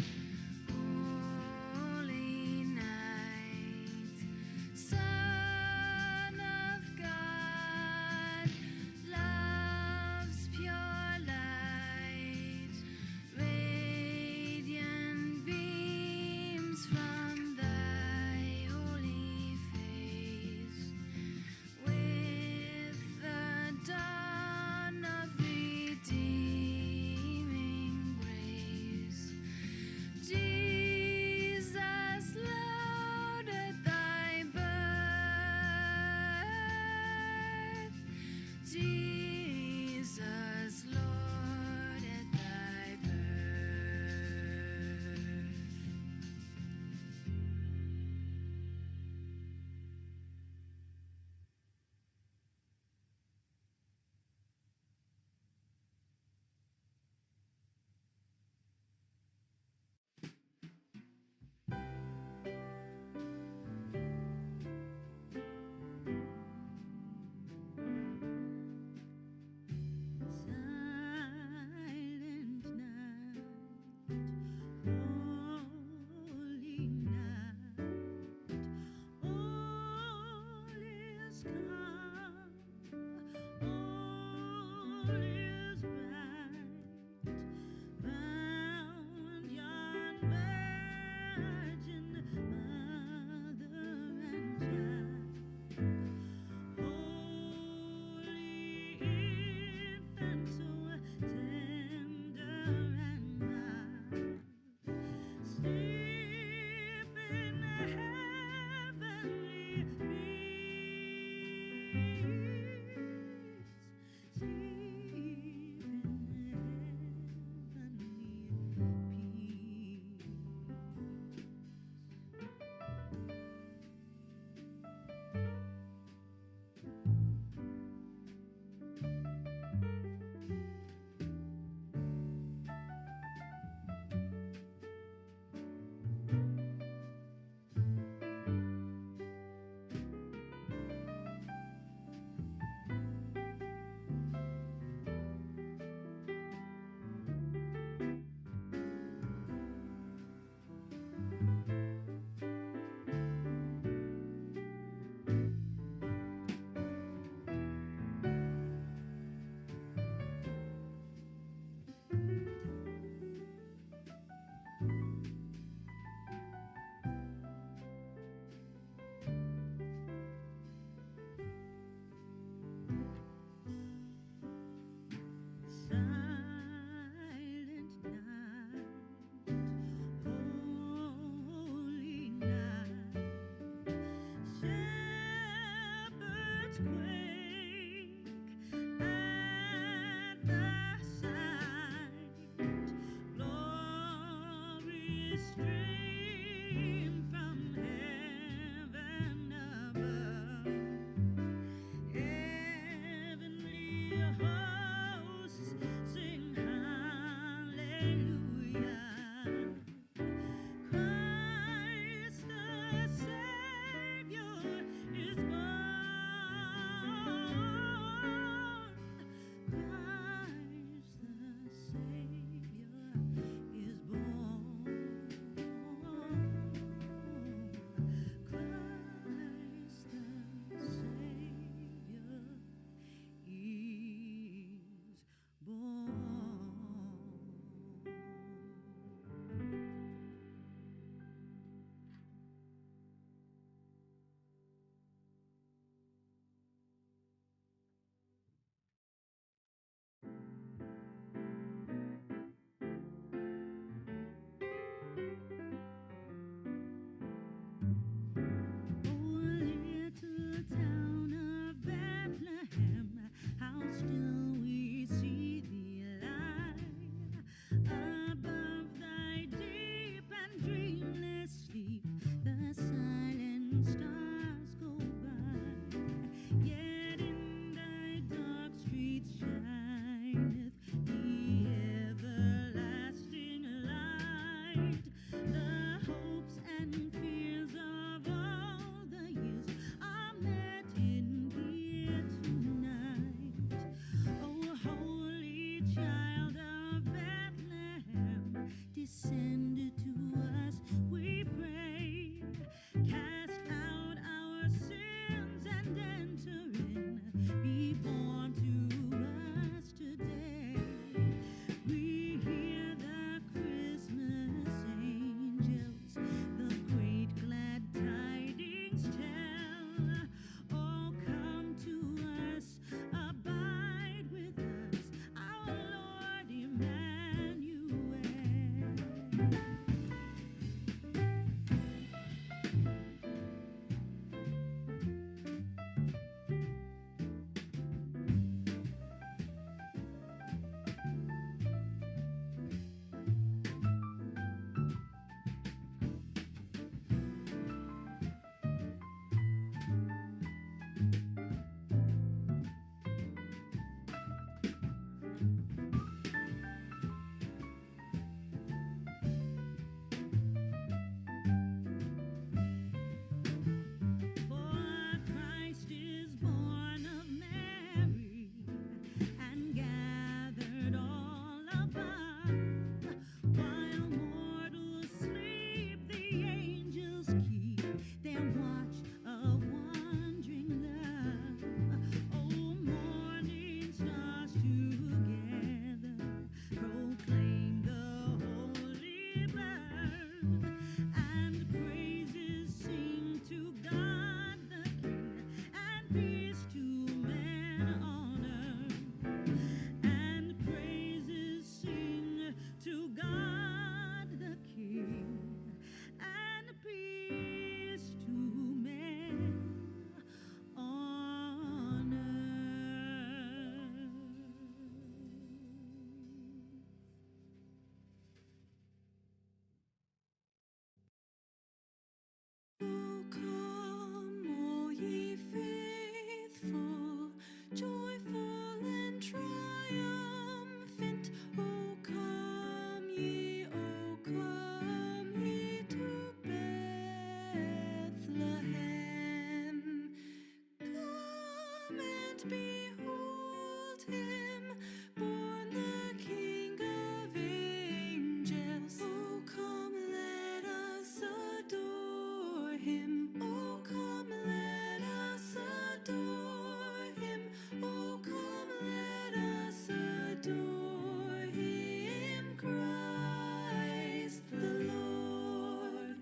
behold him, born the King of angels. Oh, come, let us adore him. Oh, come, let us adore him. Oh, come, let us adore him, Christ the Lord.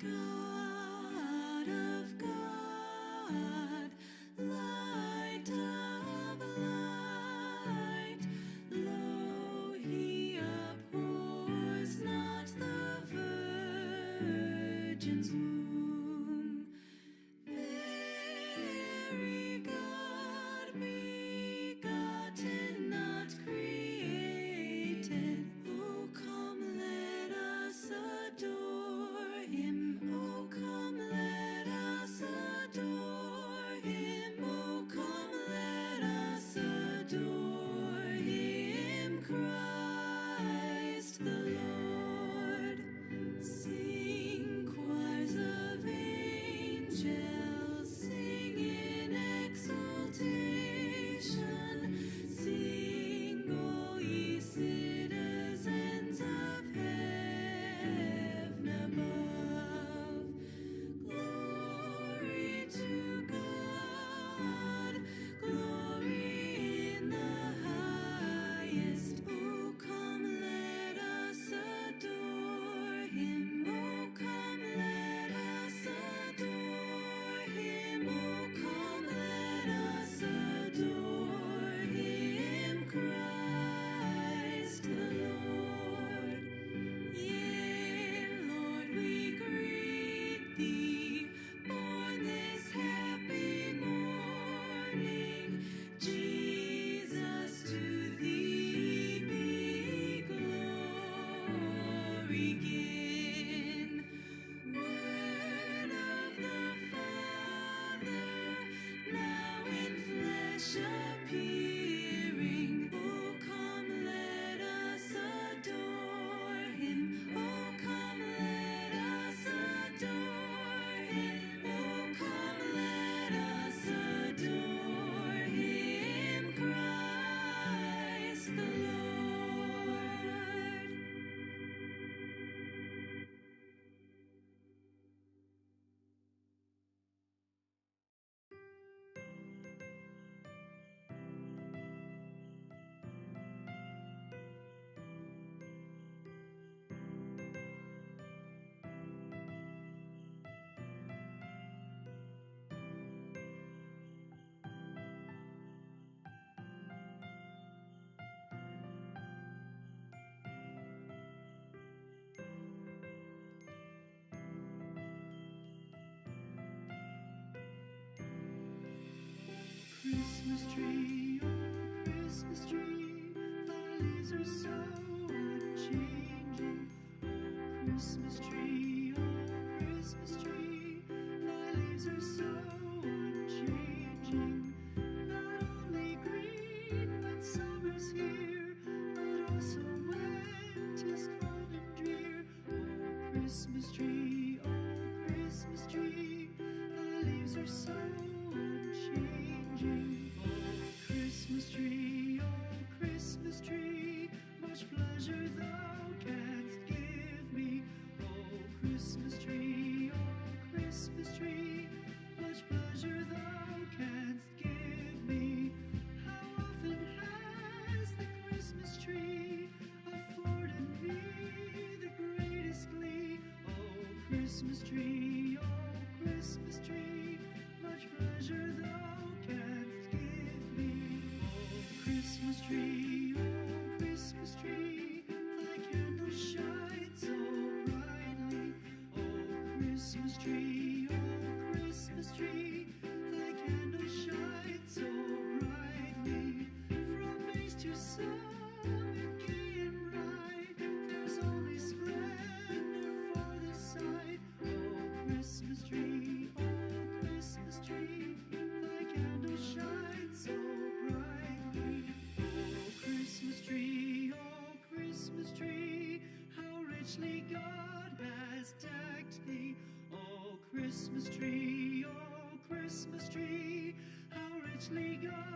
God of God, light of light, lo, he abhors not the virgin's womb. Very God, begotten, not created. Oh, come, let us adore him. Oh, come, let us adore him. Oh, come, let us adore him, Christ the Lord. Sing, choirs of angels, sing in exultation. Sing, all ye citizens of heaven above. Glory to God, glory in the highest. Oh, come, let us adore him. Oh, come, let us adore him. Oh, come, let us adore him, Christ the Lord. Yea, Lord, we greet thee, born this happy morning. Jesus, to thee be glory given. Word of the Father, now in flesh appearing. Oh, come, let us adore him. Oh, come, let us adore him. Oh, come, let us adore him, Christ the Lord. Christmas tree, oh Christmas tree, thy leaves are so unchanging. Oh Christmas tree, thy leaves are so unchanging. Not only green when summer's here, but also when 'tis cold and drear. Oh Christmas tree, thy leaves are so unchanging. Oh Christmas tree, much pleasure thou canst give me. Oh Christmas tree, much pleasure thou canst give me. How often has the Christmas tree afforded me the greatest glee? Oh Christmas tree, much pleasure thou canst give me. Oh Christmas tree, thy candle shines so brightly. Oh Christmas tree, thy candle shines so brightly. From base to summit, gay and bright, there's only splendor for the sight. Oh Christmas tree, thy candle shines so brightly. Oh Christmas tree, how richly God has decked thee. Oh Christmas tree, how richly God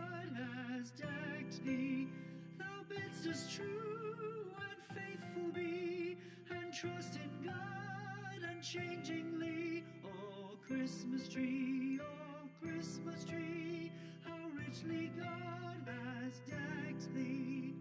trust in God unchangingly. Oh, Christmas tree, how richly God has decked thee.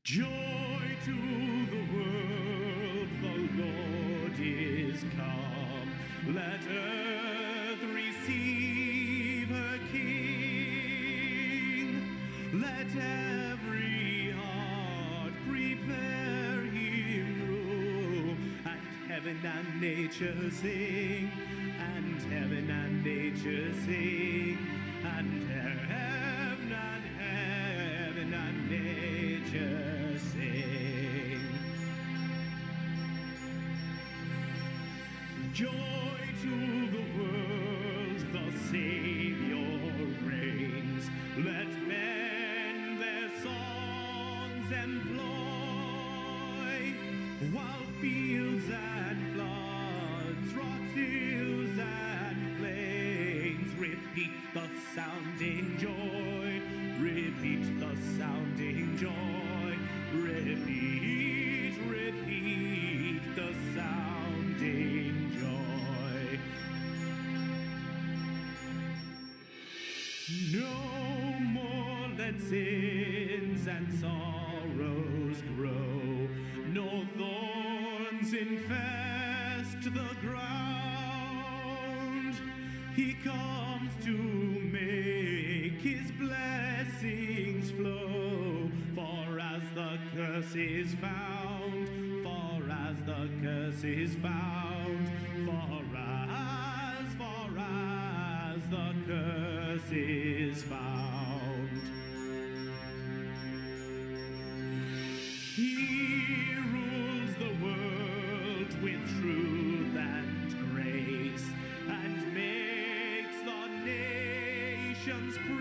Joy to the world, the Lord is come. Let earth receive her King. Let every heart prepare him room. And heaven and nature sing. And heaven and nature sing. And heaven and nature sing. Joy to the world, the Savior reigns. Let men their songs employ, while fields and floods, rocks, hills and plains repeat the sounding joy. Repeat the sounding joy. Repeat, repeat the sounding joy. No more let sins and sorrows grow, nor thorns infest the ground. He comes to make his blessings flow, for as the curse is found, for as the curse is found, for as the curse is found. He rules the world with truth and grace, and makes the nations prove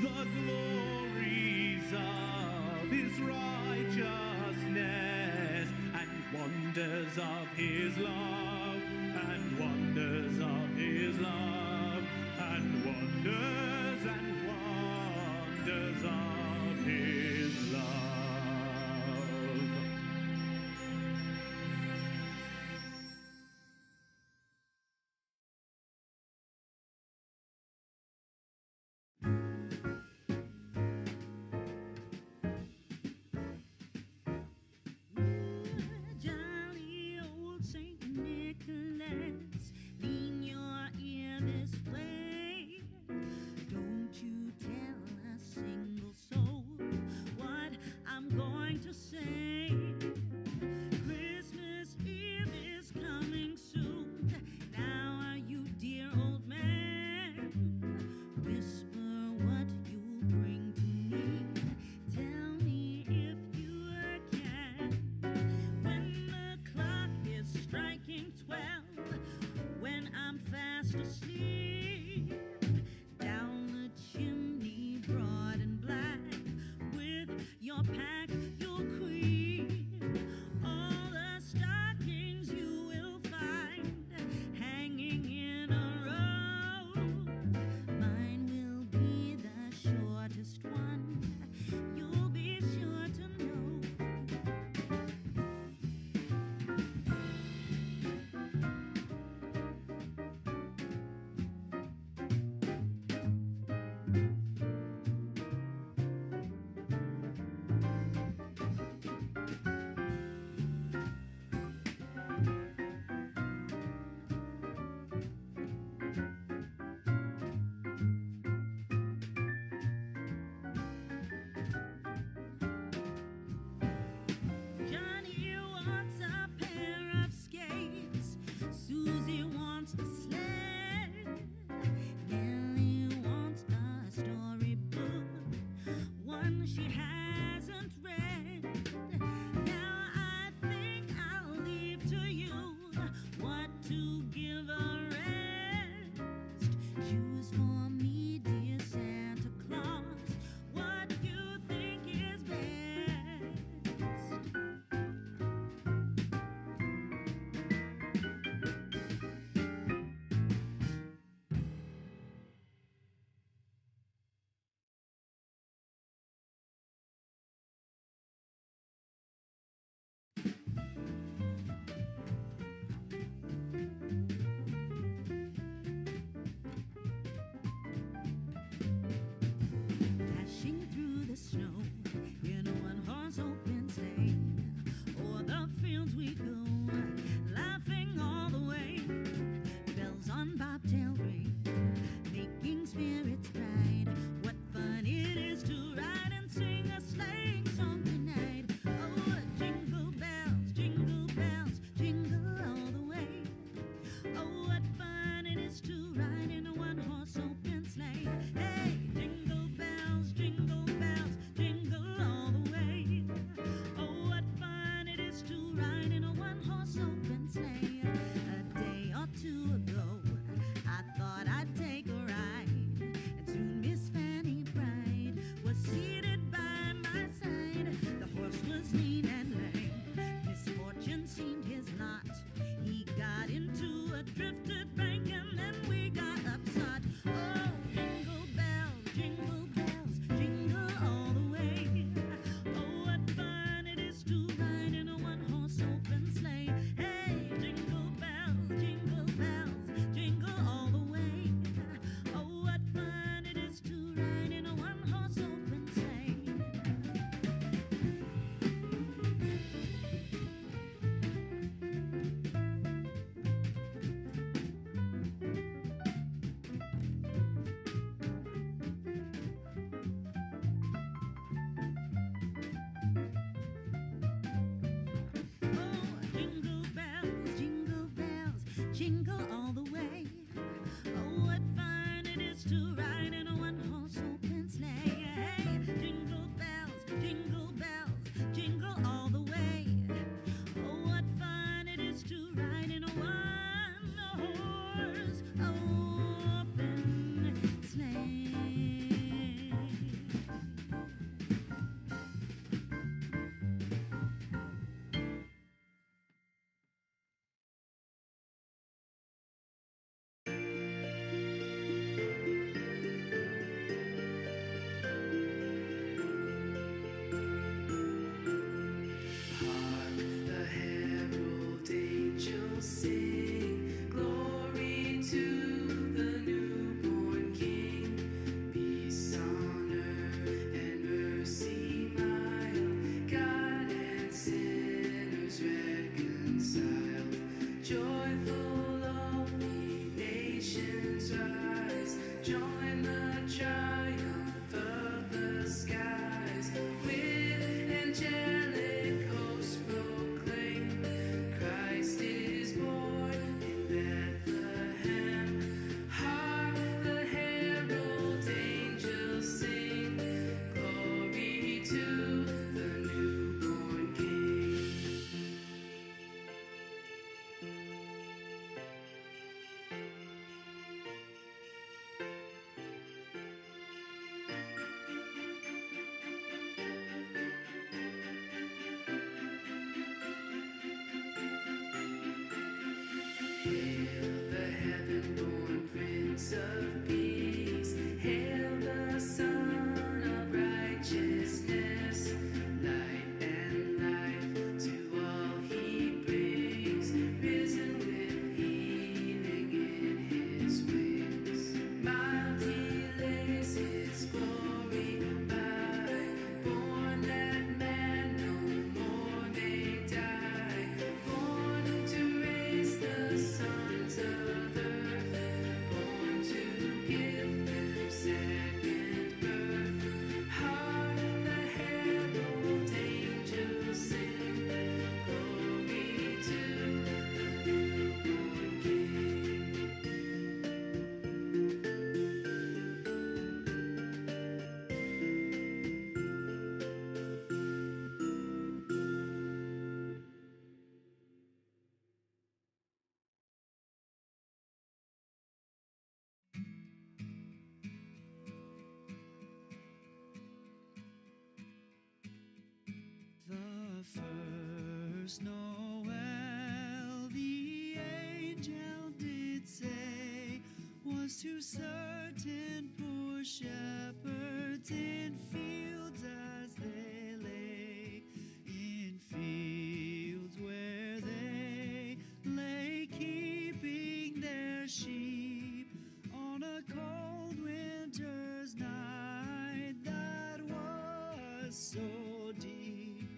the glories of his righteousness, and wonders of his love, and wonders of his love, and wonders of his love. jingle all the way. Oh, what fun it is to ride in a one-horse open sleigh. Jingle bells, jingle all the way. Oh, what fun it is to ride in a one-horse open sleigh. Hark the herald angels sing, glory to the newborn King. Peace on earth and mercy mild, God and sinners reconciled. Joyful all ye nations rise, join the triumph of the skies. With angelic hosts proclaim, Christ is born in Bethlehem. Hark the herald angels sing, glory to the newborn King. Hail the heaven-born Prince of Peace. Hail the Son of Righteousness. Light and life to all he brings. Risen with healing in his wings. Mild he lays his glory by. Born that man no more may die. Born to raise the sons of earth, born to give them second birth. Hark the herald angels sing, glory to the newborn King. The first Noel, the angel did say, was to certain poor shepherds in fields as they lay, in fields where they lay keeping their sheep on a cold winter's night that was so deep.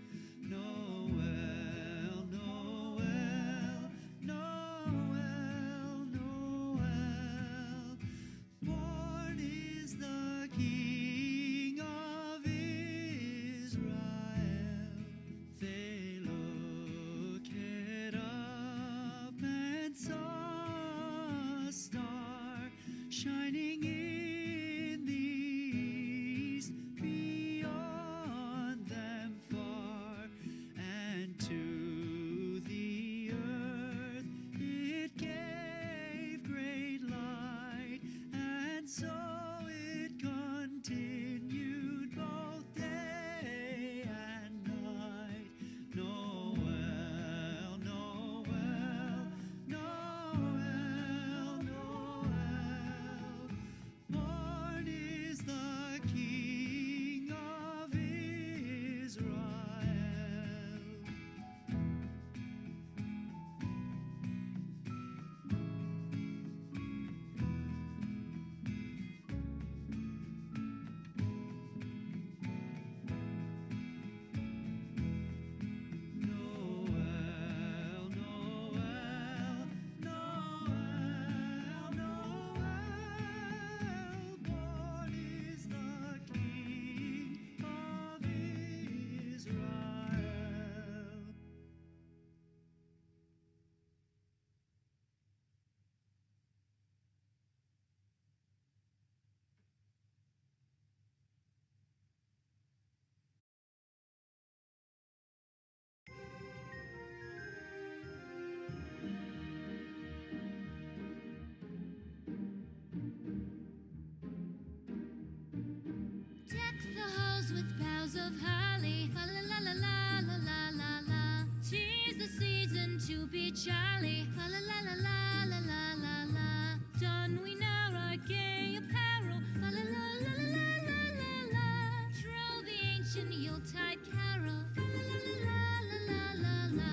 Noel, Noel, Noel, Noel. Born is the King of Israel. They looked up and saw a star shining in the east beyond Deck the halls with boughs of holly. Fa la la la la la la la la. 'Tis the season to be jolly. Fa la la la la la la la la. Don we now our gay apparel. Fa la la la la la la la la. Troll the ancient Yuletide carol. Fa la la la la la la la.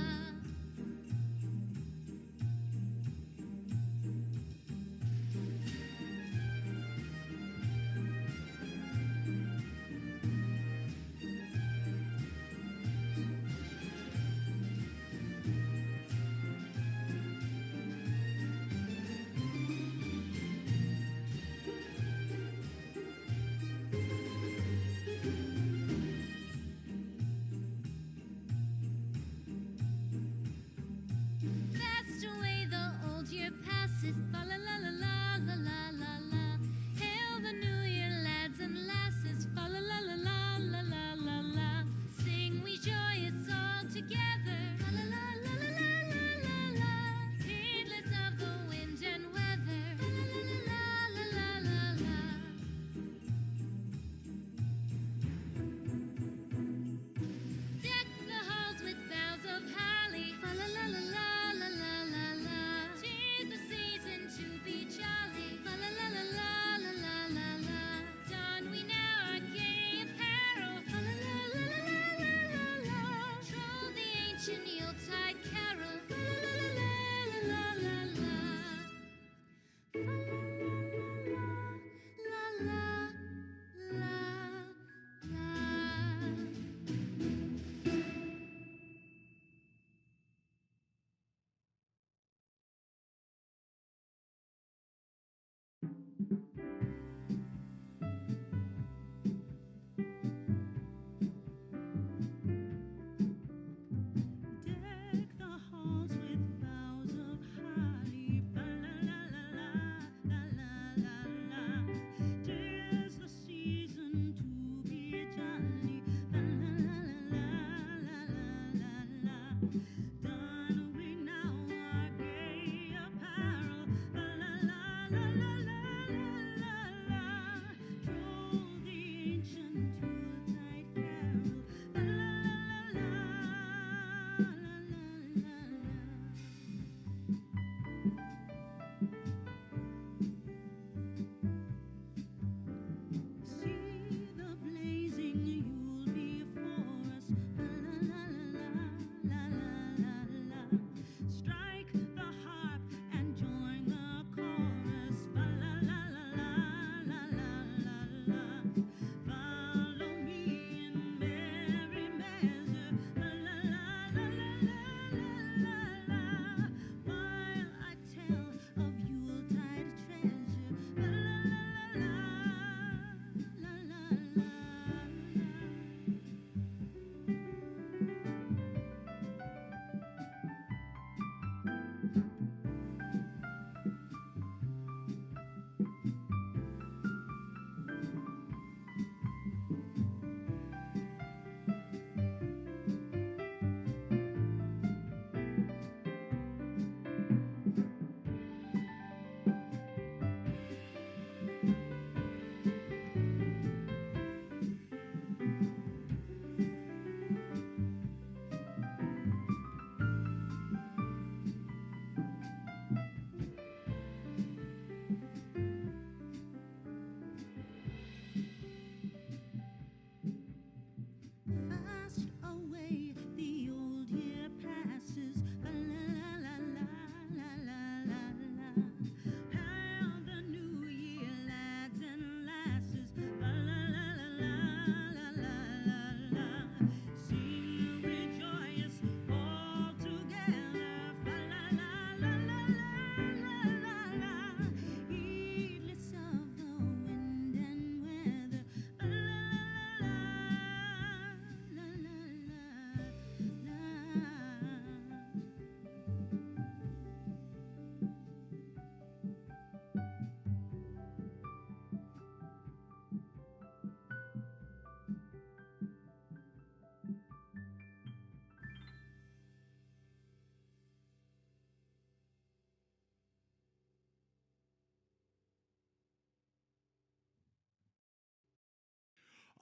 Fast away the old year passes. Fa la la la la la la la la. Hail the new year, lads and lasses. Fa la la la la la la la la. Sing we joyous all together. Fa la la la la la la la la. Heedless of the wind and weather. Fa la la la la la la la. Deck the halls with boughs of holly. Fa la la la la la la la la. 'Tis the season to be jolly. Fa la la la la la la la la. Don we now our gay apparel. Fa la la la la la la la la. Troll the ancient Yuletide carol. Fa la la la la la la la. Fa la la la la la la. Deck the halls with boughs of holly. Fa la la la la la la la la. 'Tis the season to be jolly. Fa la la la la la la la. Don we now our gay apparel. Fa la la la la la la la la. Troll the ancient Yuletide carol. Fa la la la la la la la la. See the blazing Yule before us. Fa la la la la la la la. Strike the harp and join the chorus. Fa la la la la la la la la. Follow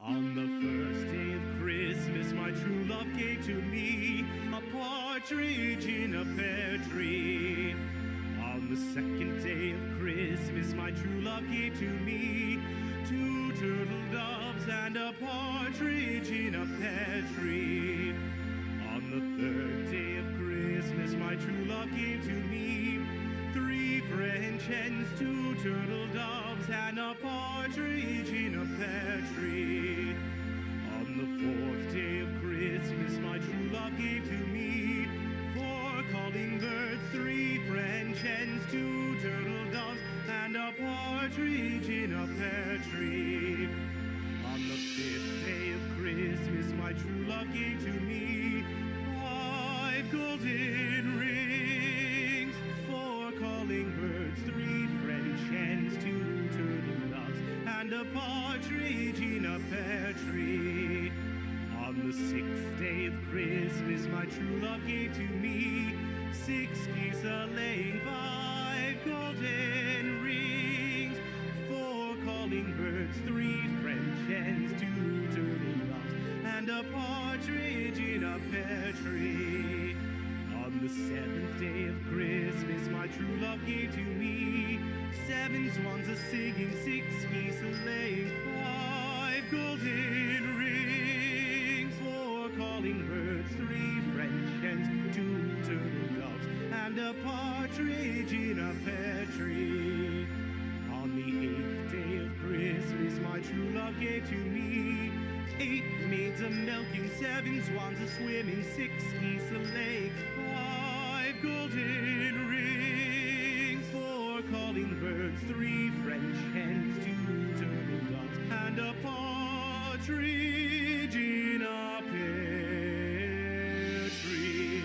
On the first day of Christmas, my true love gave to me a partridge in a pear tree. On the second day of Christmas, my true love gave to me 2 turtle doves and a partridge in a pear tree. On the third day of Christmas, my true love gave to me 3 French hens, 2 turtle doves, and a partridge in a pear tree. On the fourth day of Christmas, my true love gave to me 4 calling birds, 3 French hens, 2 turtle doves, and a partridge in a pear tree. On the fifth day of Christmas, my true love gave to me 5 golden rings, 4 calling birds, 3 French hens, 2 turtle doves, and a partridge in a pear tree. On the sixth day of Christmas, my true love gave to me 6 geese a-laying, 5 golden rings, 4 calling birds, 3 French hens, 2 turtle doves, and a partridge in a pear tree. On the seventh day of Christmas, my true love gave to me 7 swans a-singing, 6 geese a-laying, 5 golden rings, 4 calling birds, 3 French hens, 2 turtle doves, and a partridge in a pear tree. On the 8th day of Christmas, my true love gave to me 8 maids a-milking, 7 swans a-swimming, 6 geese a-laying, 5 golden rings, 4 calling birds, 3 French hens, 2 turtle doves, and a partridge in a pear tree.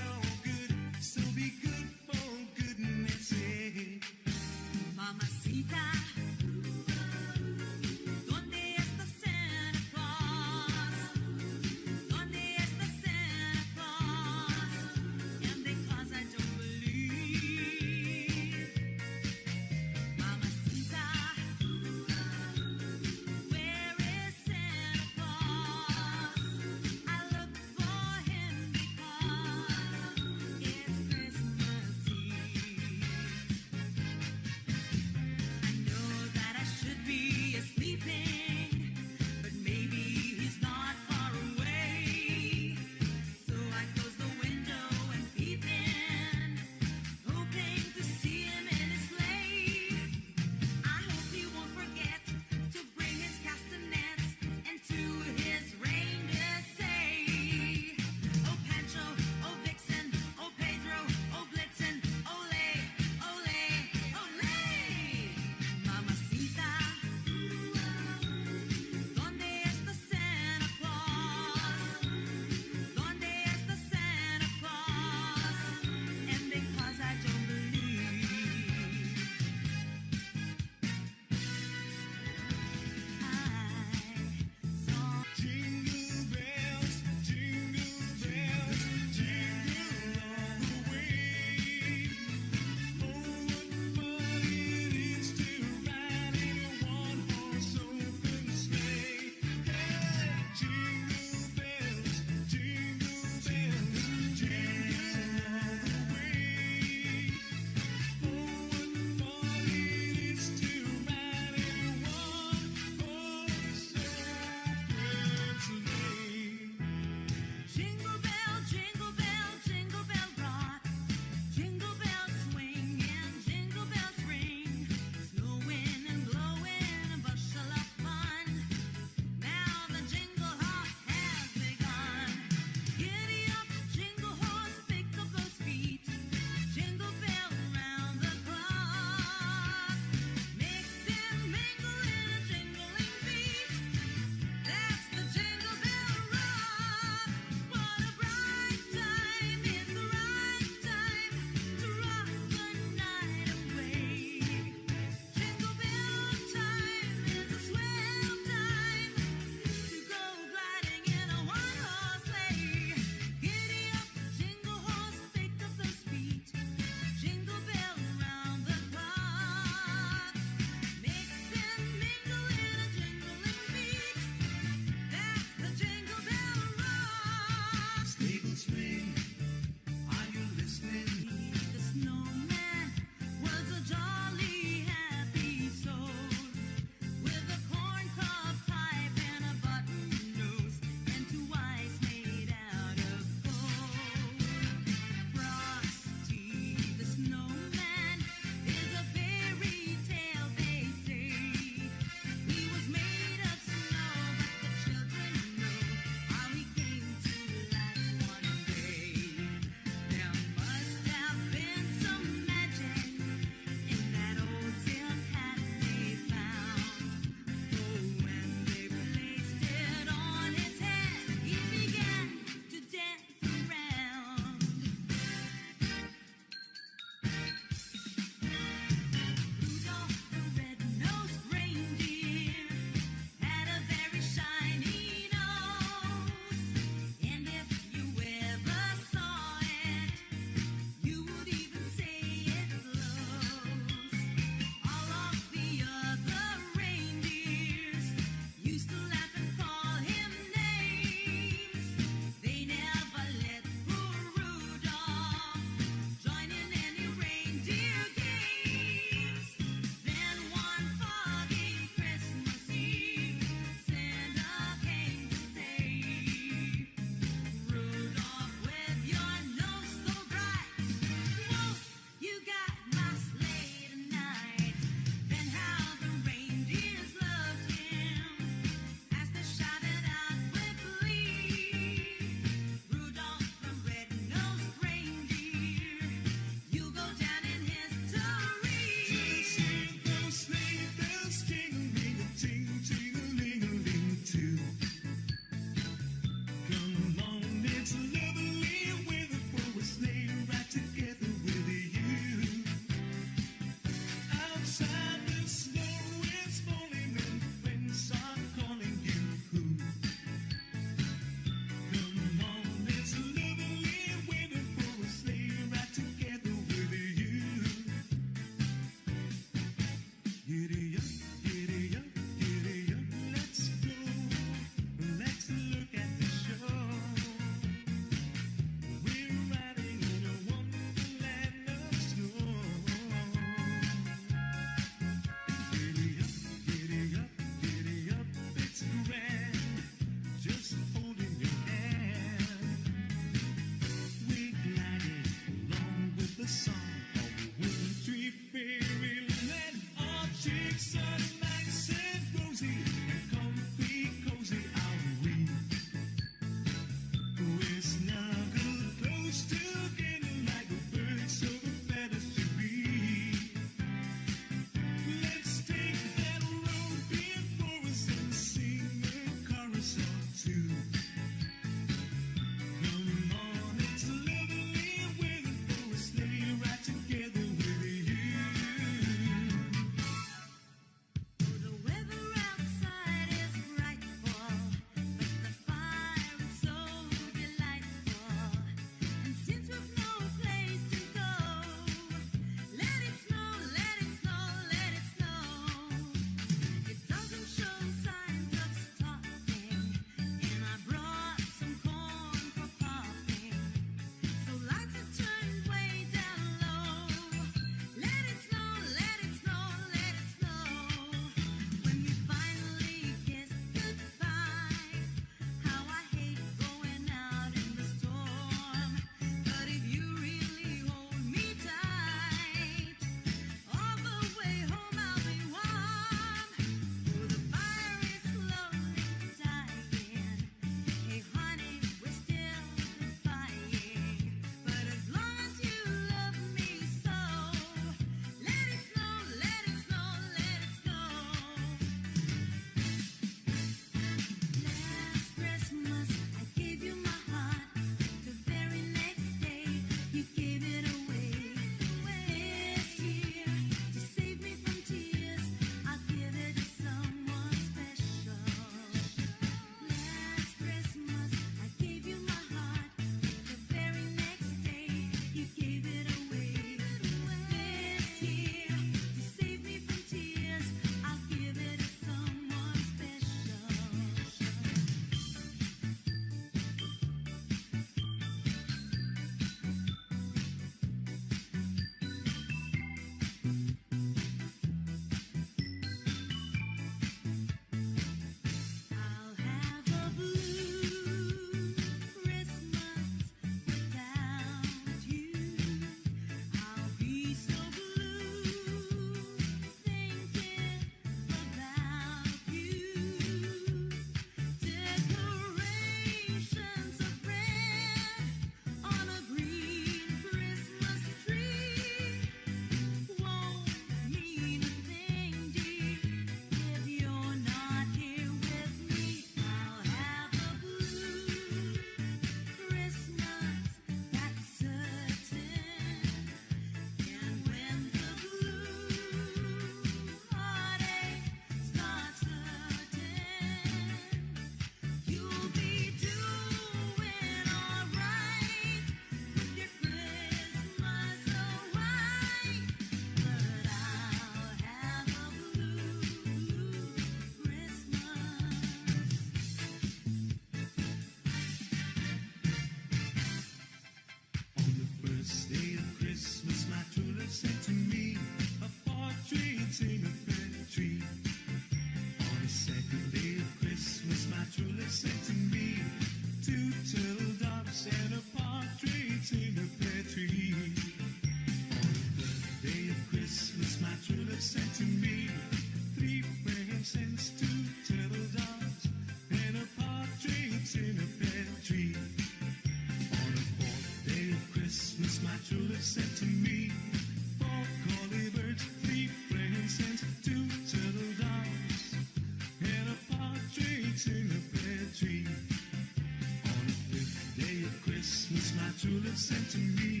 have sent to me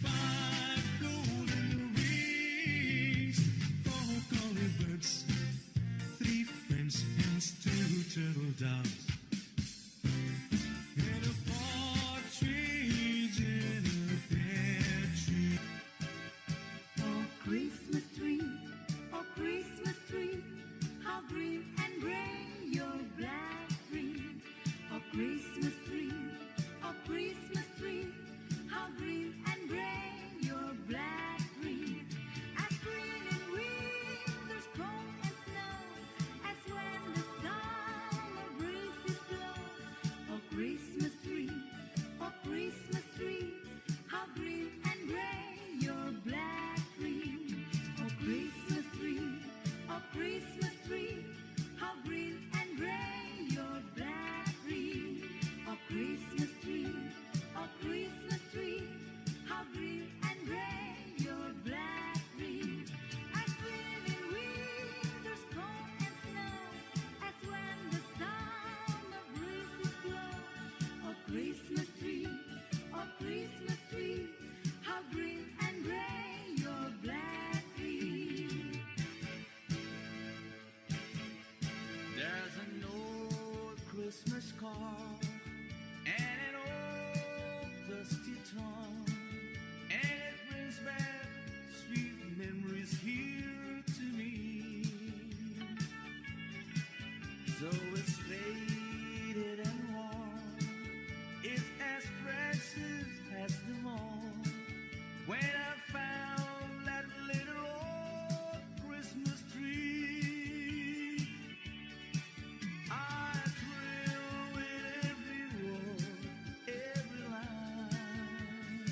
5 golden rings, 4 golden birds, 3 French hens, 2 turtle doves, and a partridge in a pear tree. Oh, Christmas tree, how green and gray your black green. Oh, Christmas tree, how green and gray your black green. As green in winter's cold and snow, as when the summer breezes blow. Oh, Christmas tree, how green and gray your black green. Oh, Christmas tree, how green and gray your black green. Oh, Christmas tree, how green and gray your black green. As green in winter's cold and snow, as when the summer breezes blow. Oh, Christmas tree, how green and gray your black green. There's an old Christmas card and an old dusty tongue, and it brings back sweet memories here to me. So it's faded and worn, it's as precious as them all. When I found that little old Christmas tree, I thrill with every word, every line.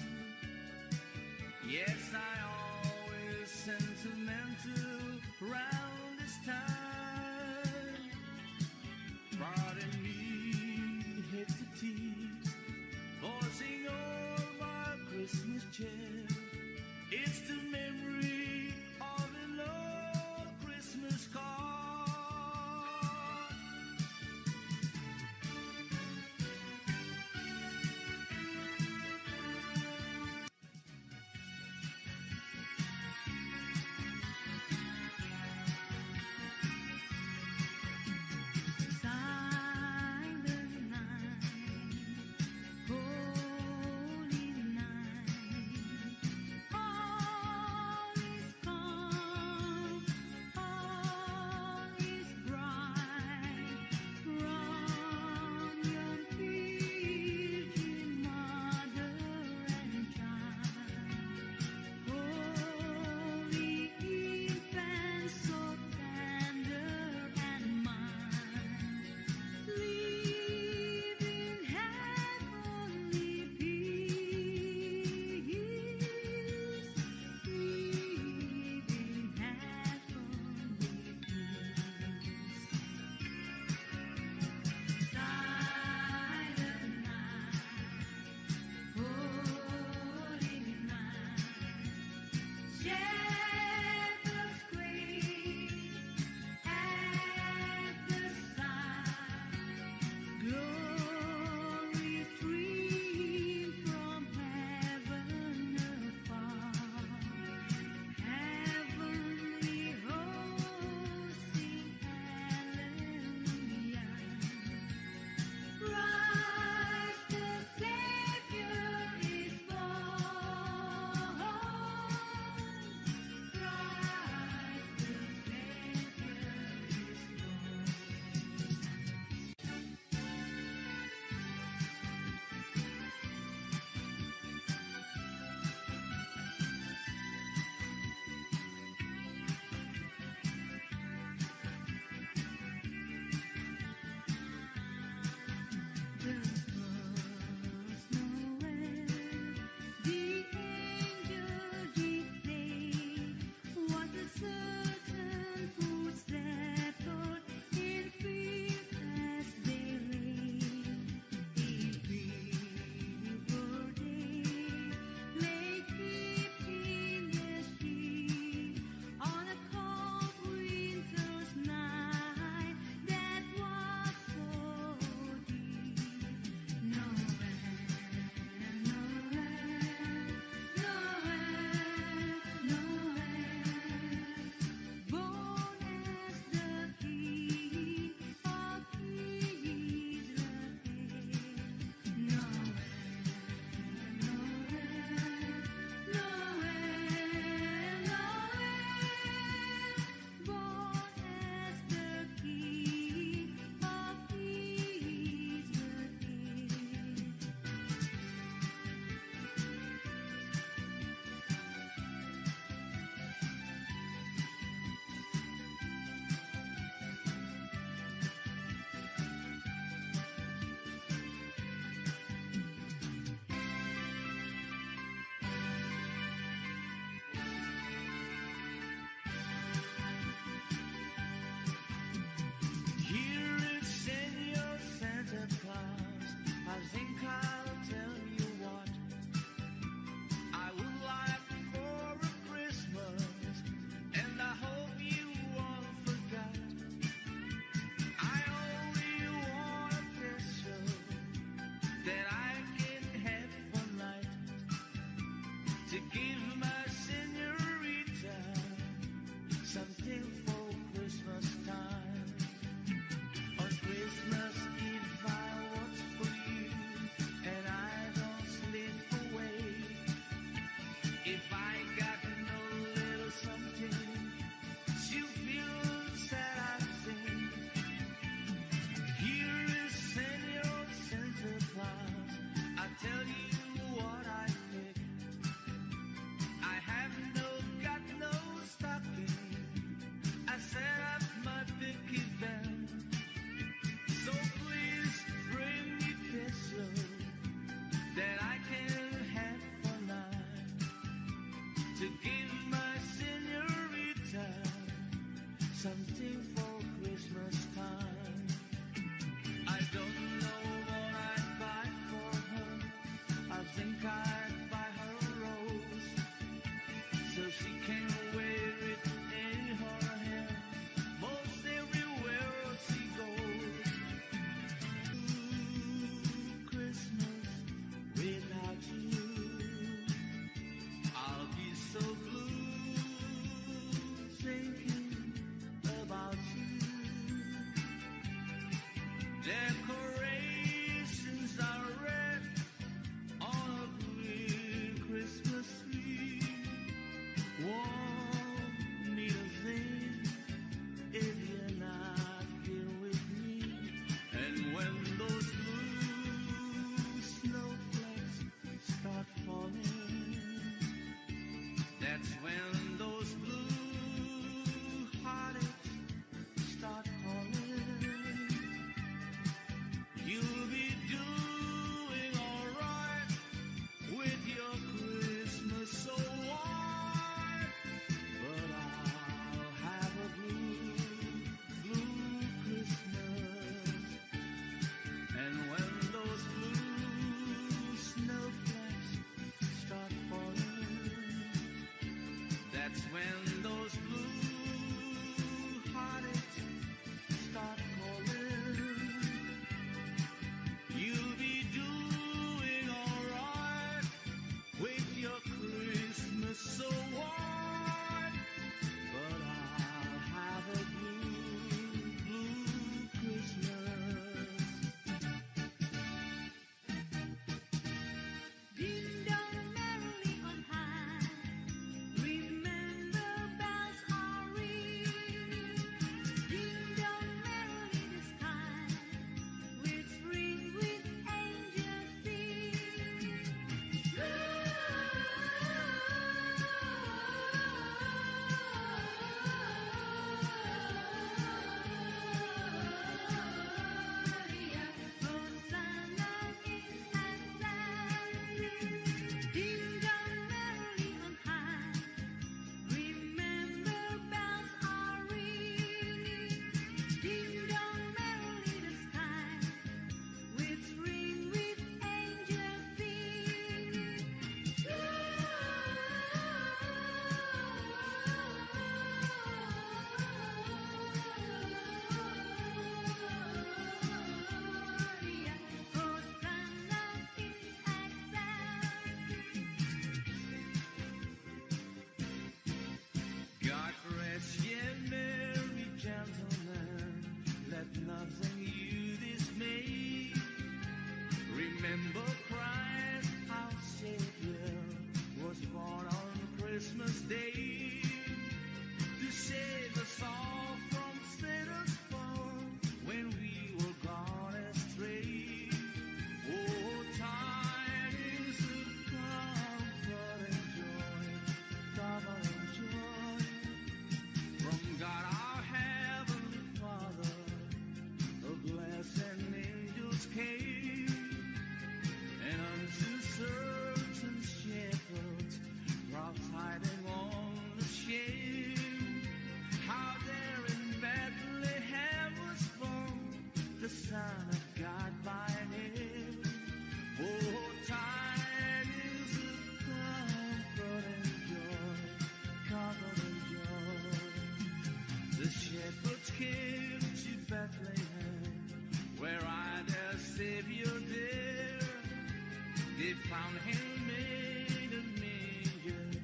found him in a manger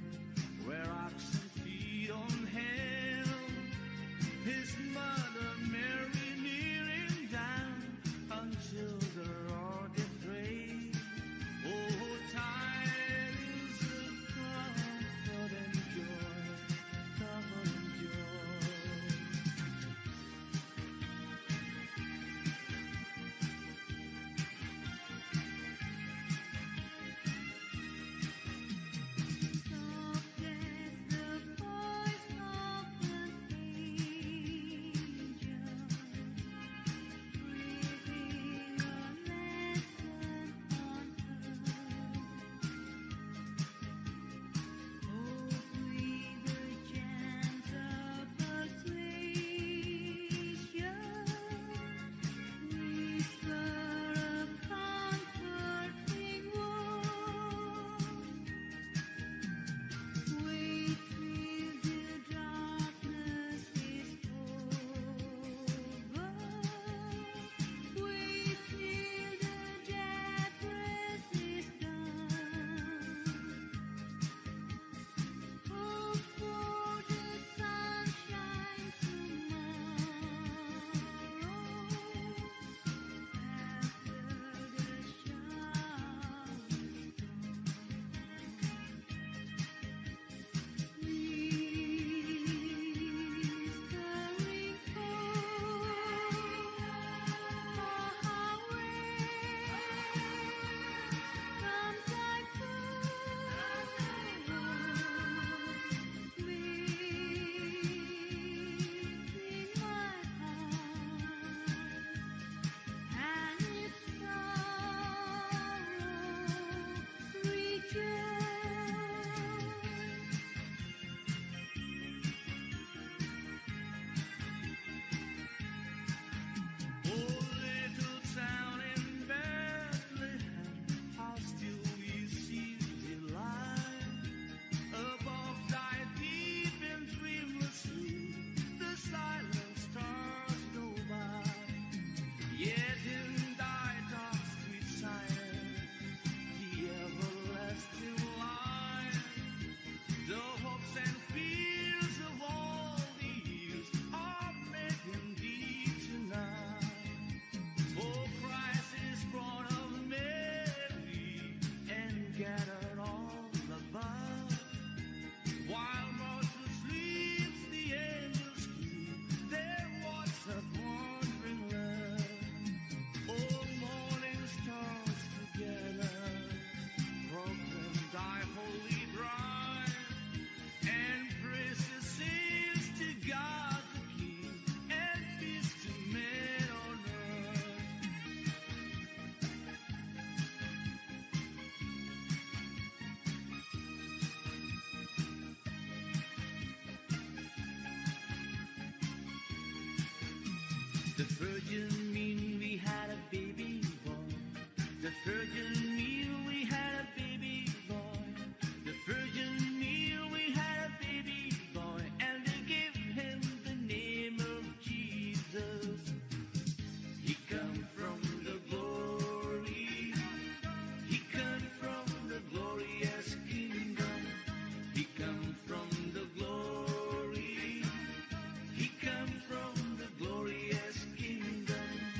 where oxen feed on hay. His mother Mary kneeling down until the Lord did pray. Oh, tidings of comfort and joy, comfort and joy. Soft as the voice of an angel, breathing a lesson on earth. Oh, breathe a gentle persuasion, whisper a comforting word. Wait till the darkness is over. Wait till the darkness is done. Hope for the sunshine tomorrow after the showers Whispering far away from typhoon, sweet in my heart, and its sorrow rejoice. Oh, little town in Bethlehem, how still we see delight. Above thy deep and dreamless sleep, the silent stars go by. Yet in thy dark sweet silence, the everlasting light, the hopes and fears of all the years are met in thee tonight. For Christ is born of Mary and gathered all above. While mortal sleeps, the angels keep their watch of wandering love. All morning stars together proclaim thy holy bride, and praises sings to God the King, and peace to men on earth. The virgin mean we had a baby boy. The virgin mean we had a baby boy. The virgin mean we had a baby boy, and they gave him the name of Jesus. He come from the glory. He come from the glorious kingdom. He come from the glory. He come from the glorious kingdom.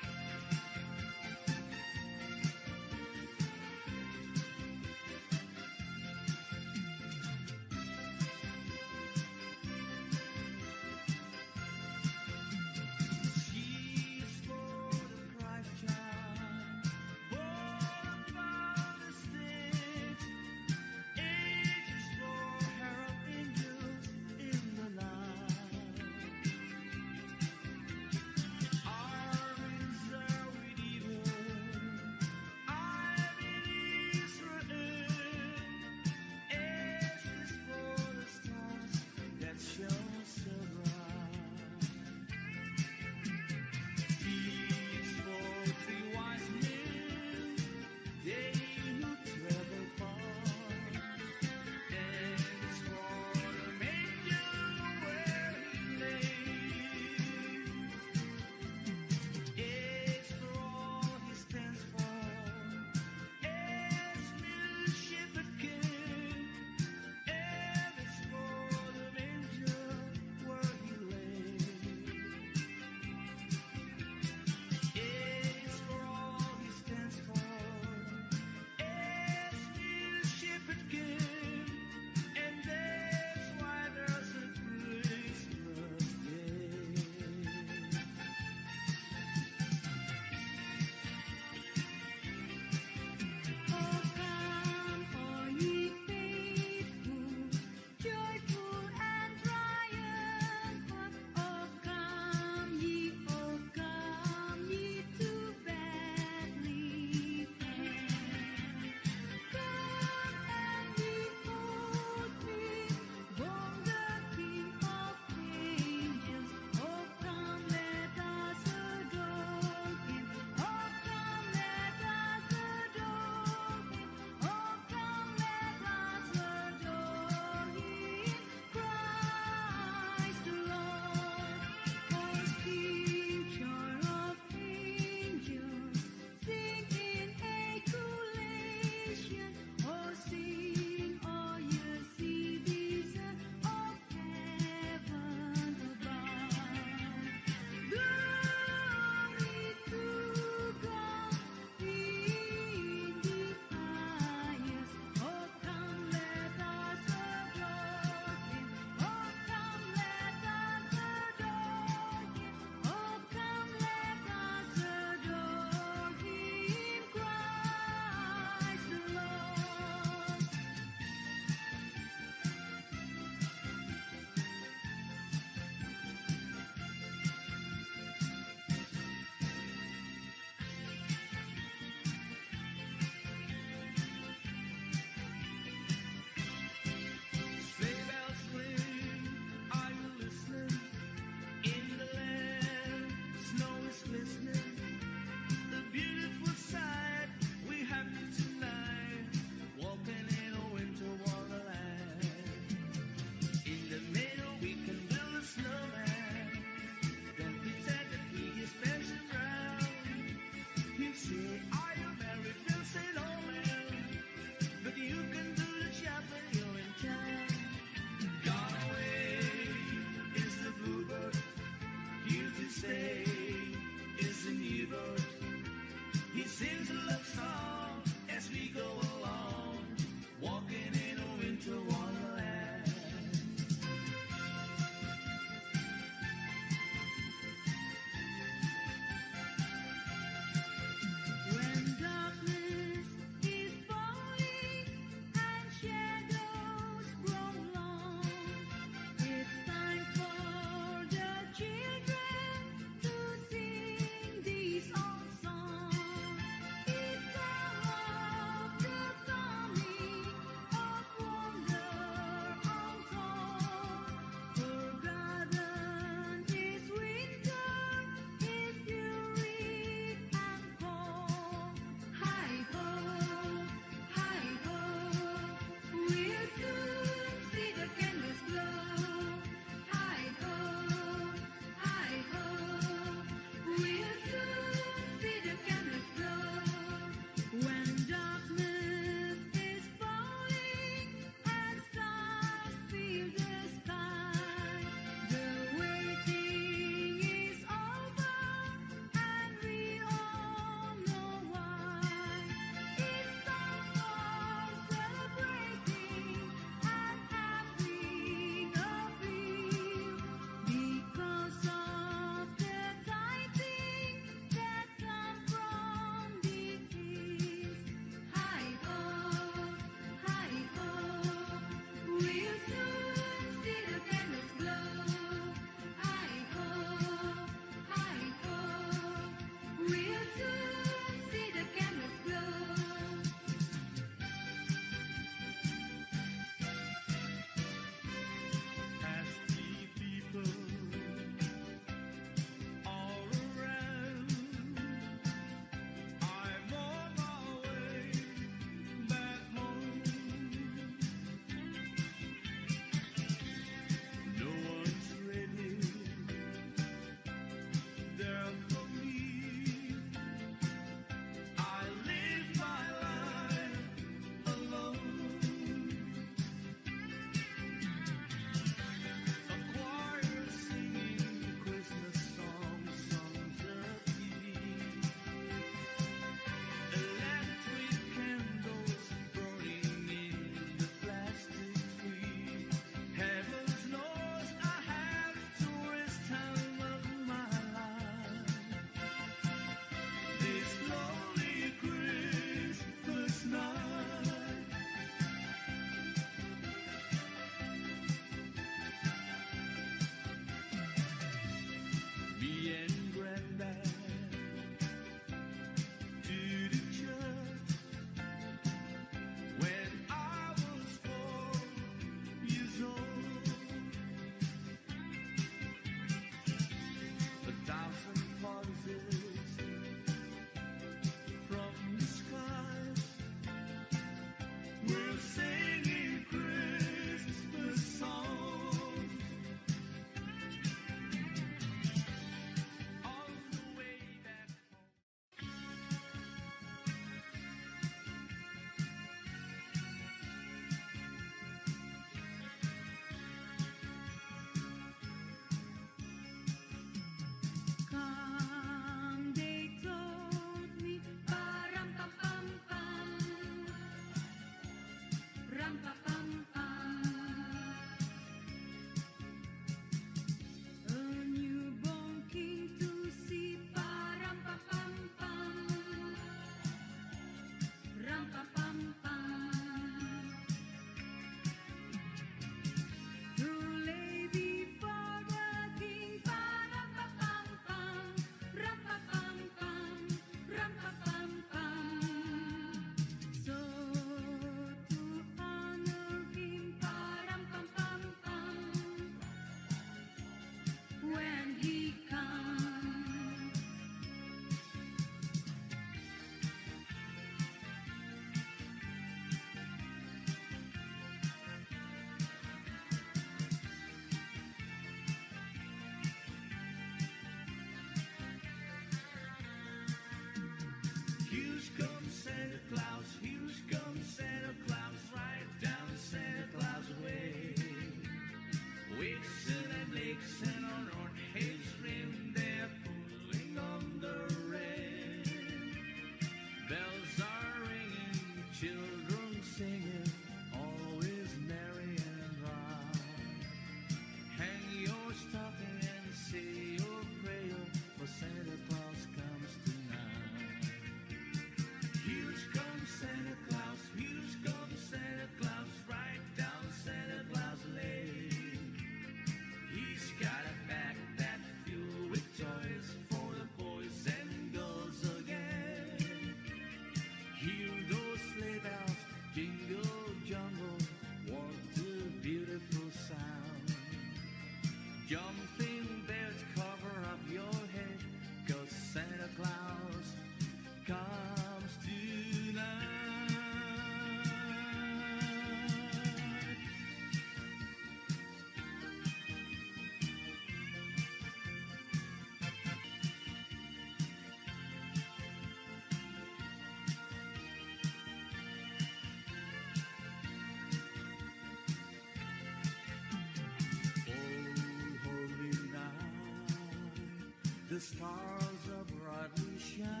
The stars are brightly shining.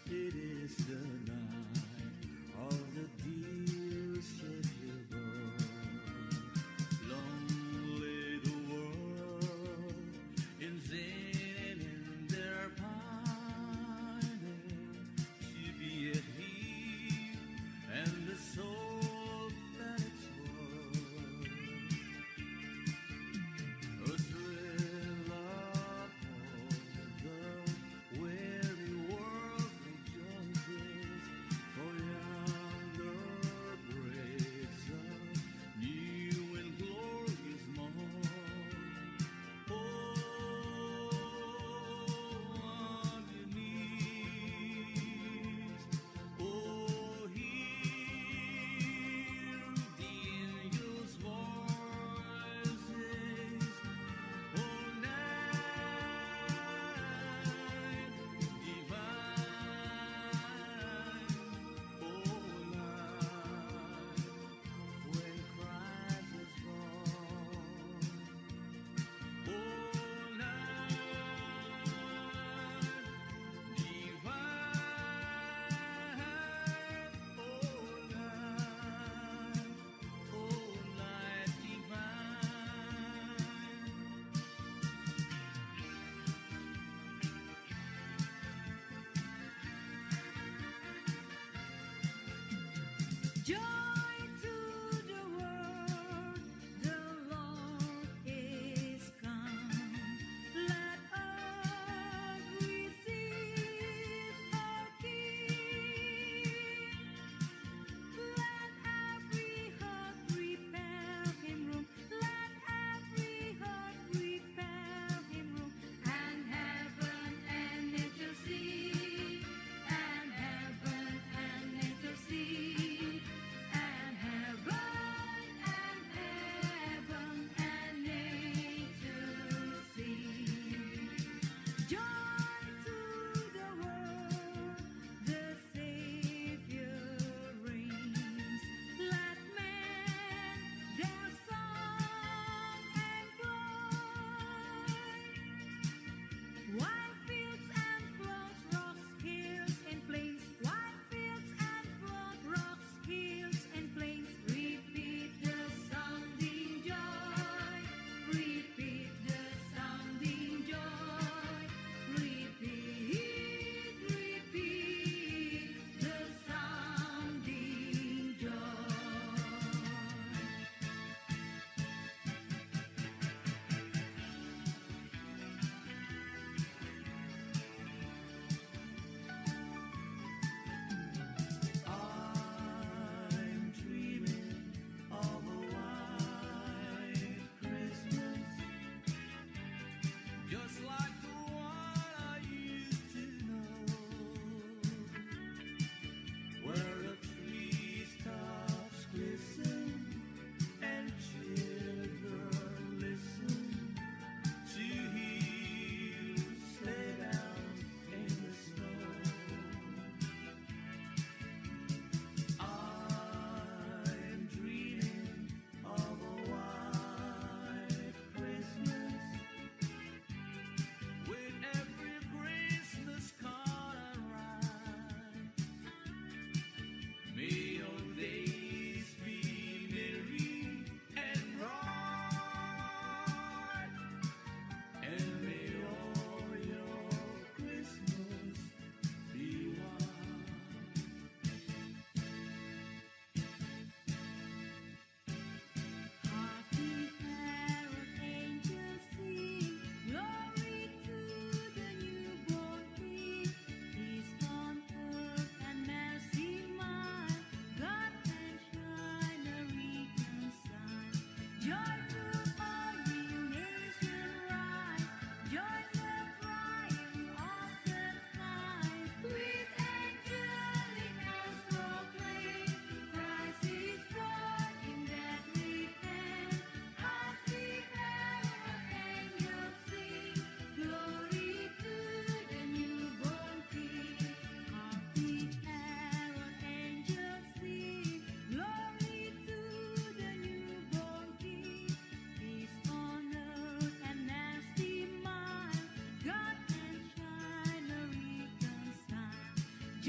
It is the night of the dear Savior born. Long lay the world in vain and in their pining to be at peace and the soul that it's worth. A thrill upon the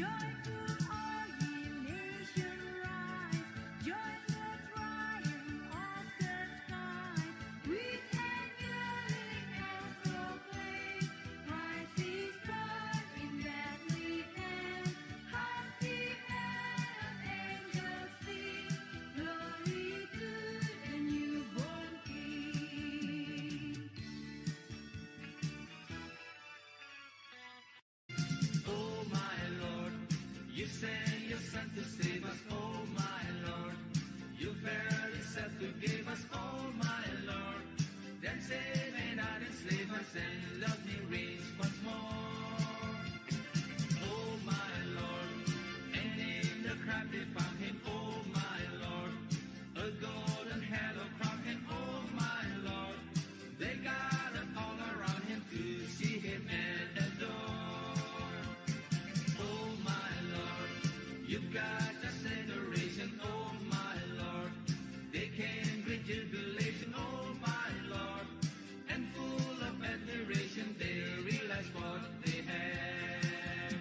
Joyful all ye nations rise, join the triumph of the skies. With angelic bells proclaim, Christ is born in Bethlehem. Happy and angels sing, glory to the newborn King. Oh my Lord, you sent your Son to save us. Oh my Lord, you verily said to give us. Oh my Lord, then save and not enslave us and love me reigns once more. Oh my Lord, and in the crowd they found him. Oh my Lord, a golden halo crowned him. Oh my Lord, they gathered all around him to see him and adore. Oh my Lord, you've got just adoration. Oh my Lord, they came with jubilation. Oh my Lord, and full of admiration, they realized what they had.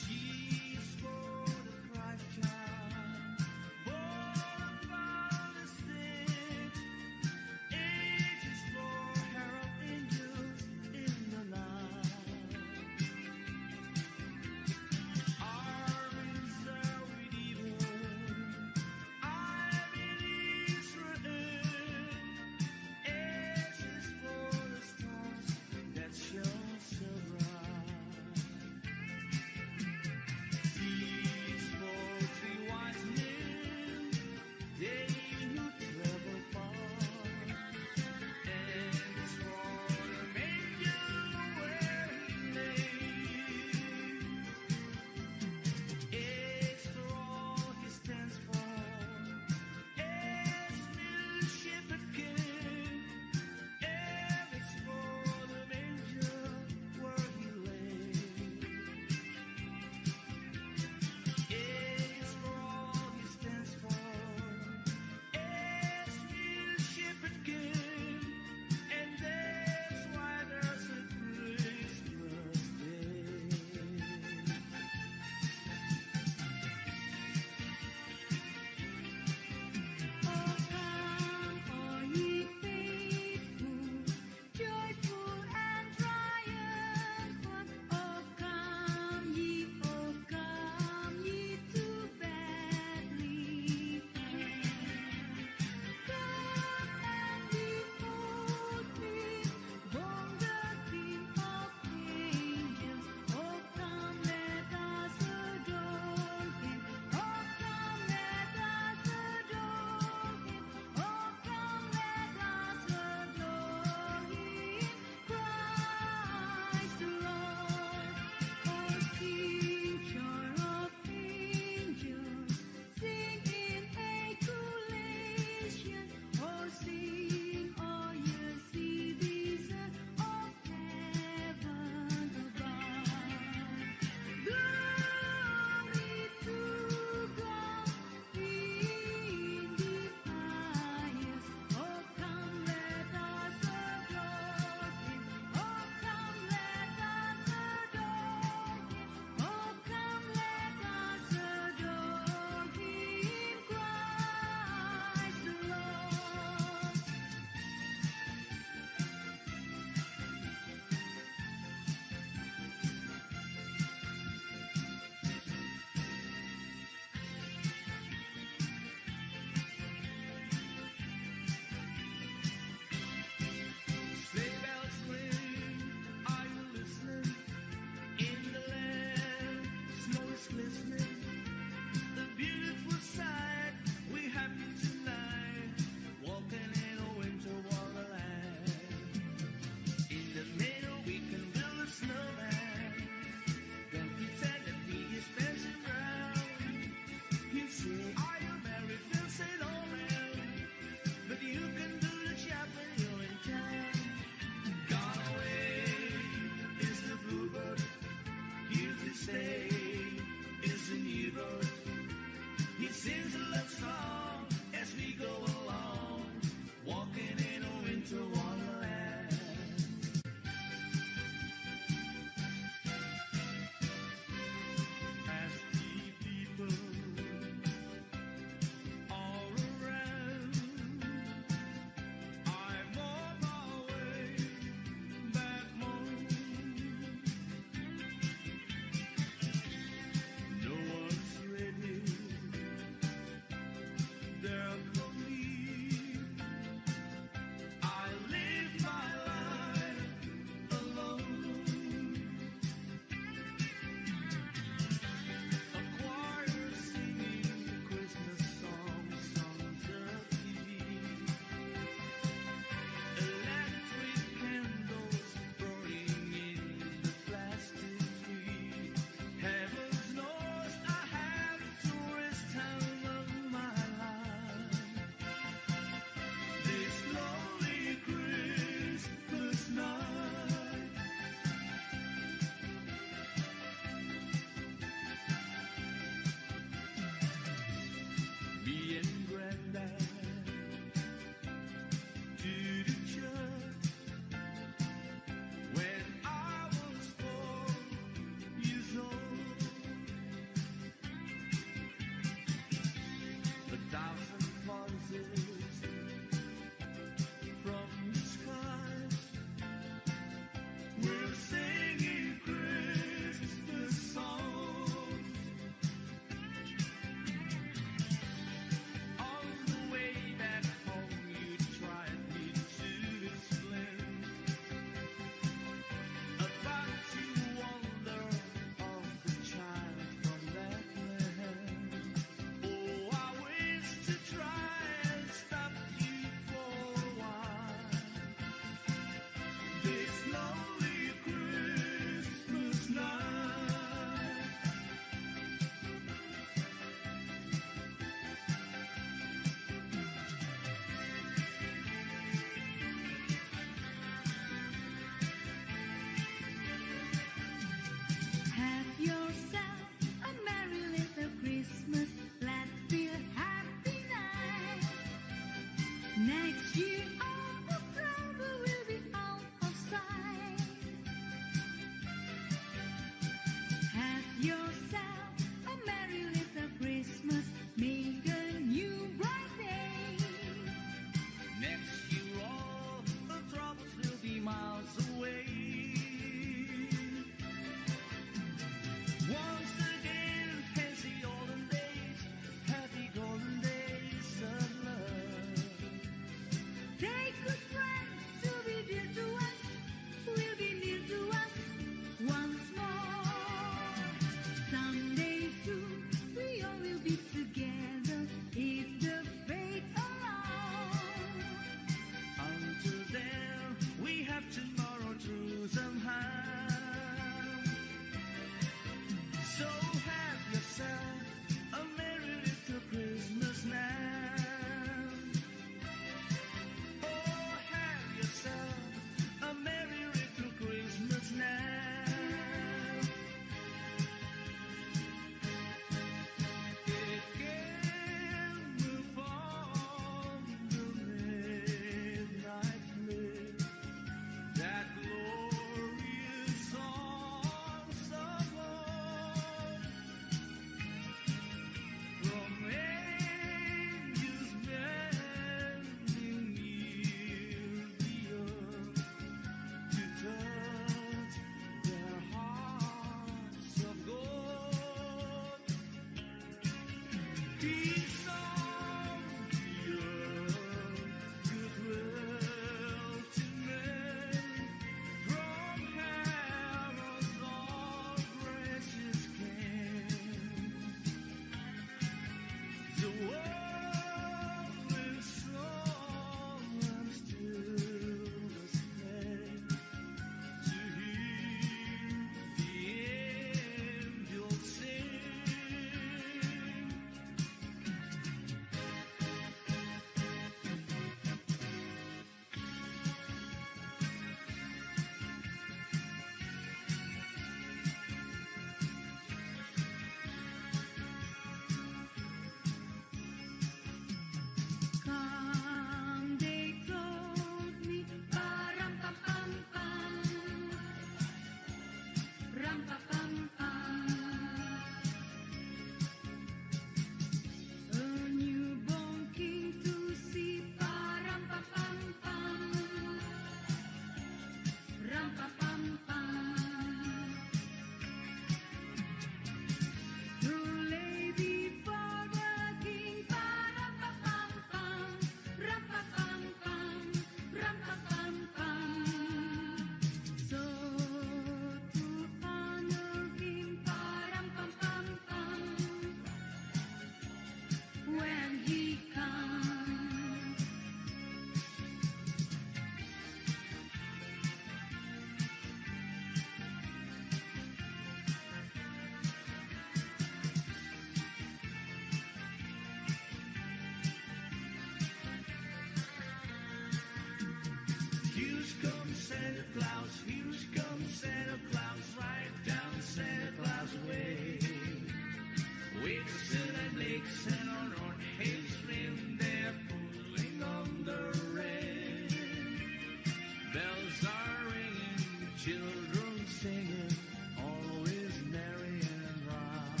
children singing, always merry and bright.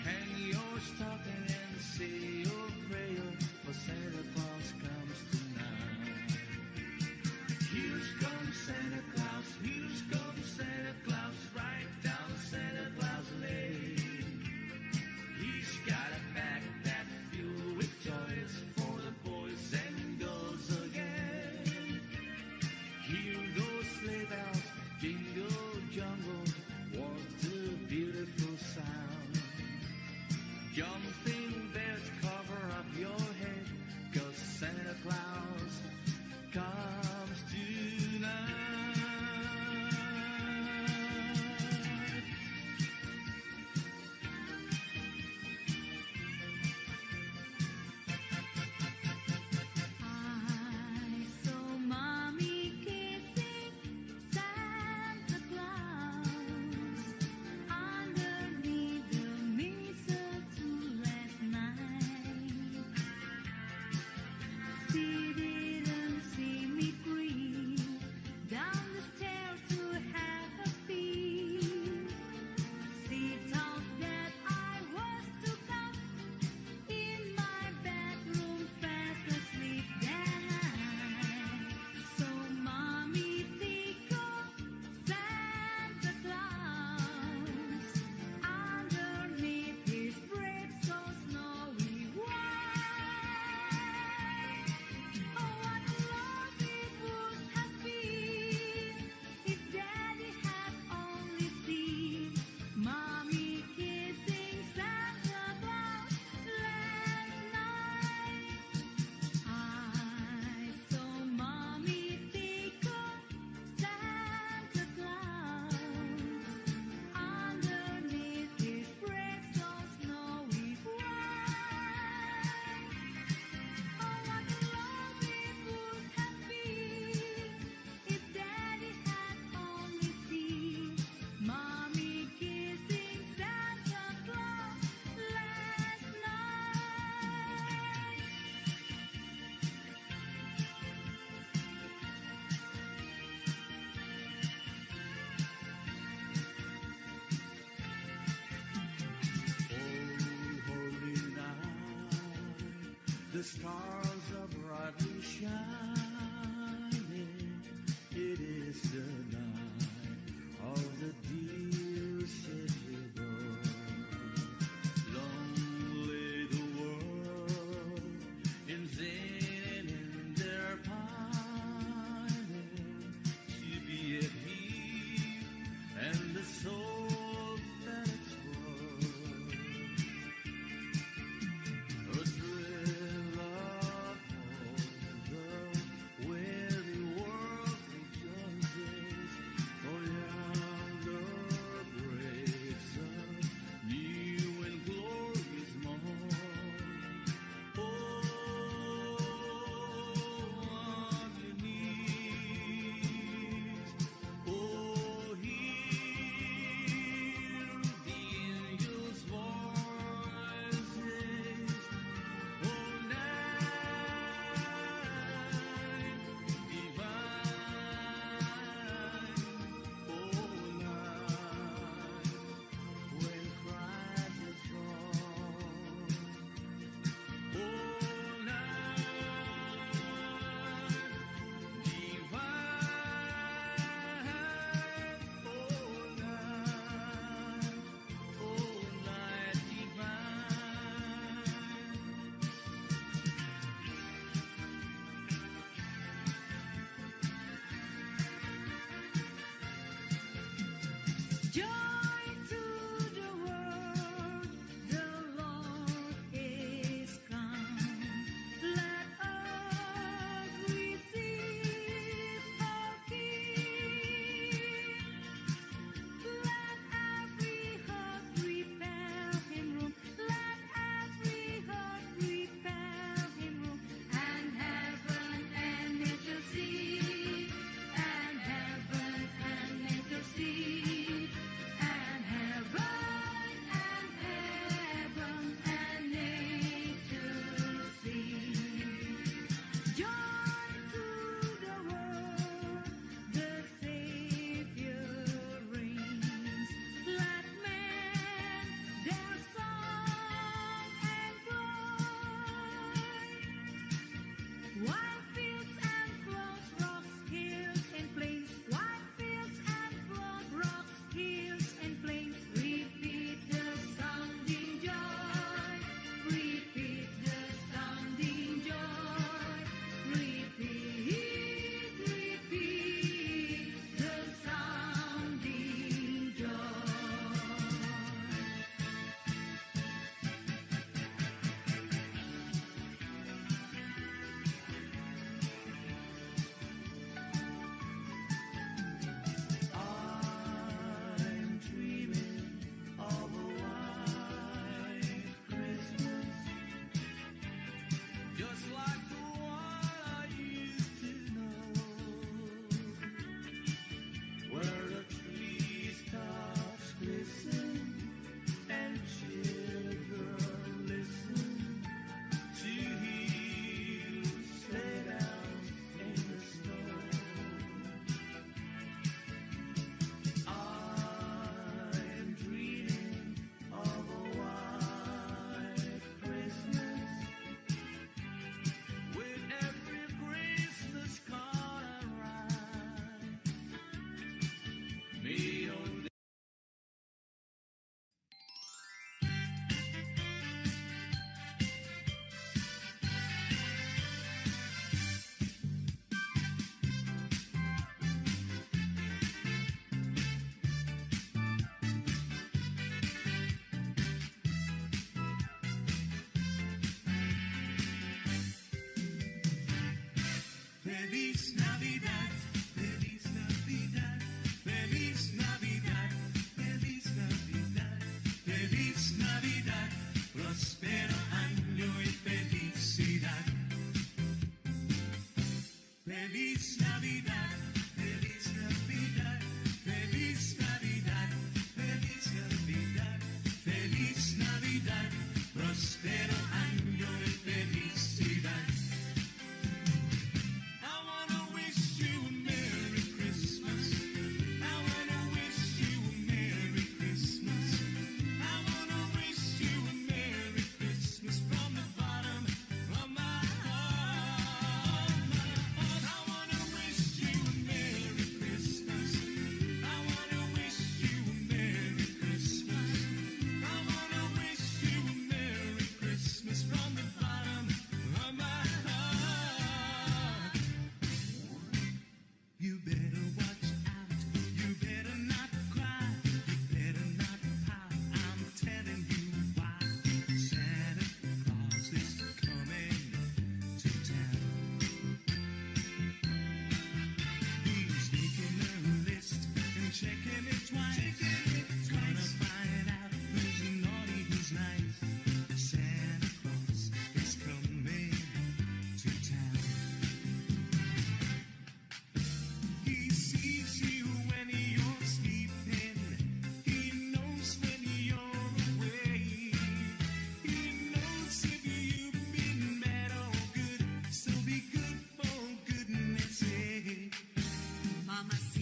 Hang your stocking and say your prayer, for Santa Claus comes tonight. Here comes Santa Claus, here comes Santa Claus, right down Santa Claus Lane. He's got a backpack filled with toys for the boys and girls again. Hear those sleigh bells jingle jungle, what a beautiful sound. Jumping bells cover up your head, 'cause Santa Claus comes tonight. I saw Mommy kissing Santa Claus underneath the mistletoe last night. She didn't see me creep down the stairs to have a peek. She thought that I was to come in my bedroom fast asleep that night. So Mommy tickled Santa Claus underneath his brave so snowy white. Oh, what a love it would have been if Daddy had only seen Mommy kissing Santa Claus last night. I saw Mommy tickle Santa Claus underneath his brave so snowy white. Oh, what a love it would have been if Daddy had only seen Mommy kissing Santa Claus last night. Oh, holy night, the stars are brightly shining. It is the night of the dear city boy. Long lay the world in vain in their pining to be at peace and the soul that it's worth. A thrill of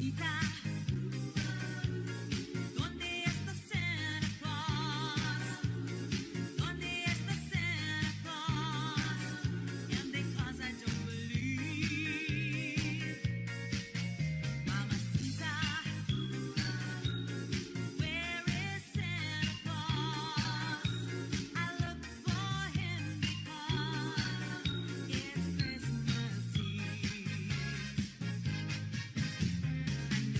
Mamacita, ¿dónde está Santa Claus? ¿Dónde está Santa Claus? And because I don't believe, Mamacita, where is Santa Claus? I look for him because it's Christmas Eve. I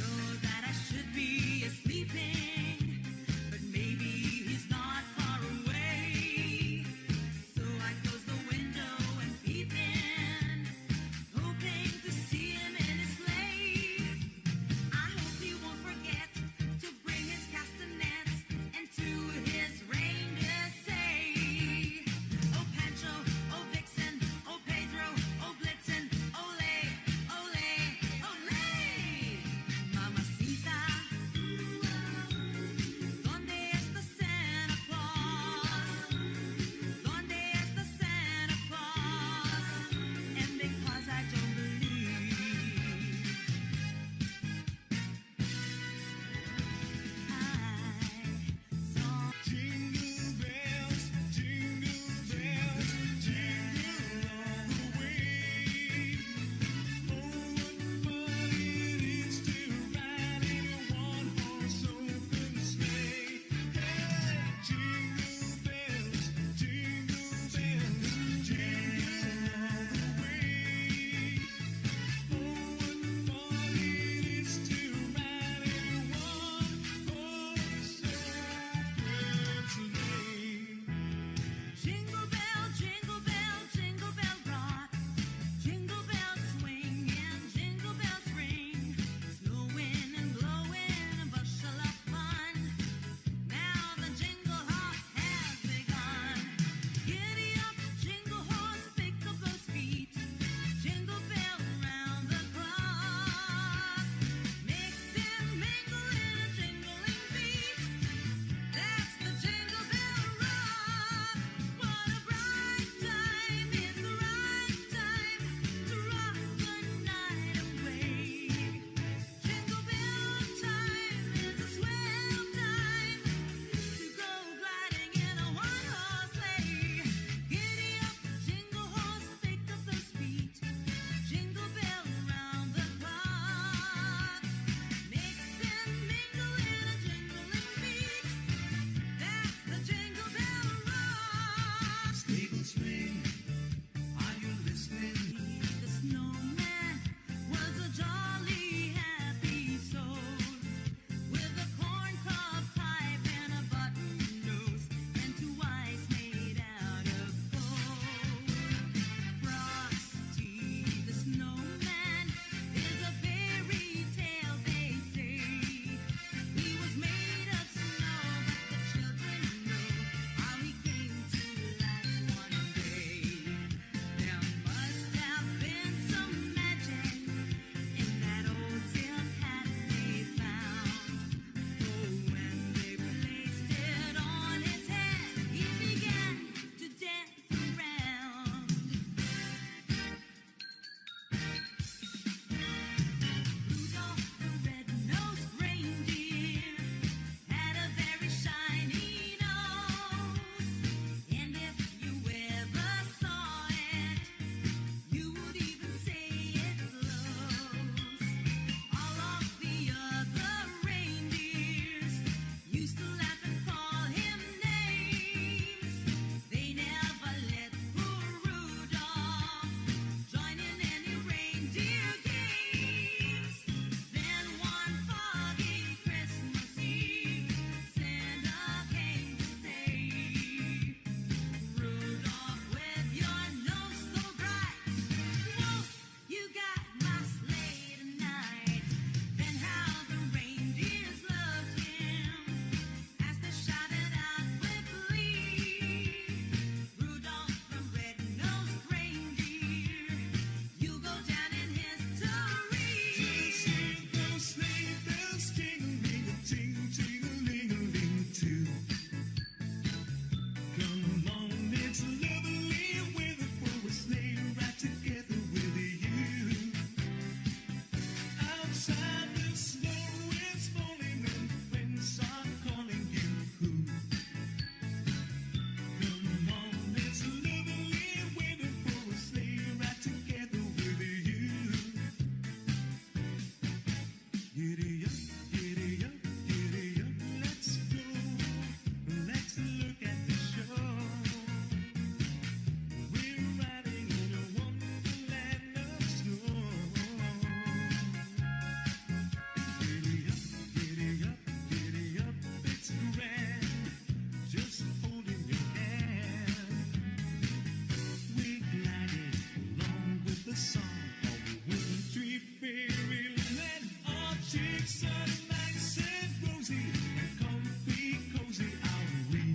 Sun nice and rosy and comfy, cozy are we.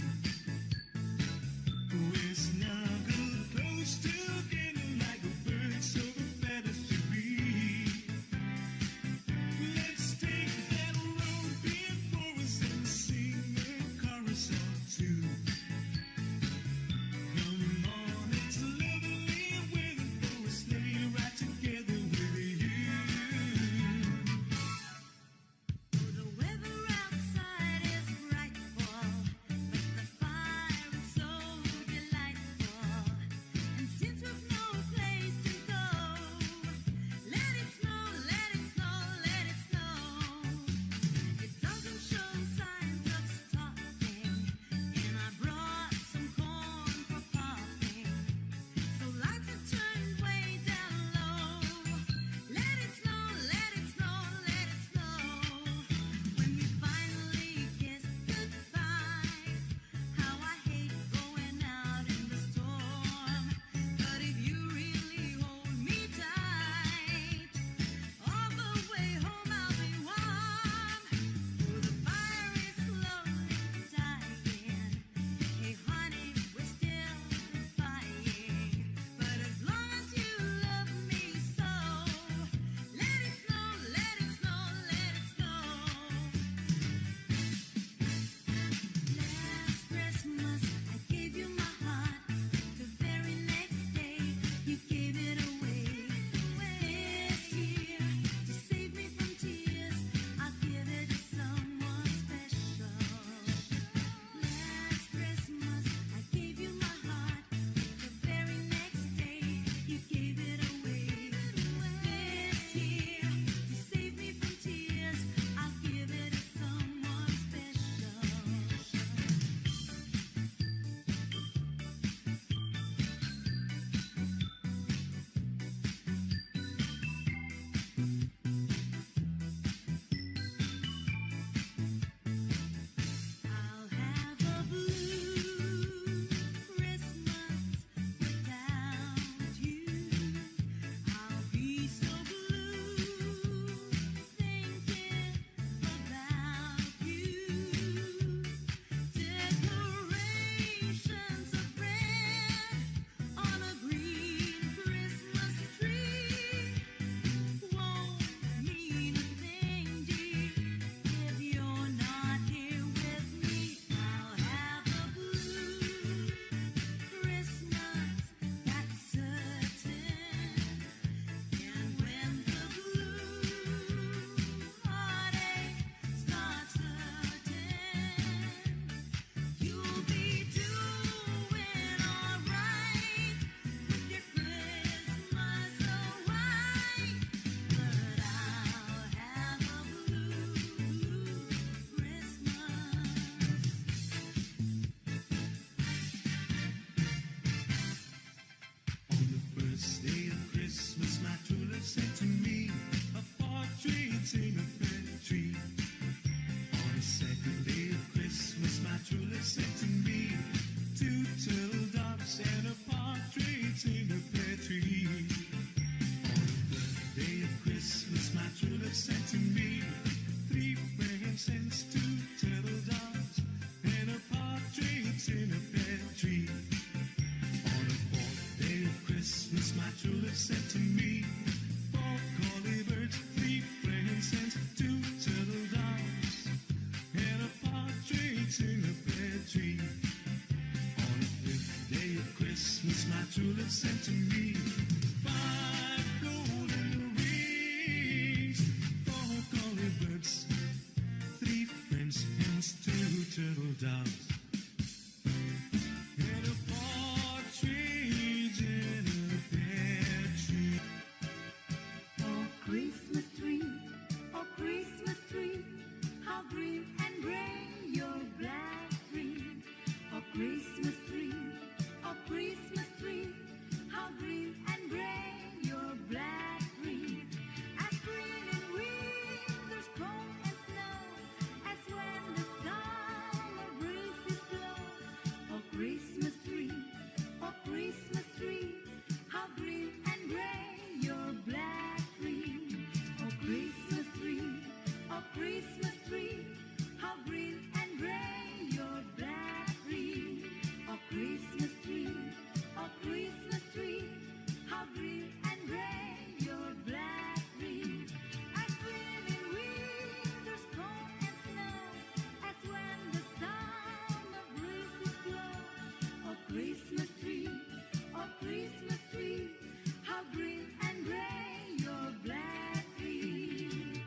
We're snuggled close together like a bird so feathers to be. Let's take that road before us and sing a chorus or two. Come on, it's lovely weather for a sleigh ride together with you. Christmas tree, how green and gray your black tree. Oh Christmas tree, oh Christmas tree, how green and gray your black tree. As green in winter's cold and snow, as when the summer breezes blow. Oh Christmas tree, oh Christmas tree, how green and gray your black tree.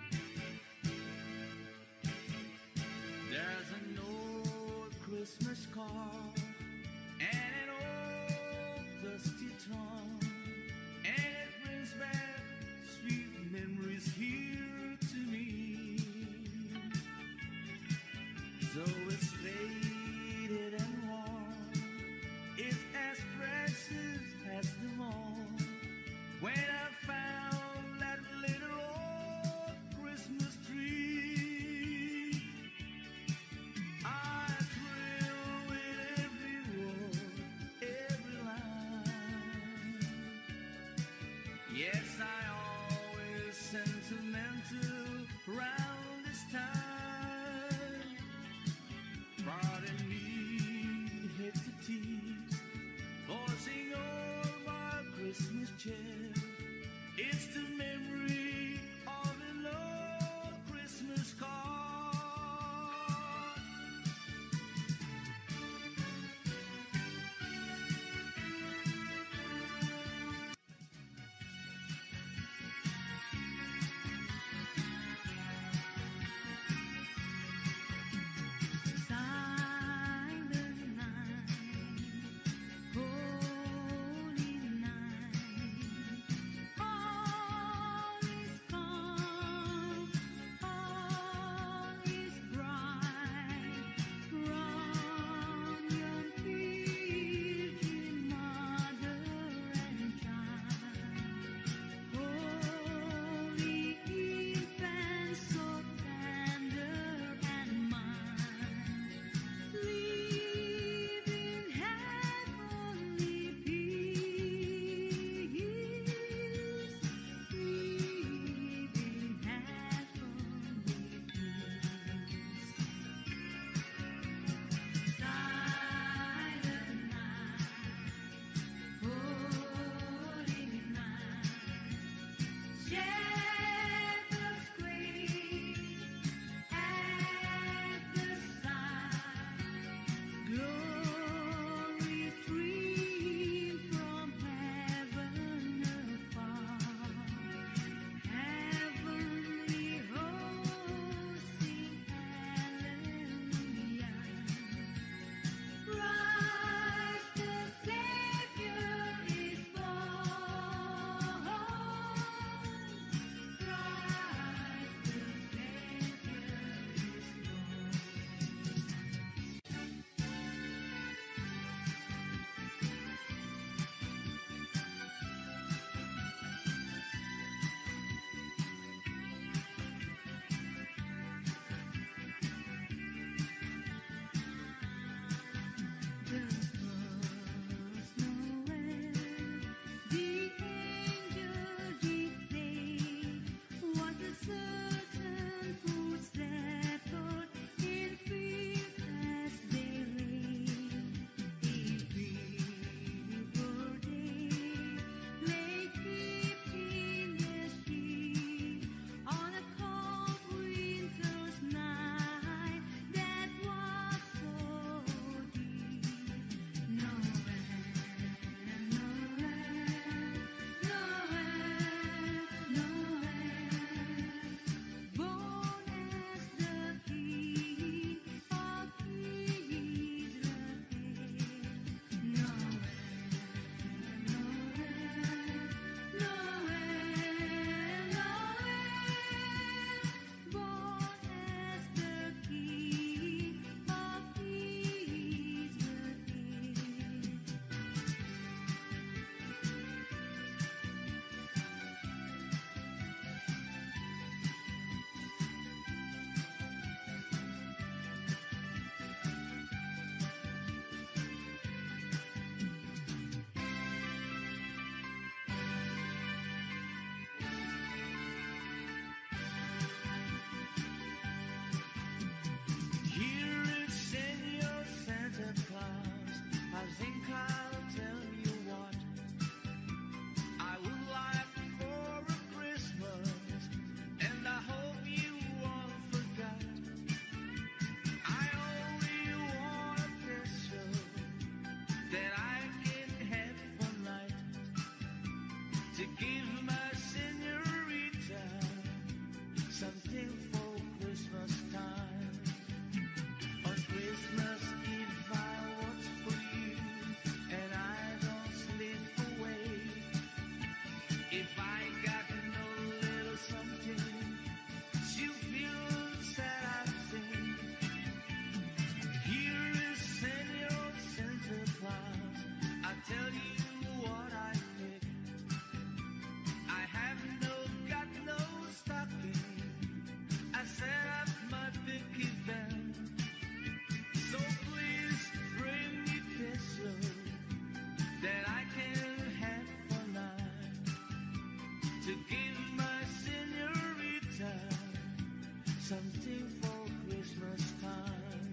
something for Christmas time.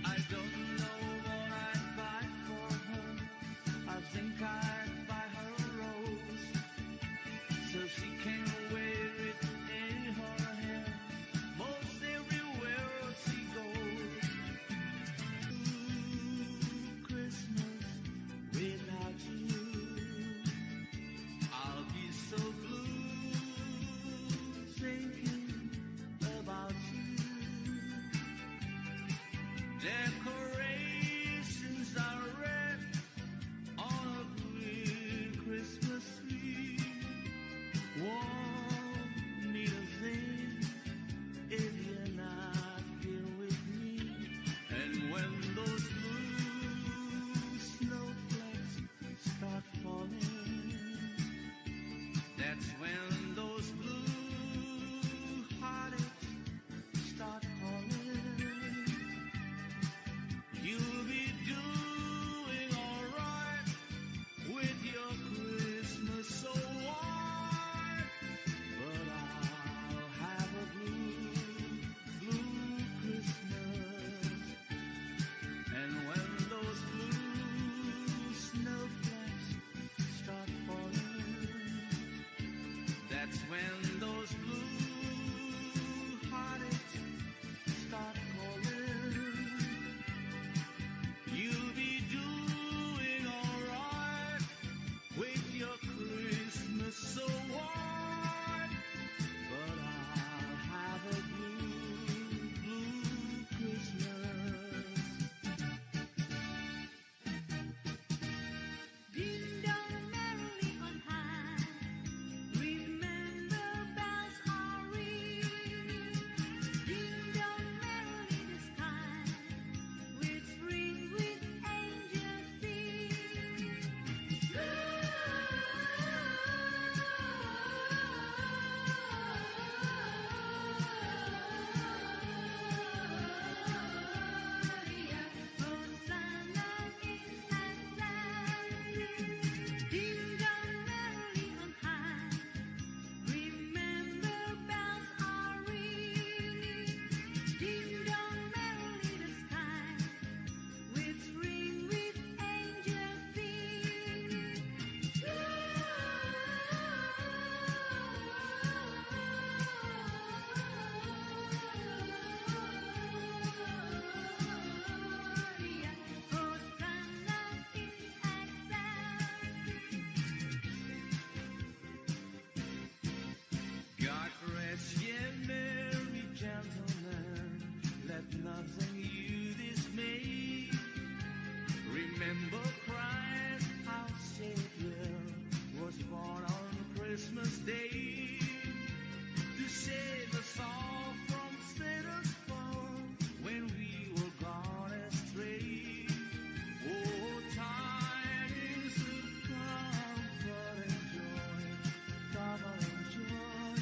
I don't know what I'd buy for her. I think I'd buy her a rose, so she can wear it in her hair most everywhere she goes. Christmas without you, I'll be so blue thinking about you. Decorations are red on a green Christmas tree. Won't need a thing if you're not here with me. And when those blue snowflakes start falling, that's when those blue heartaches start calling. You'll be doing alright with your Christmas so white, but I'll have a blue, blue Christmas. And when those blue snowflakes start falling, that's when those blue heartaches start calling. You'll be doing alright with your Christmas so white, but I'll have a blue, blue Christmas. Ding dong merrily on high, remember bells are ringing. Ding dong merrily the sky, which ring with angels singing. Gloria, Hosanna in Excelsis. Ding dong merrily on high, remember bells are ringing. Ding dong merrily the sky, which ring with angels singing. Gloria, Hosanna in Excelsis. God rest ye merry gentlemen, let nothing you dismay. Remember Christ our Savior was born on Christmas Day to save us all from sinners' fall when we were gone astray. Oh, tidings of comfort and joy, comfort and joy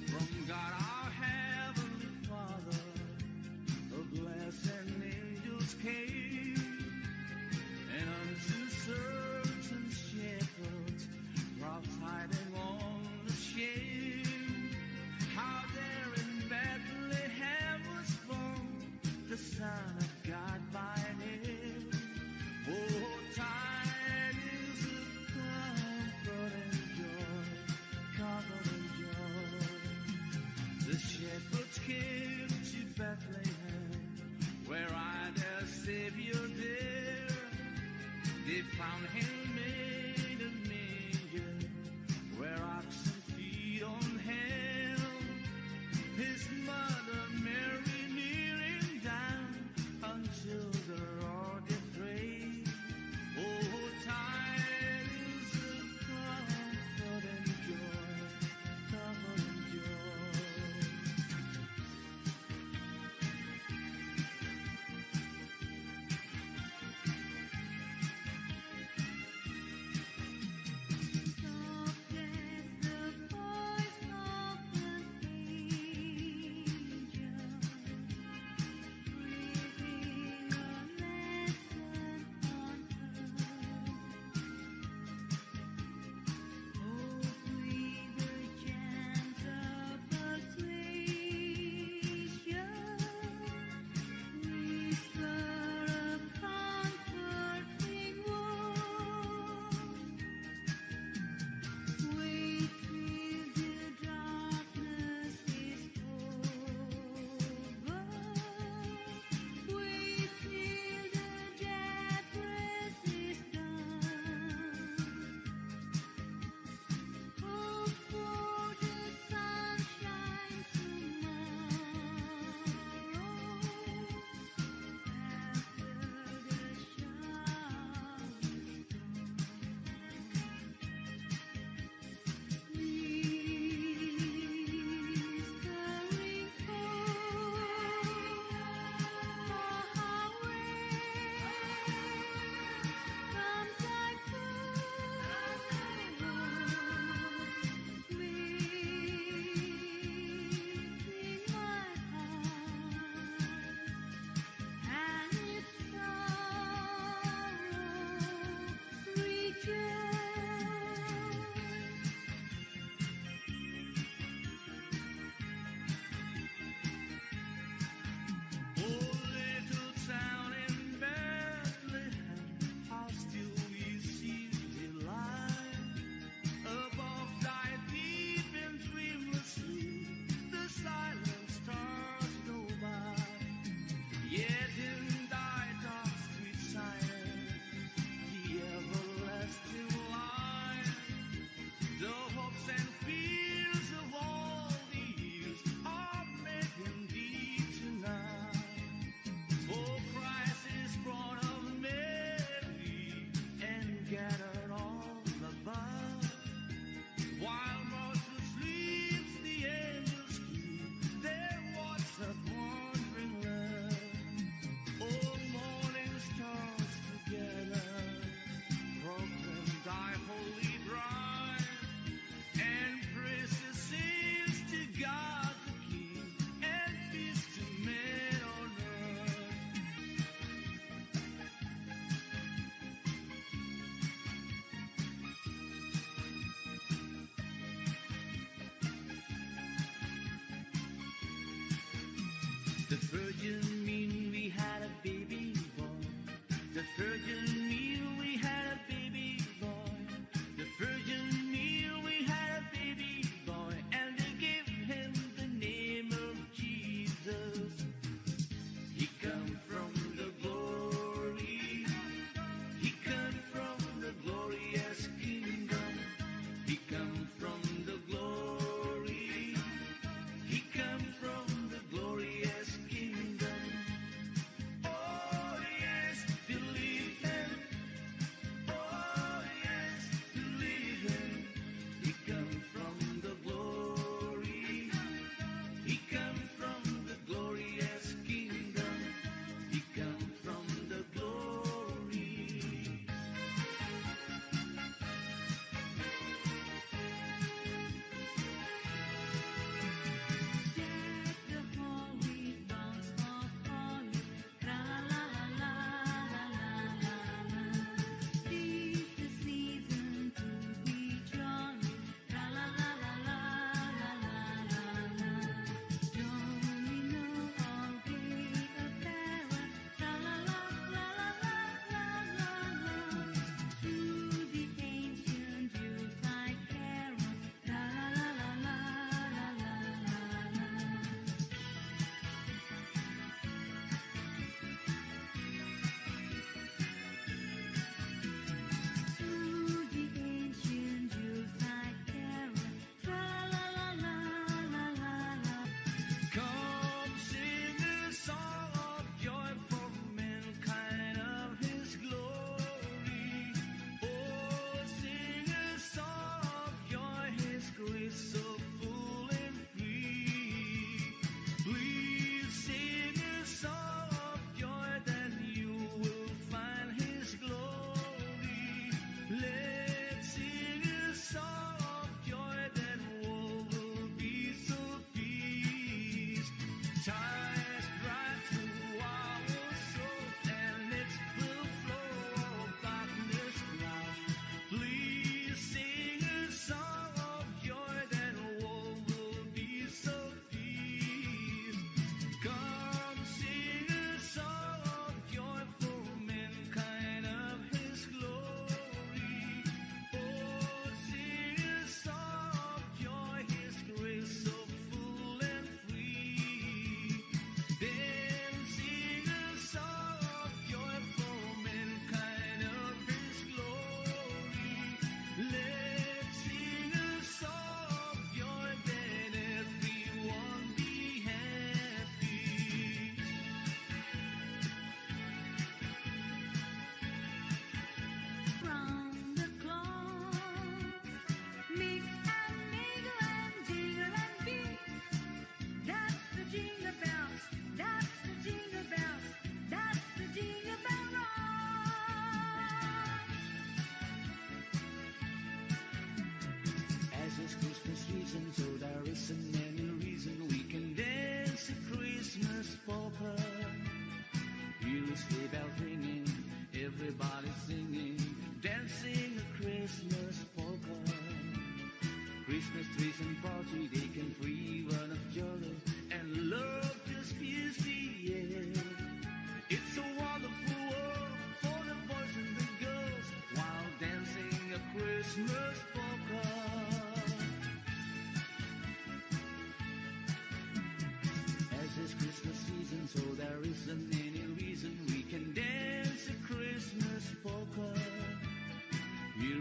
from God our Heavenly Father. A blessed angels came, and unto certain shepherds brought tidings on the shame, how there in Bethlehem was born the Son of God by name. Oh, tidings of comfort and joy, comfort and joy. The shepherds came to Bethlehem, where I their Savior there. They found him made a manger, where oxen feed on him. His mother Mary kneeling down until the Lord did pray. Oh, tidings of comfort and joy, comfort and joy.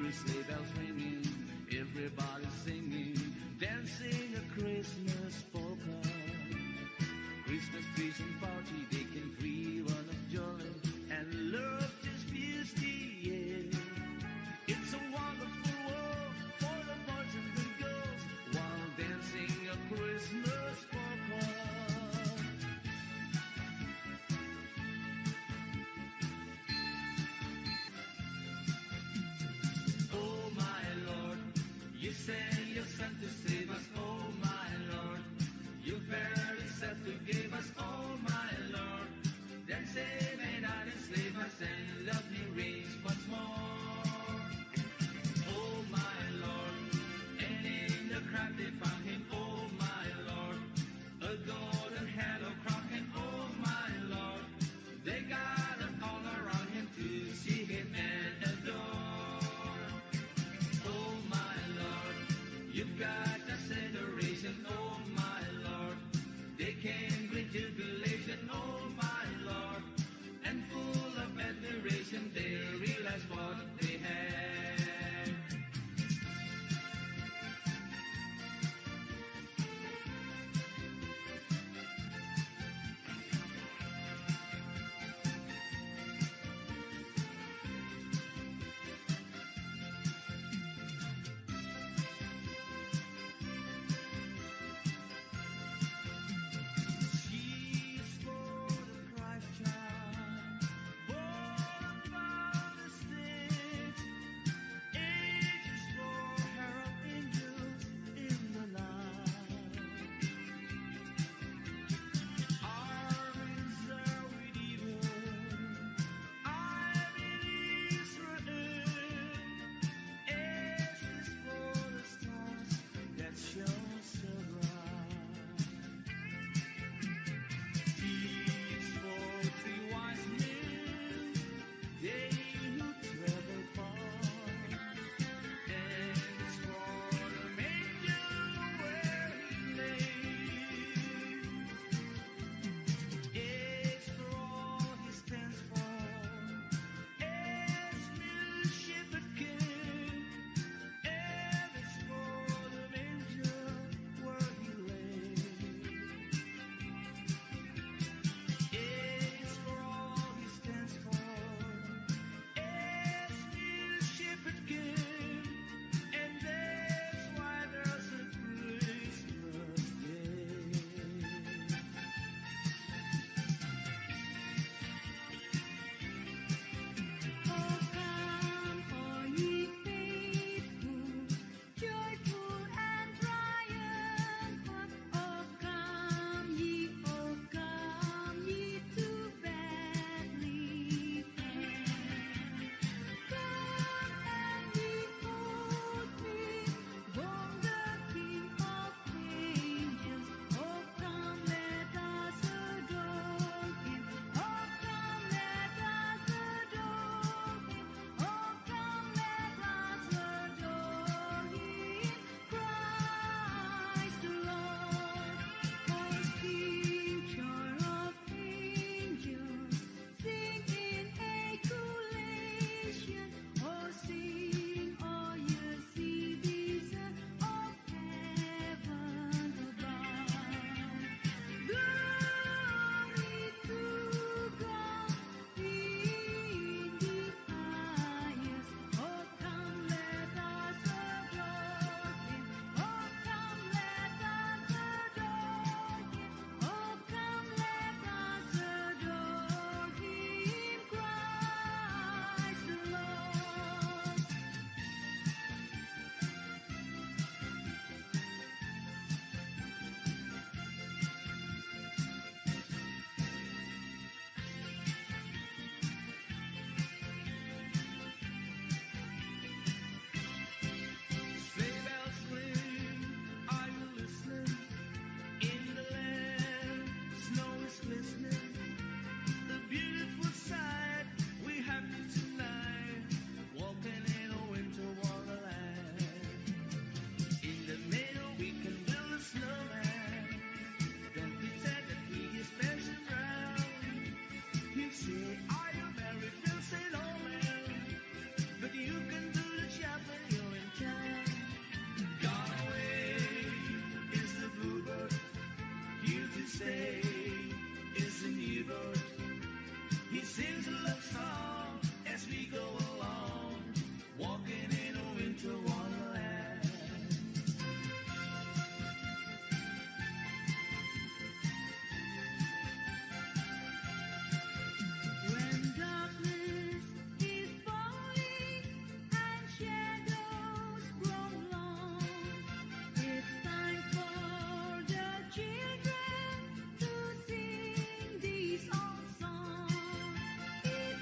merry sleigh bells ringing, everybody singing, dancing a Christmas polka. Christmas trees and party, they can free one of joy, and love just fills the air. It's a wonderful world for the boys and the girls, while dancing a Christmas polka. Oh my Lord, you sent your Son to save us. Oh my Lord, you barely said to give us. Oh my Lord, then save and not enslave us, and love me reigns once more. Oh my Lord, and in the crowd they found him. Oh my Lord, a golden halo crown him. Oh my Lord, they gathered all around him to see him and adore. Oh my Lord, you've got acceleration. Oh my Lord, they came great jubilation. Oh my Lord, and full of admiration. day isn't evil. He sings a love song as we go along, walking in a winter wonderland. When darkness is falling and shadows grow long, it's time for the children to sing these old songs. It's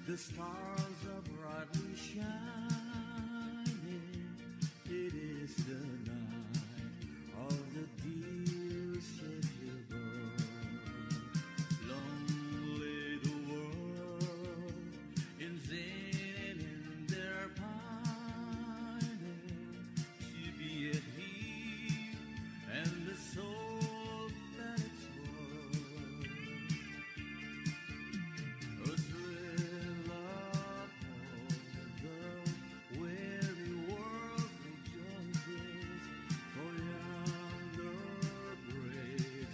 The stars are brightly shining. It is the night of the dear Savior born. Lonely the world in sin and in their pining, to be at peace and the soul that it's worth. A thrill of hope, the weary world rejoices, for yonder great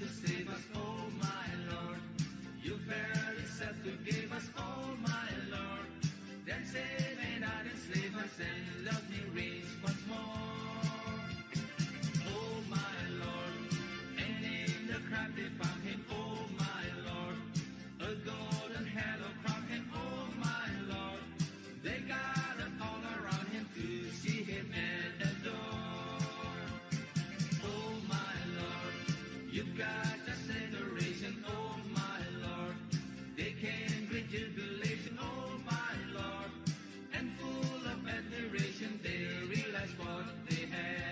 to save us, oh my Lord. You fairly said to give us, oh my Lord. Then save and not enslave us and love me reigns once more. Oh my Lord, and in the crowd they found him, oh my Lord. A golden halo crowned him, oh my Lord. They gathered all around him to see him and adore. Oh my Lord, you've got just adoration, oh my Lord. They came with jubilation, oh my Lord. And full of admiration, they realized what they had.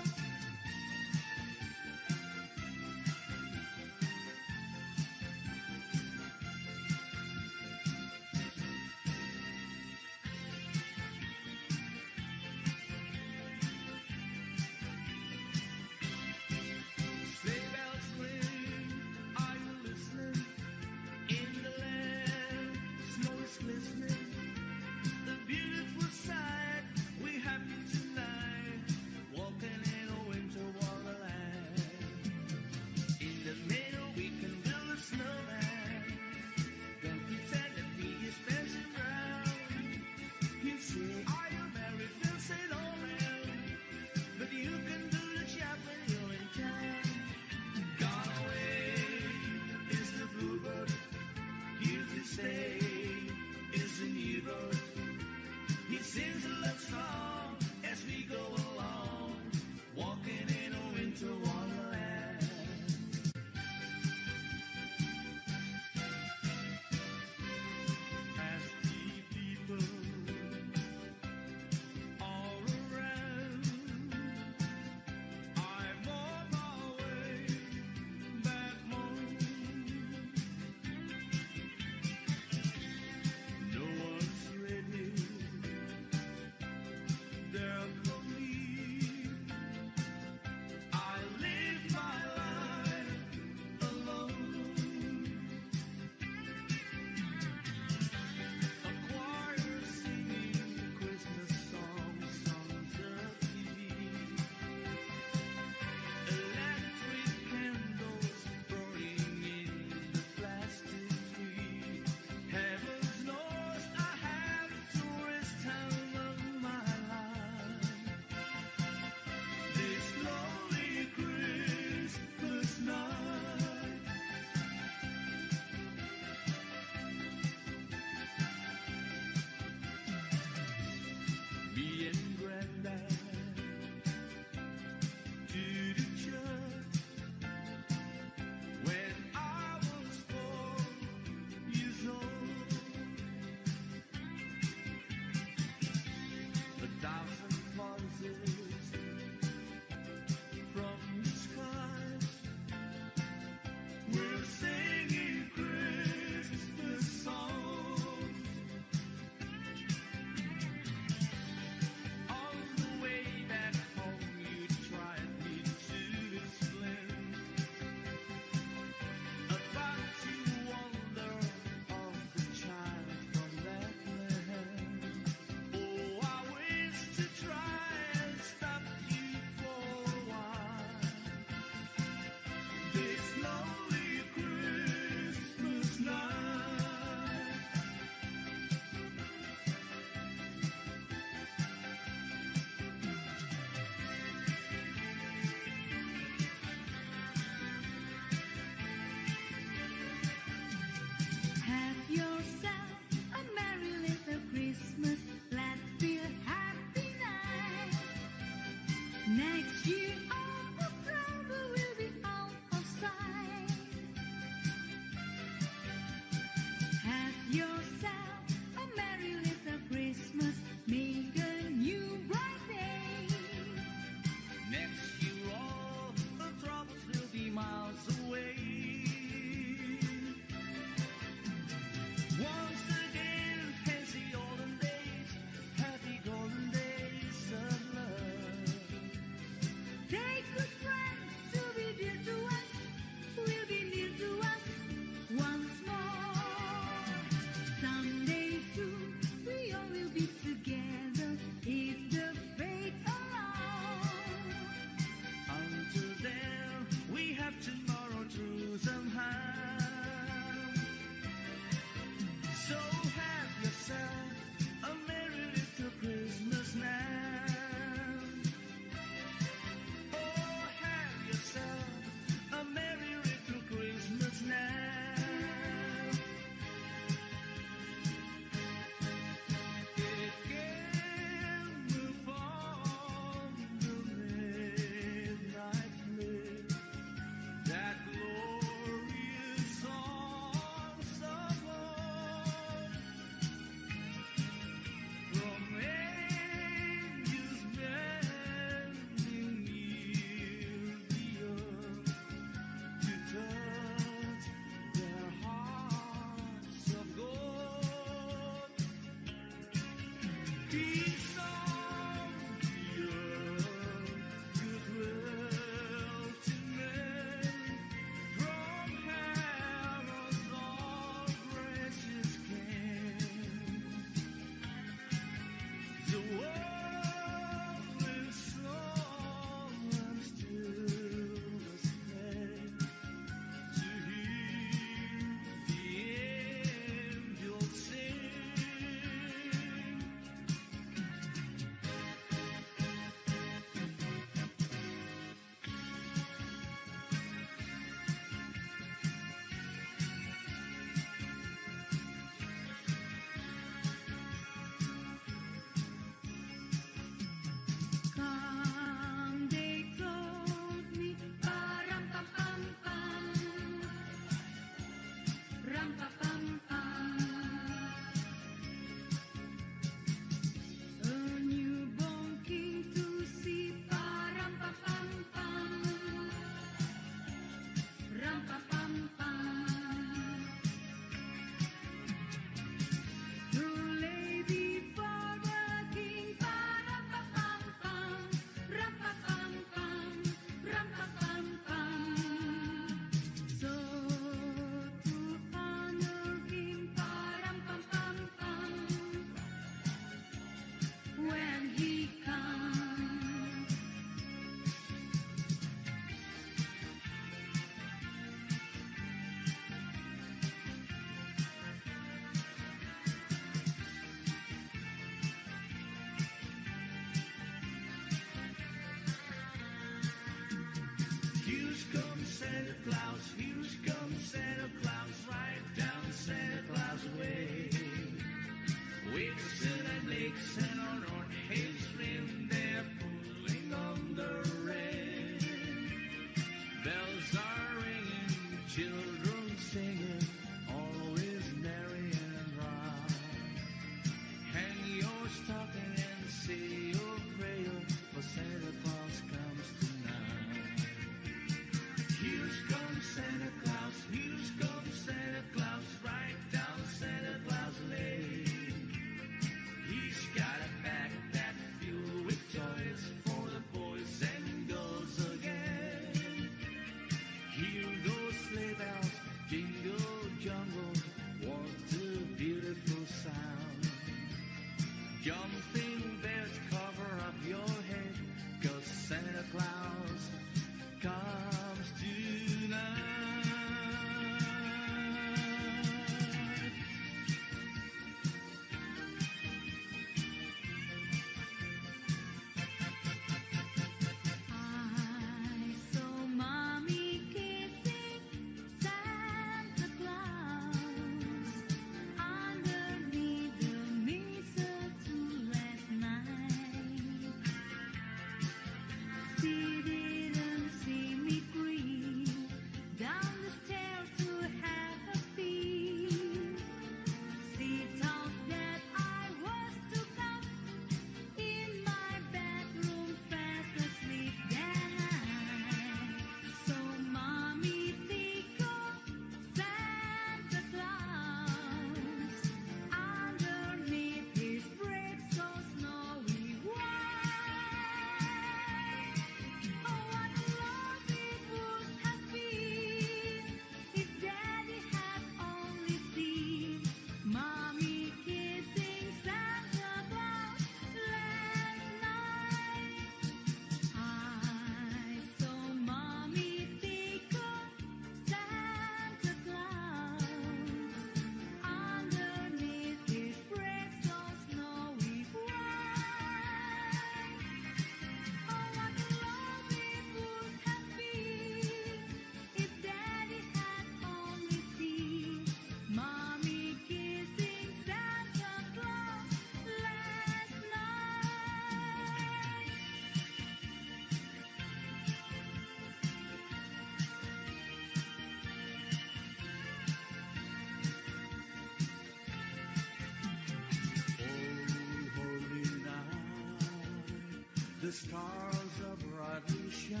The stars are brightly shining.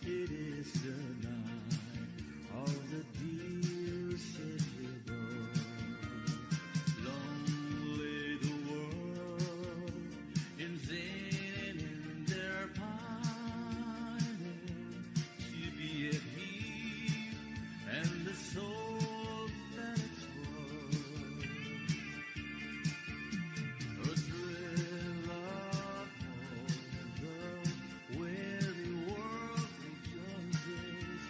It is the night of the dear city bird. Long lay the world in vain in their pining to be at peace and the soul that it's worth. A thrill of hope, the weary world rejoices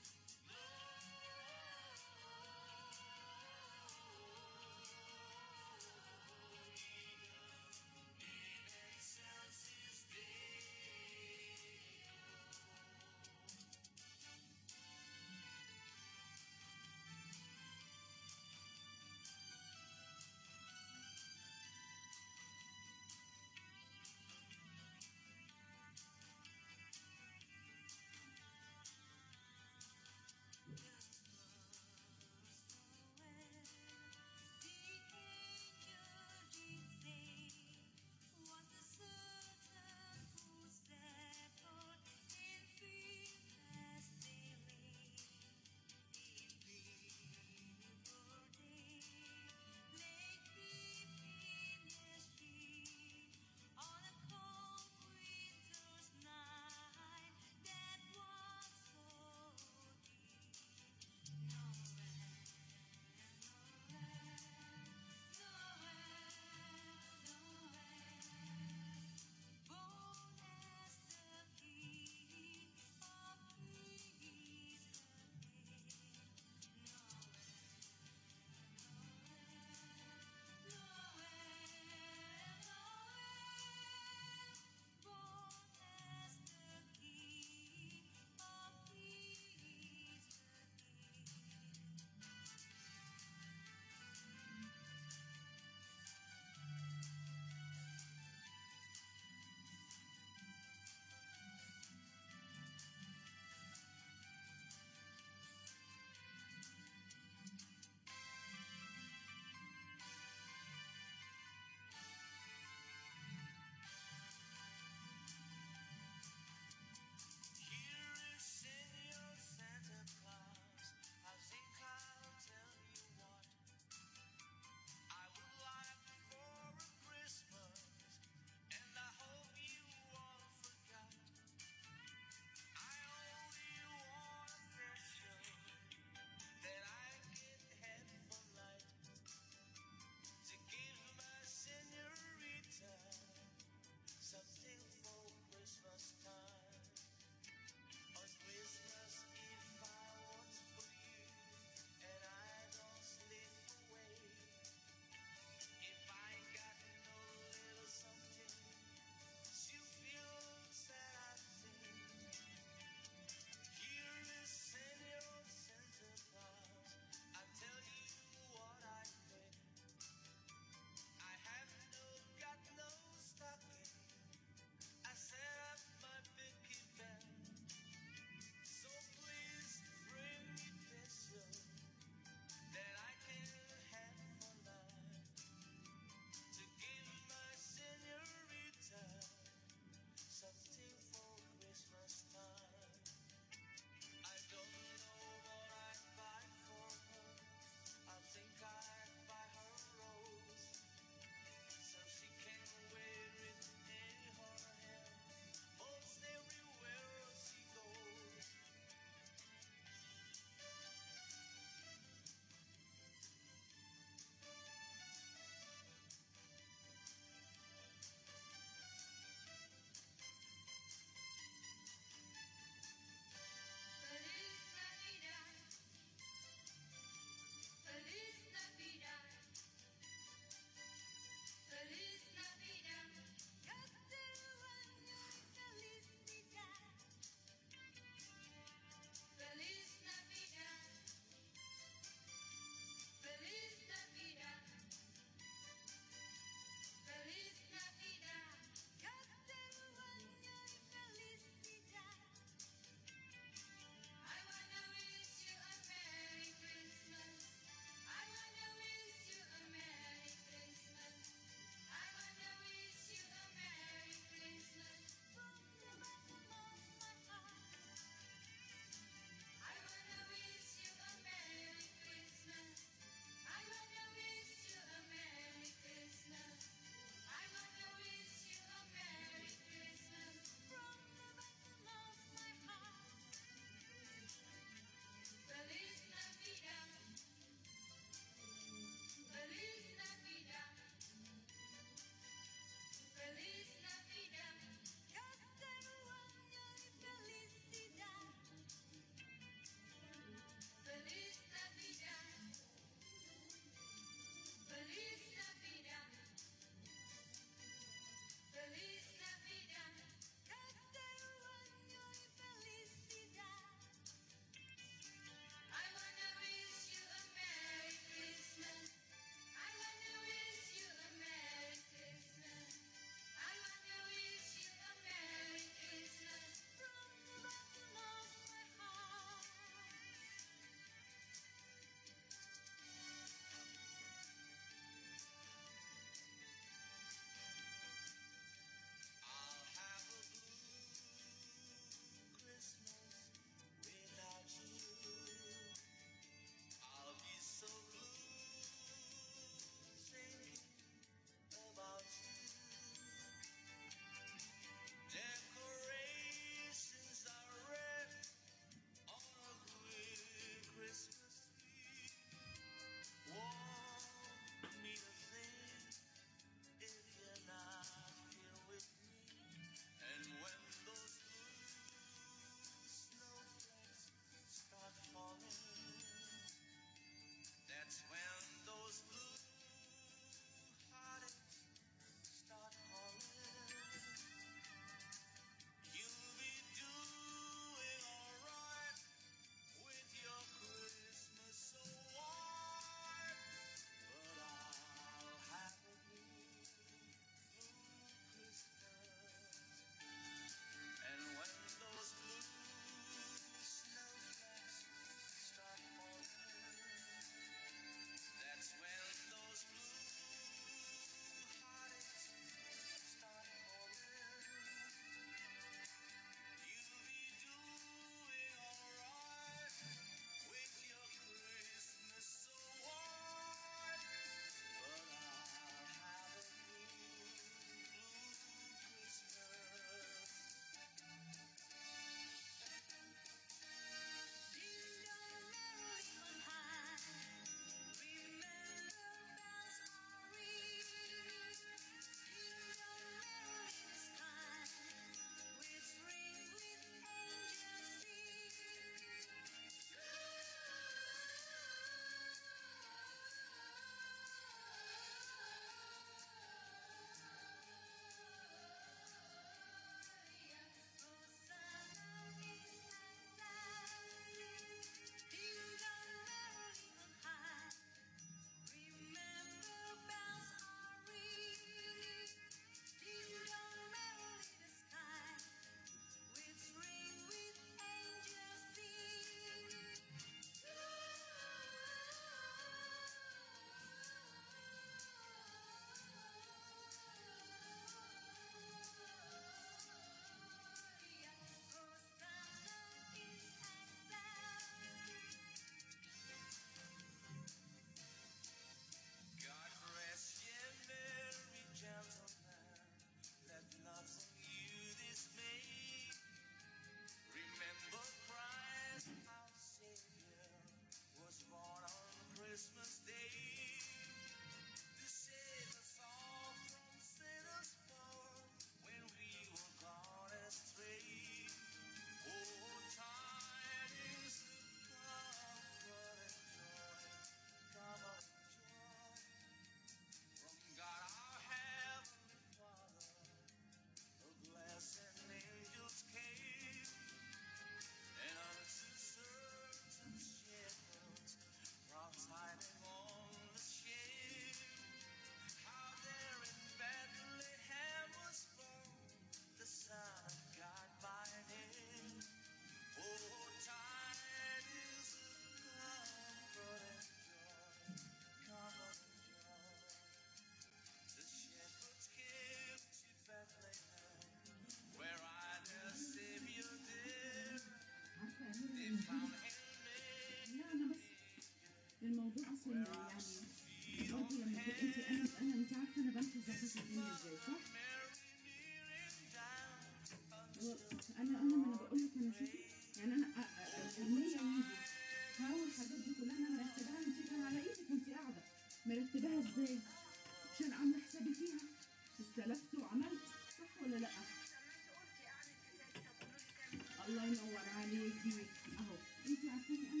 الله ينور عليكي. اهو انت عارفاني انا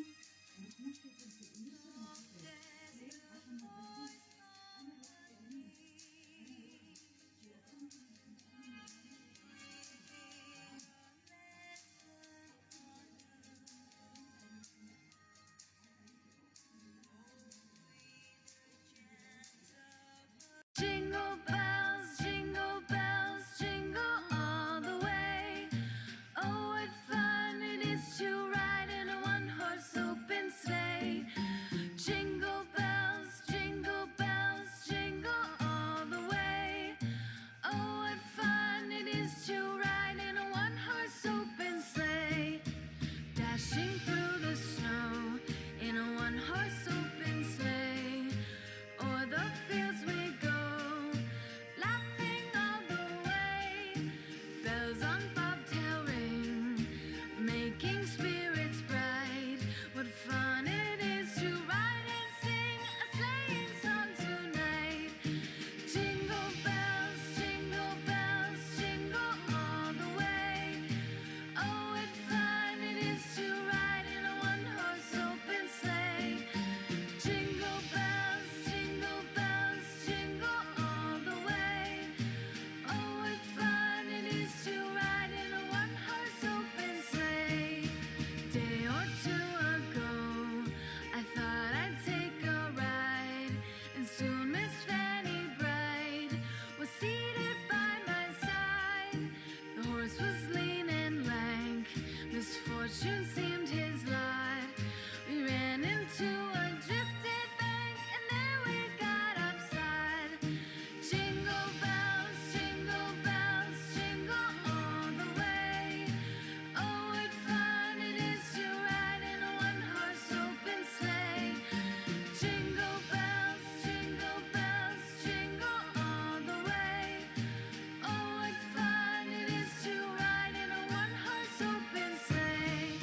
مش ماشيه في التقليد ليه؟ عشان ما تبهدلش. انا لوحدي امين، انا لوحدي. Jingle bells, jingle all the way. Oh, what fun it is to ride in a one-horse open sleigh. Jingle bells, jingle all the way. Oh, what fun it is to ride in a one-horse open sleigh. Dashing through the snow in a one-horse open sleigh. O'er the fields we go, laughing all the way. Bells on bobtail ring, making spirits bright. What fun it is to ride and sing a sleighing song tonight. Jingle bells, jingle all the way. Oh, what fun it is to ride in a one-horse open sleigh. Jingle bells, jingle all the way. Oh, what fun it is to ride in a one-horse open sleigh. Day or two ago, I thought I'd take a ride, and soon Miss Fanny Bright was seated by my side. The horse was lean and lank, misfortune seemed his lot. We ran into a drifted bank, and there we got upside. Jingle bells, jingle all the way. Oh, what fun it is to ride in a one-horse open sleigh. Jingle bells, jingle all the way. Oh, what fun it is to ride in a one-horse open sleigh.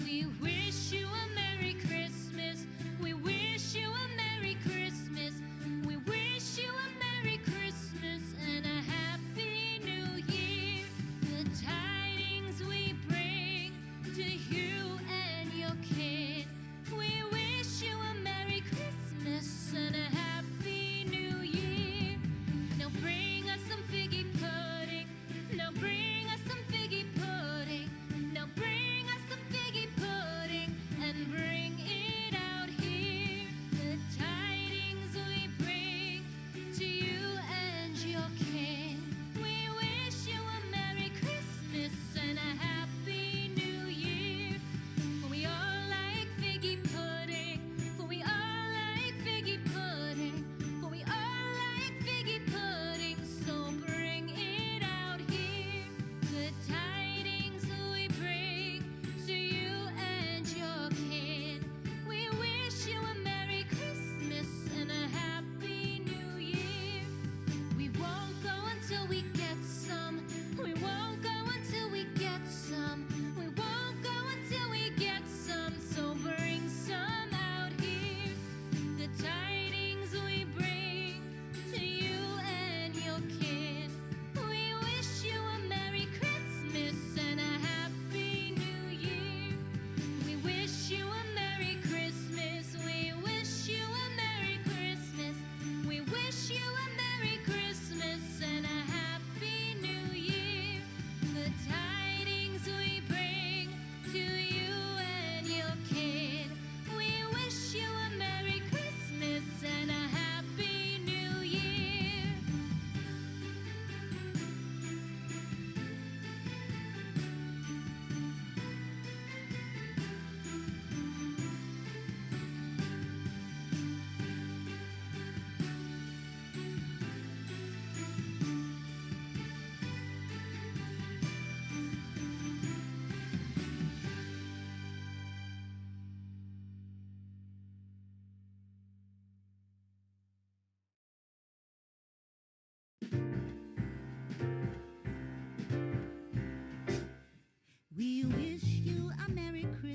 We wish you a Merry Christmas. We wish you a Merry Christmas. We wish you a Merry Christmas and a Happy New Year. The tidings we bring to you and your kin. We wish you a Merry Christmas and a Happy New Year. Now bring us some figgy pudding. Now bring us some figgy pudding. Now bring us some figgy pudding.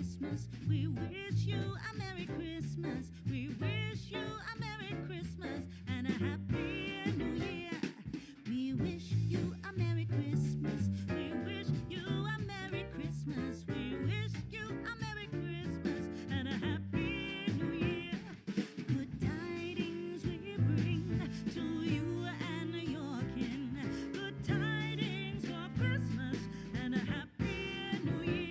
Christmas. We wish you a Merry Christmas. We wish you a Merry Christmas and a Happy New Year. We wish you a Merry Christmas. We wish you a Merry Christmas. We wish you a Merry Christmas and a Happy New Year. Good tidings we bring to you and your kin. Good tidings for Christmas and a Happy New Year.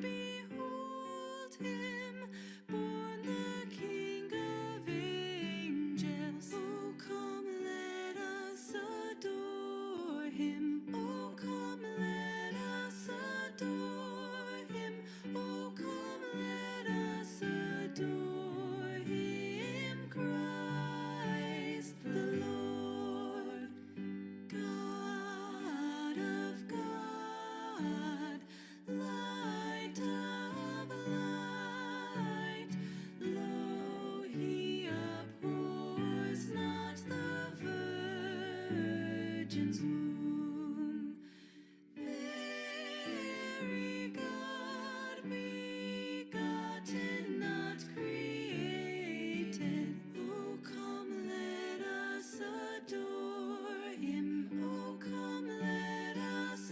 behold him, born the King of angels. Oh, come, let us adore him. Oh, come, let us adore him. Oh, come, let us adore him, Christ the Lord. God of God, light of light, lo, he abhors not the virgin's womb. Very God, begotten, not created. Oh, come, let us adore him. Oh, come, let us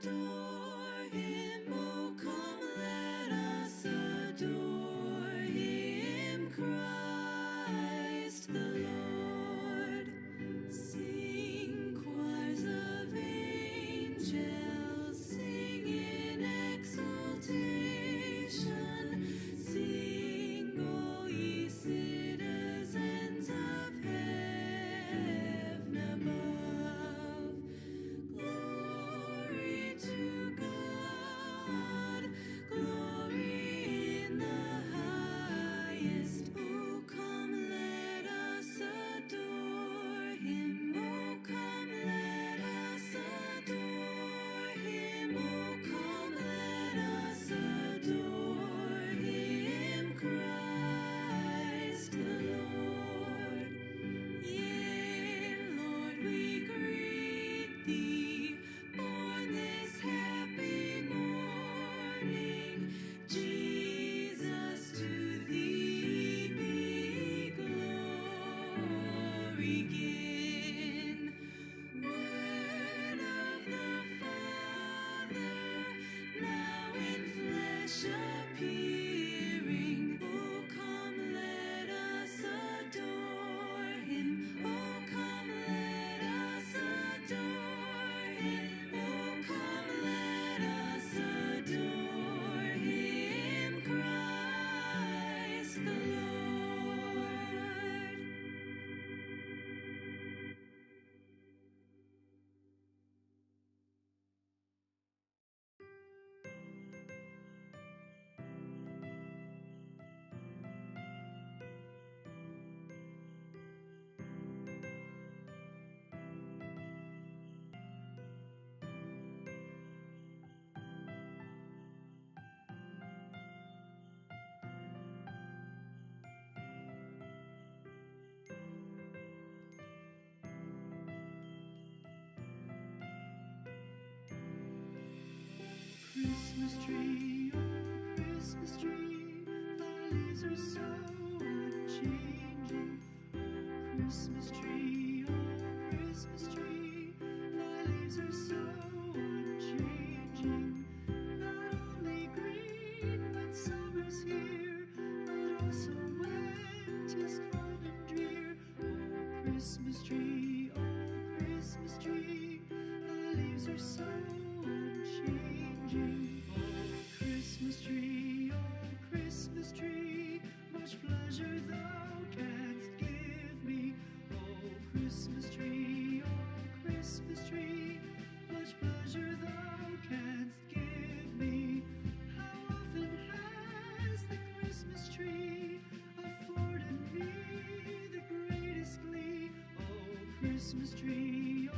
adore him. Oh, come, let us adore him, Christ the Lord. Sing, choirs of angels, sing in exultation. Sing, all ye citizens of heaven above. Glory to God, glory in the highest. Oh, come, let us adore him. Oh, come, let us adore him. Oh, come, let us adore him, Christ the Lord. Yea, Lord, we greet thee, born this happy morning. Jesus, to thee be glory given. Word of the Father, now in flesh appearing. Oh, come, let us adore him. Oh, come, let us adore him. Oh, come, let us adore him, Christ the Lord. Christmas tree, oh Christmas tree, thy leaves are so unchanging. Christmas tree, oh Christmas tree, thy leaves are so unchanging. Not only green when summer's here, but also when 'tis cold and drear. Oh Christmas tree, oh Christmas tree, thy leaves are so unchanging. Oh Christmas tree, oh Christmas tree, much pleasure thou canst give me. Oh Christmas tree, oh Christmas tree, much pleasure thou canst give me. How often has the Christmas tree afforded me the greatest glee? Oh Christmas tree, oh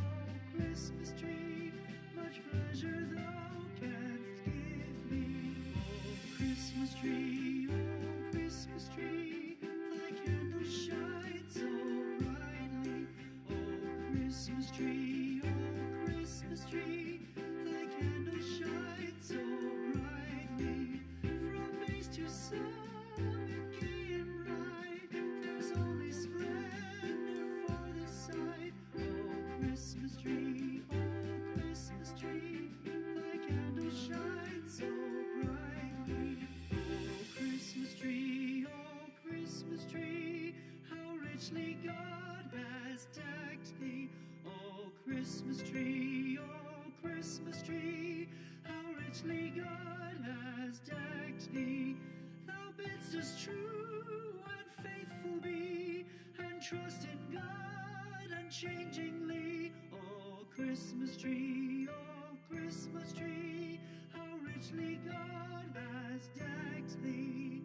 Christmas tree, much pleasure thou canst give me. Oh Christmas tree, oh Christmas tree, thy candle shines so brightly. Oh Christmas tree, oh Christmas tree, thy candle shines so brightly. From base to summit, gay and bright, there's only splendor for the sight. Oh Christmas tree, oh Christmas tree, thy candle shines so brightly. Oh Christmas tree, oh Christmas tree, how richly God has decked thee. Oh Christmas tree, oh Christmas tree, how richly God has decked thee. Thou bidst us true and faithful be, and trust in God unchangingly. Oh, Christmas tree, how richly God has decked thee.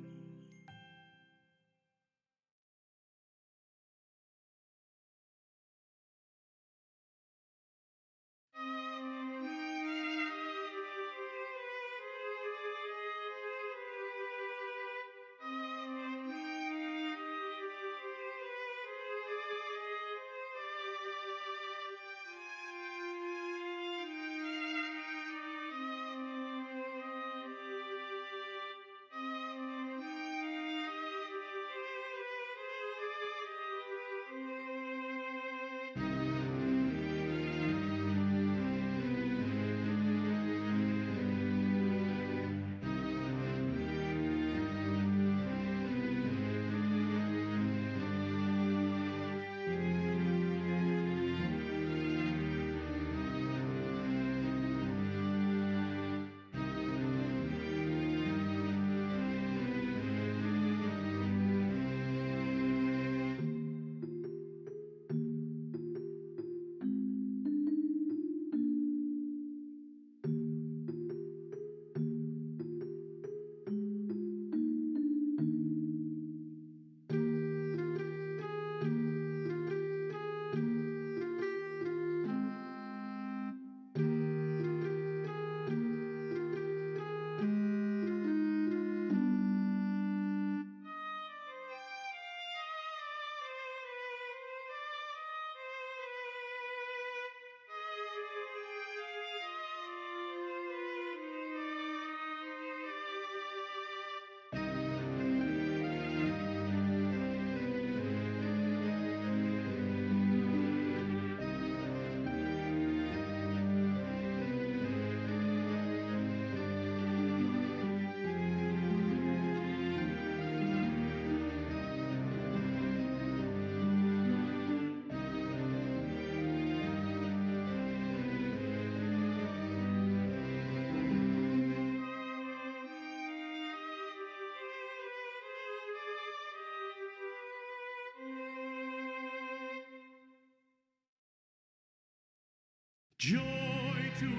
Joy to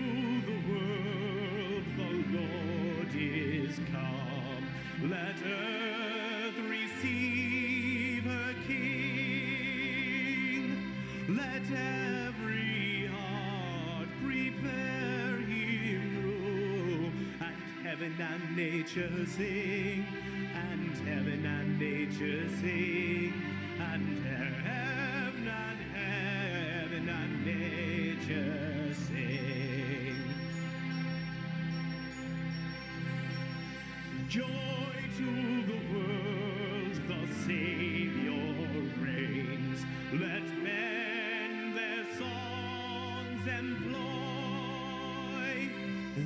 the world, the Lord is come. Let earth receive her King. Let every heart prepare him room. And heaven and nature sing. And heaven and nature sing. And heaven and nature sing. Joy to the world, the Savior reigns. Let men their songs employ,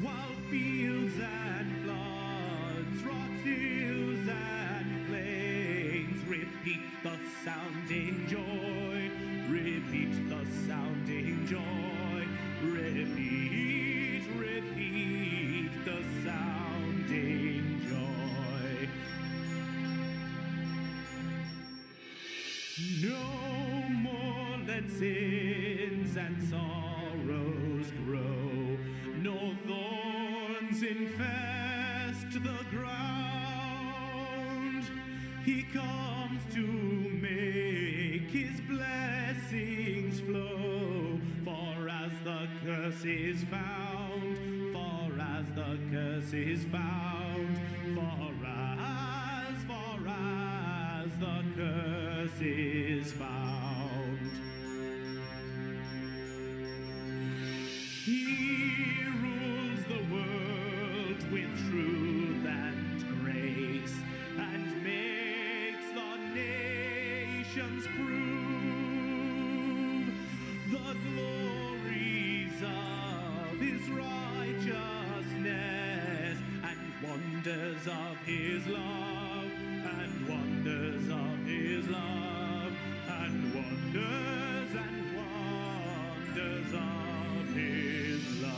while fields and floods, rocks, hills and plains repeat the sounding joy. Repeat the sounding joy. Repeat, repeat the sounding joy. No more let sins and sorrows grow, nor thorns infest the ground. He comes to make his blessings flow, for as the curse is found, for as the curse is found, for as the curse is found. He rules the world with truth and grace, and makes the nations prove the glories of his righteousness, and wonders of his love, and wonders of his love, and wonders of his love.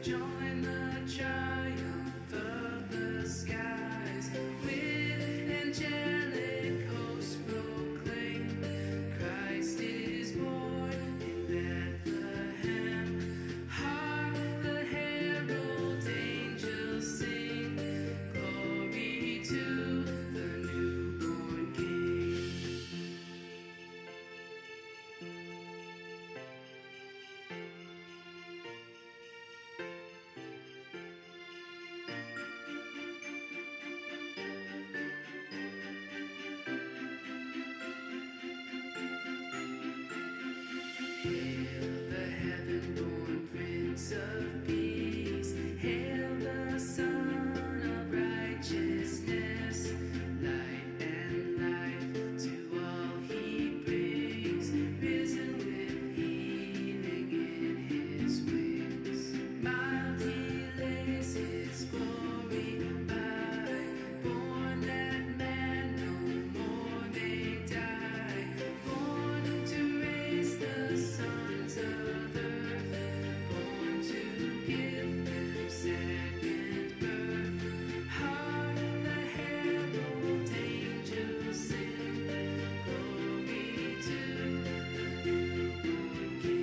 Join the triumph of the skies. With angelic hosts proclaim, Christ is born in Bethlehem. Hark the herald angels sing, glory to the newborn King. Hail the heaven-born Prince of Peace. Hail the Son of Righteousness. Light and life to all he brings. Risen with healing in his wings. Mild he lays his glory by. Born that man no more may die. Born to raise the sons of earth. Born to give them second birth. Hark the herald angels sing, glory to the newborn King.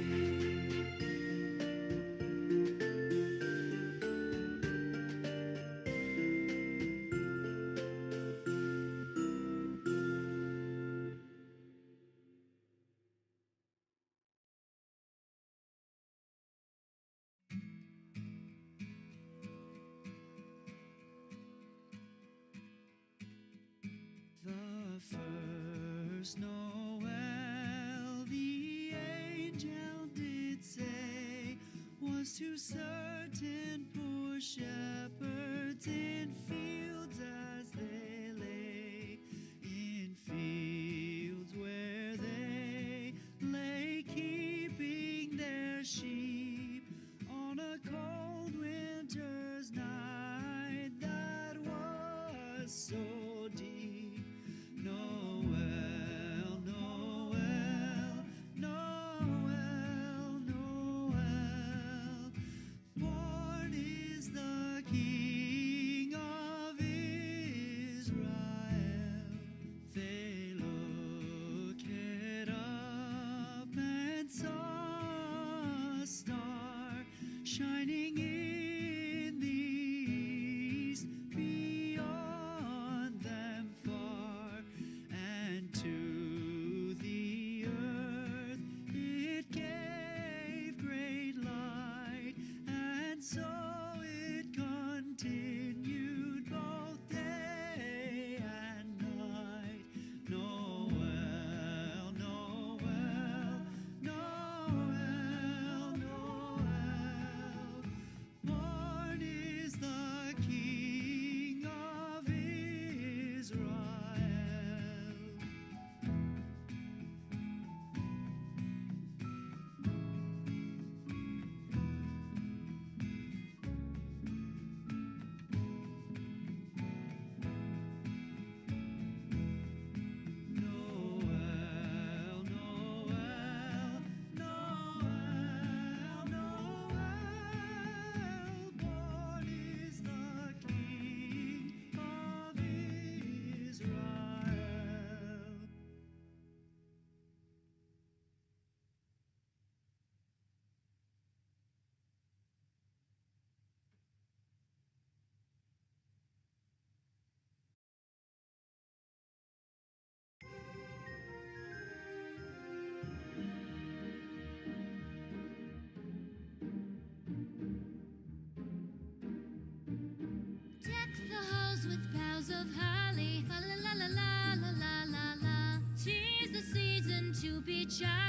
The first Noel, the angel did say, was to certain poor shepherds in fields as they lay, in fields where they lay keeping their sheep on a cold winter's night that was so deep. Noel, Noel, Noel, Noel. Born is the King of Israel. They looked up and saw a star shining in the east beyond them far, and to the earth it gave great light, and so it continued both day and night. Noel, Noel, Noel, Noel. Born is the King of Israel. Noel, Noel, Noel, Noel. Born is the King of Israel. Deck the halls with boughs of holly. La la la la la la la la la. 'Tis the season to be jolly.